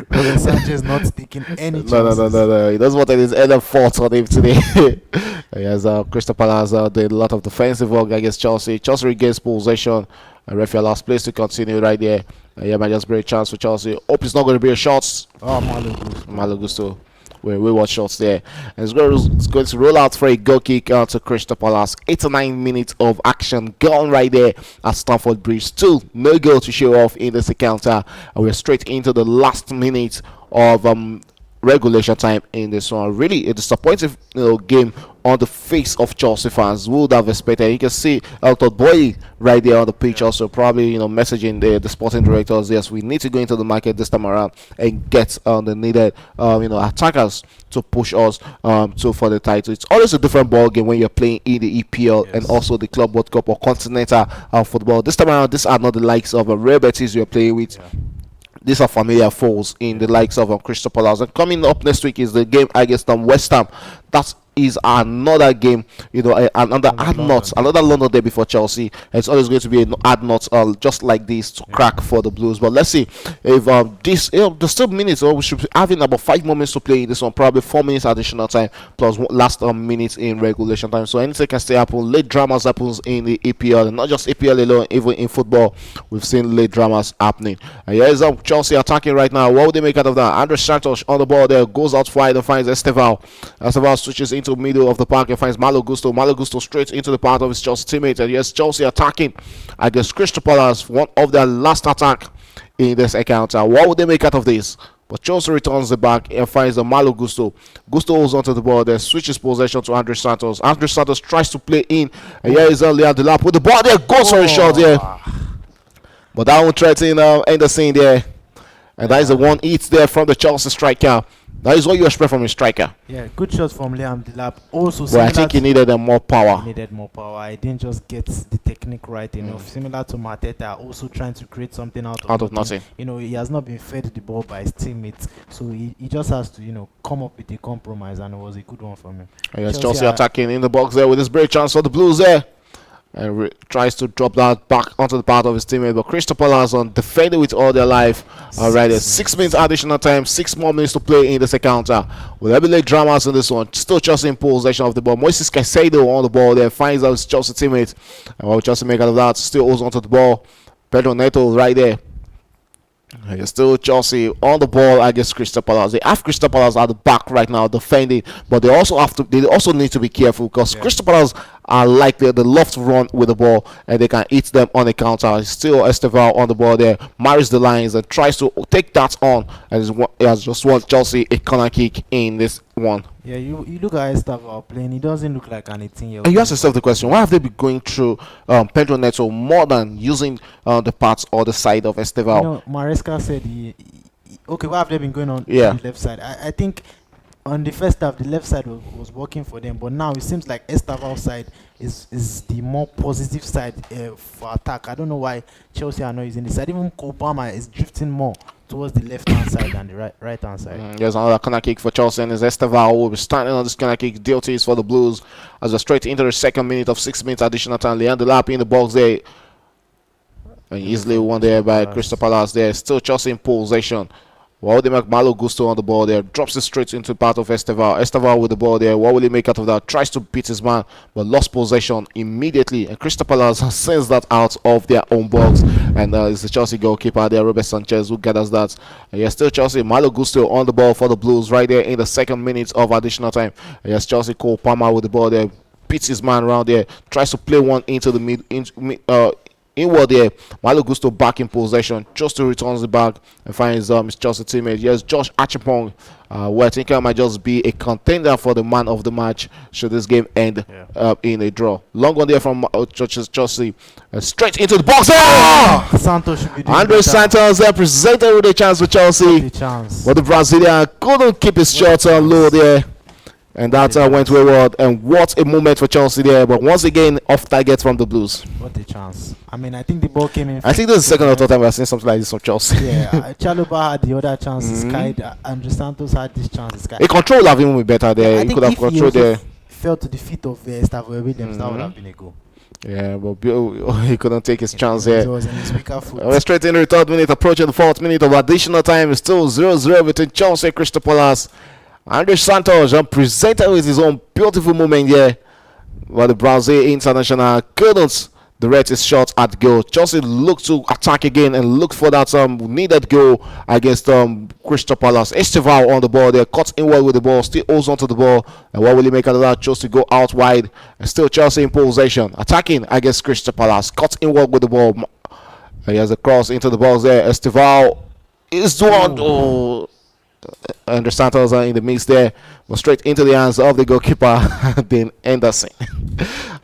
Robin Sanchez not taking any chances. No. He doesn't want his other fault on him today. Yes, Crystal Palace did a lot of defensive work against Chelsea. Chelsea regains possession. Referee allows place to continue right there. Yeah, might just be a chance for Chelsea. Hope it's not going to be a shot. Oh, Malo. Malo Gusto. We watch shots there. And it's going to roll out for a goal kick to Crystal Palace. 89 minutes of action gone right there at Stamford Bridge. Still no goal to show off in the second half. And we're straight into the last minute of regulation time in this one. Really a disappointing game on the face of Chelsea fans. Would have expected. You can see Elton Boy right there on the pitch, also probably messaging the sporting directors. Yes, we need to go into the market this time around and get the needed attackers to push us for the title. It's always a different ball game when you're playing in the EPL and Yes. also the Club World Cup or Continental football. This time around, these are not the likes of Real Betis you're playing with. Yeah. These are familiar foes in the likes of Crystal Palace. And coming up next week is the game against West Ham. That is another game, another hard nut, another London day before Chelsea. It's always going to be an hard nut, just like this to crack for the Blues. But let's see if there's still minutes. Or we should be having about 5 moments to play in this one, probably 4 minutes additional time plus last minutes in regulation time. So anything can still happen. Late dramas happens in the EPL, and not just EPL alone. Even in football, we've seen late dramas happening. And here's Chelsea attacking right now. What would they make out of that? Andres Santos on the ball there, goes out wide and finds Esteval. Esteval switches into middle of the park and finds Malo Gusto. Malo Gusto straight into the path of his Chelsea teammate. And yes, Chelsea attacking against Crystal Palace, one of their last attack in this encounter. What would they make out of this? But Chelsea returns the back and finds the Malo Gusto. Gusto holds onto the ball there, switches possession to Andres Santos. Andres Santos tries to play in. And here is Leon Delap with the ball there, goes for a shot there. But that won't threaten end the scene there. And that is the one hit there from the Chelsea striker. That is what you expect from a striker. Yeah, good shot from Liam Delap. Also, But I think he needed more power. He needed more power. He didn't just get the technique right enough. Similar to Mateta, also trying to create something out of Nothing. You know, he has not been fed the ball by his teammates, so he just has to, come up with a compromise, and it was a good one from him. Yes, Chelsea attacking in the box there with this great chance for the Blues there. And tries to drop that back onto the path of his teammate, but Crystal Palace on defending with all their life. Alright, 6 minutes additional time, 6 more minutes to play in the second half. Will there be late dramas in this one? Still Chelsea in possession of the ball. Moises Caicedo on the ball there, finds out his Chelsea teammate. And what will Chelsea make out of that? Still holds onto the ball. Pedro Neto right there. It's still Chelsea on the ball against Crystal Palace. They have Crystal Palace at the back right now defending, but they also need to be careful because Crystal Palace are likely they love to run with the ball and they can hit them on the counter. It's still Esteval on the ball there, marries the lines and tries to take that on, and he has just won Chelsea a corner kick in this one. Yeah, you look at Esteval playing, he doesn't look like an 18-year-old. And you ask yourself the question, why have they been going through Pedro Neto more than using the parts or the side of Esteval? Maresca said okay, what have they been going on Yeah. on the left side? I think on the first half, the left side was working for them, but now it seems like Esteval's side is the more positive side for attack. I don't know why Chelsea are not using this side. Even Obama is drifting more towards the left-hand side than the right-hand side. There's another corner kick for Chelsea, and it's Esteval who will be standing on this corner kick. Duty is for the Blues as we're straight into the second minute of 6 minutes additional time. Leandro Delap in the box there. And easily won there by Crystal Palace there. Still Chelsea in possession. What will they make? Malo Gusto on the ball there. Drops it straight into part of Esteval. Esteval with the ball there. What will he make out of that? Tries to beat his man, but lost possession immediately. And Crystal Palace sends that out of their own box. And it's the Chelsea goalkeeper there, Robert Sanchez, who gathers that. And yes, still Chelsea. Malo Gusto on the ball for the Blues right there in the second minute of additional time. And yes, Chelsea Cole Palmer with the ball there. Beats his man around there. Tries to play one into the inward there. Malo Gusto back in possession, just to returns the back and finds his Chelsea teammate. Yes, Josh Achipong, who I think might just be a contender for the man of the match should this game end in a draw. Long one there from Chelsea, straight into the box. Santos should be doing Andre Santos presented with a chance for Chelsea, but the Brazilian couldn't keep his shot on low there. And that went wayward, and what a moment for Chelsea there. But once again, off target from the Blues. What a chance. I mean, I think the ball came in. I think this is the second or third time we've seen something like this from Chelsea. Yeah, Chaluba had the other chance, skied. Andre Santos had this chance, skied. A control would have even been better there. He could have controlled there. Fell to the feet of Stavro Williams, that would have been a goal. Yeah, but he couldn't take his chance here. It was in his weaker foot. We're straight into the third minute, approaching the fourth minute of additional time. It's still 0-0 between Chelsea and Crystal Palace. Andre Santos presented with his own beautiful moment here, but the Brazil international couldn't direct his shot at goal. Chelsea looked to attack again and looked for that needed goal against Crystal Palace. Esteval on the ball there, cut inward with the ball, still holds onto the ball. And what will he make out of that? Chose to go out wide. And still Chelsea in possession, attacking against Crystal Palace. Cut inward with the ball. He has a cross into the box there. Esteval is the one. Andre Santos in the mix there, but straight into the hands of the goalkeeper, Dean Anderson.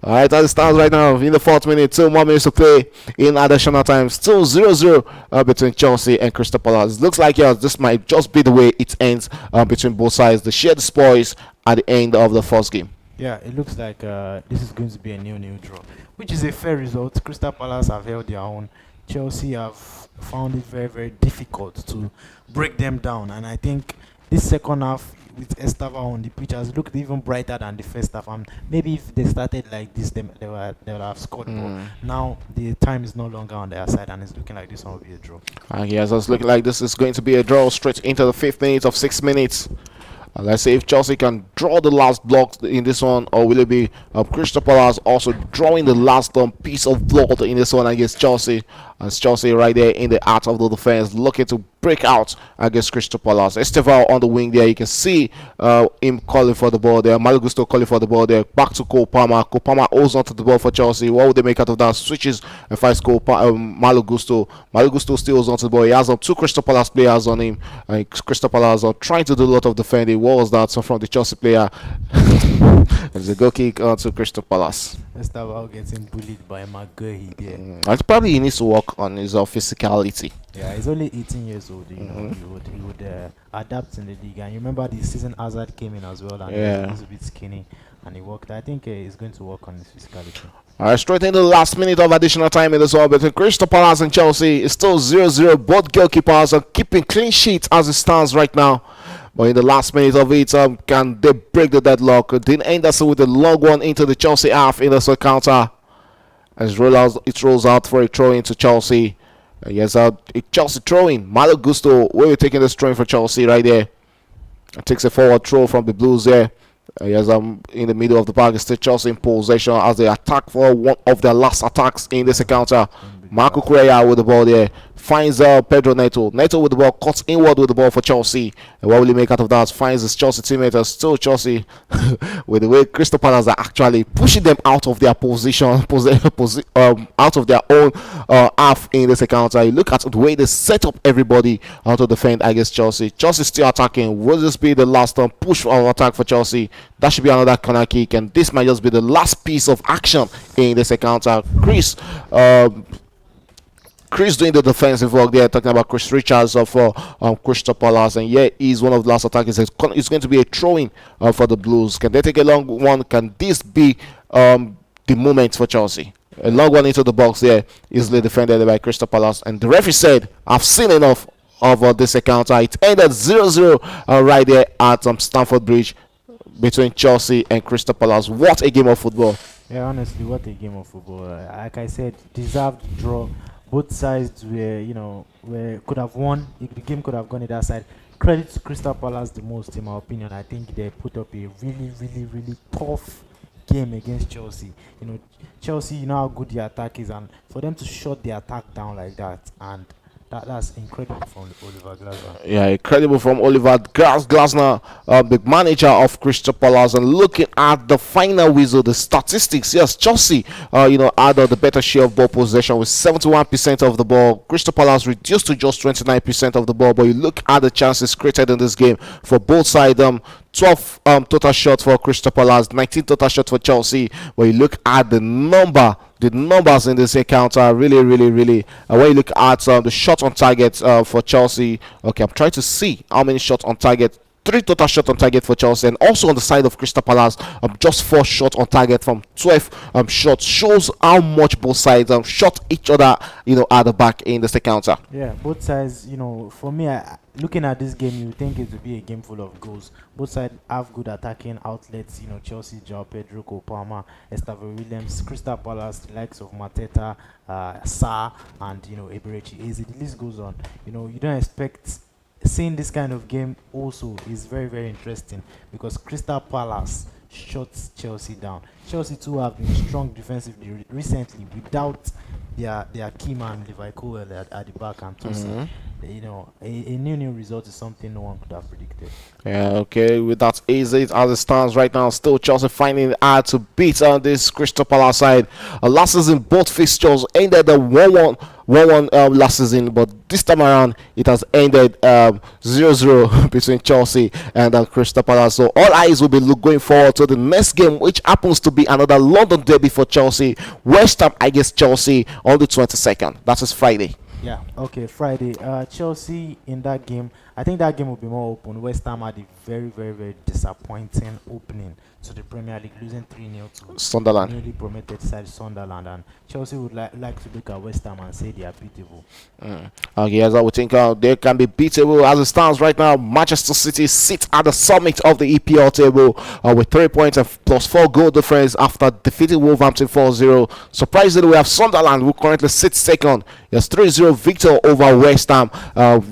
Alright, as it stands right now in the fourth minute, 2 more minutes to play in additional time. Still 0-0 between Chelsea and Crystal Palace. Looks like this might just be the way it ends between both sides. They share the spoils at the end of the first game. Yeah, it looks like this is going to be a new draw, which is a fair result. Crystal Palace have held their own. Chelsea have found it very, very difficult to break them down, and I think this second half with Esteval on the pitch has looked even brighter than the first half. And maybe if they started like this, they would have scored more. Now the time is no longer on their side, and it's looking like this one will be a draw. Yes, it's looking like this is going to be a draw straight into the 5th minute of 6 minutes. Let's see if Chelsea can draw the last block in this one, or will it be Crystal Palace also drawing the last piece of blood in this one against Chelsea. As Chelsea right there in the heart of the defense, looking to break out against Crystal Palace. Esteval on the wing there. You can see him calling for the ball there. Malo Gusto calling for the ball there. Back to Cole Palmer. Cole Palmer holds onto the ball for Chelsea. What would they make out of that? Switches and finds Malo Gusto. Malo Gusto still holds onto the ball. He has 2 Crystal Palace players on him. Crystal Palace are trying to do a lot of defending. What was that? So from the Chelsea player. It's a goal kick to Crystal Palace. Estevao getting bullied by McGurry there. And probably he needs to work on his physicality. Yeah, he's only 18 years old. Mhm. He would adapt in the league. And you remember the season Hazard came in as well, and Yeah. he was a bit skinny, and he worked. I think he's going to work on his physicality. Alright, straight into the last minute of additional time in this one between Crystal Palace and Chelsea. It's still 0-0. Both goalkeepers are keeping clean sheets as it stands right now. But in the last minute of it, can they break the deadlock? Dean Anderson with a long one into the Chelsea half in the second counter. As it rolls out for a throw into Chelsea. Yes, a Chelsea throwing. Malo Gusto will be taking this throw for Chelsea right there. It takes a forward throw from the Blues there. Yes, in the middle of the park. It's still Chelsea in possession as they attack for one of their last attacks in this encounter. Marco Correa with the ball there. Finds Pedro Neto. Neto with the ball. Cuts inward with the ball for Chelsea. And what will he make out of that? Finds his Chelsea teammate. Still Chelsea with the way Crystal Palace are actually pushing them out of their position. Out of their own half in this encounter. You look at the way they set up everybody out to defend against Chelsea. Chelsea still attacking. Will this be the last push of attack for Chelsea? That should be another corner kick. And this might just be the last piece of action in this encounter. Chris doing the defensive work there, talking about Chris Richards of Crystal Palace, and yeah, he's one of the last attackers. It's going to be a throw-in for the Blues. Can they take a long one? Can this be the moment for Chelsea? A long one into the box there, easily defended by Crystal Palace, and the referee said, "I've seen enough of this encounter." It ended 0-0 right there at Stamford Bridge between Chelsea and Crystal Palace. What a game of football! Yeah, honestly, what a game of football. Like I said, deserved draw. Both sides could have won. The game could have gone either side. Credit to Crystal Palace the most, in my opinion. I think they put up a really, really, really tough game against Chelsea. Chelsea, how good the attack is, and for them to shut the attack down like that, and that's incredible from Oliver Glasner. Yeah, incredible from Oliver Glasner, the manager of Crystal Palace. And looking at the final whistle, the statistics, yes, Chelsea, had the better share of ball possession with 71% of the ball. Crystal Palace reduced to just 29% of the ball. But you look at the chances created in this game for both sides. 12 total shots for Crystal Palace, 19 total shots for Chelsea. When you look at the numbers in this encounter, really, really, really. When you look at the shots on target for Chelsea, okay, I'm trying to see how many shots on target. 3 total shots on target for Chelsea, and also on the side of Crystal Palace, just 4 shots on target from 12 shots. Shows how much both sides shot each other, at the back in this encounter. Yeah, both sides. For me, looking at this game, you think it would be a game full of goals. Both sides have good attacking outlets. Chelsea, João Pedro, Palmer, Estevao Williams, Crystal Palace, the likes of Mateta, Sarr, and Eberechi. The list goes on. You don't expect. Seeing this kind of game also is very, very interesting because Crystal Palace shuts Chelsea down. Chelsea too have been strong defensively recently without their key man Levi Cowell at the back and Tosin. A new result is something no one could have predicted. Yeah, okay, with that is it as it stands right now. Still Chelsea finding it hard to beat on this Crystal Palace side. Last season, both fixtures ended the 1-1 last season, but this time around it has ended 0-0 between Chelsea and Crystal Palace. So all eyes will be going forward to the next game, which happens to be another London derby for Chelsea. West Ham against Chelsea on the 22nd. That is Friday. Yeah, okay, Friday. Chelsea in that game, I think that game will be more open. West Ham had a very, very, very disappointing opening to the Premier League, losing 3-0 to Sunderland. newly promoted side Sunderland, and Chelsea would like to look at West Ham and say they are beatable. Okay, as I would think they can be beatable as it stands right now. Manchester City sit at the summit of the EPL table with 3 points and plus 4 goal difference after defeating Wolverhampton 4-0. Surprisingly, we have Sunderland, who currently sits second. Yes, 3-0 victor over West Ham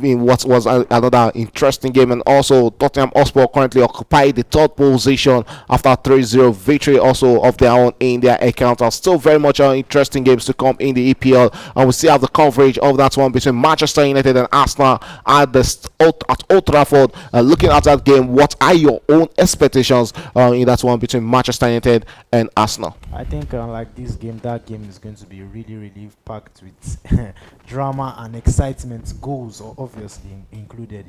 in what was another interesting game. And also Tottenham Hotspur currently occupy the 3rd position after 3-0 victory also of their own in their encounter. Still very much interesting games to come in the EPL, and we still have the coverage of that one between Manchester United and Arsenal at Old Trafford. Looking at that game, what are your own expectations in that one between Manchester United and Arsenal? I think like this game, that game is going to be really, really packed with drama. drama and excitement, goals are obviously included.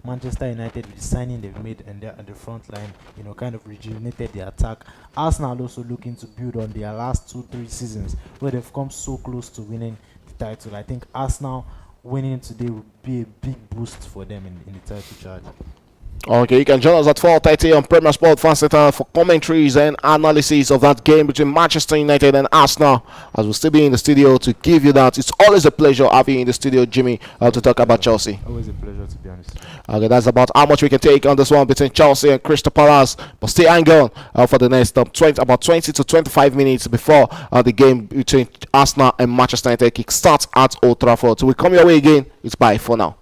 Manchester United with the signing they've made and at the front line, kind of rejuvenated the attack. Arsenal also looking to build on their last 2-3 seasons where they've come so close to winning the title. I think Arsenal winning today would be a big boost for them in the title charge. Okay, you can join us at 4:30 on Premier Sport Fan Center for commentaries and analysis of that game between Manchester United and Arsenal. As we'll still be in the studio to give you that. It's always a pleasure having you in the studio, Jimmy, to talk about Chelsea. Always a pleasure, to be honest. Okay, that's about how much we can take on this one between Chelsea and Crystal Palace. But stay hang on for the next about 20 to 25 minutes before the game between Arsenal and Manchester United kick starts at Old Trafford. So we come your way again. It's bye for now.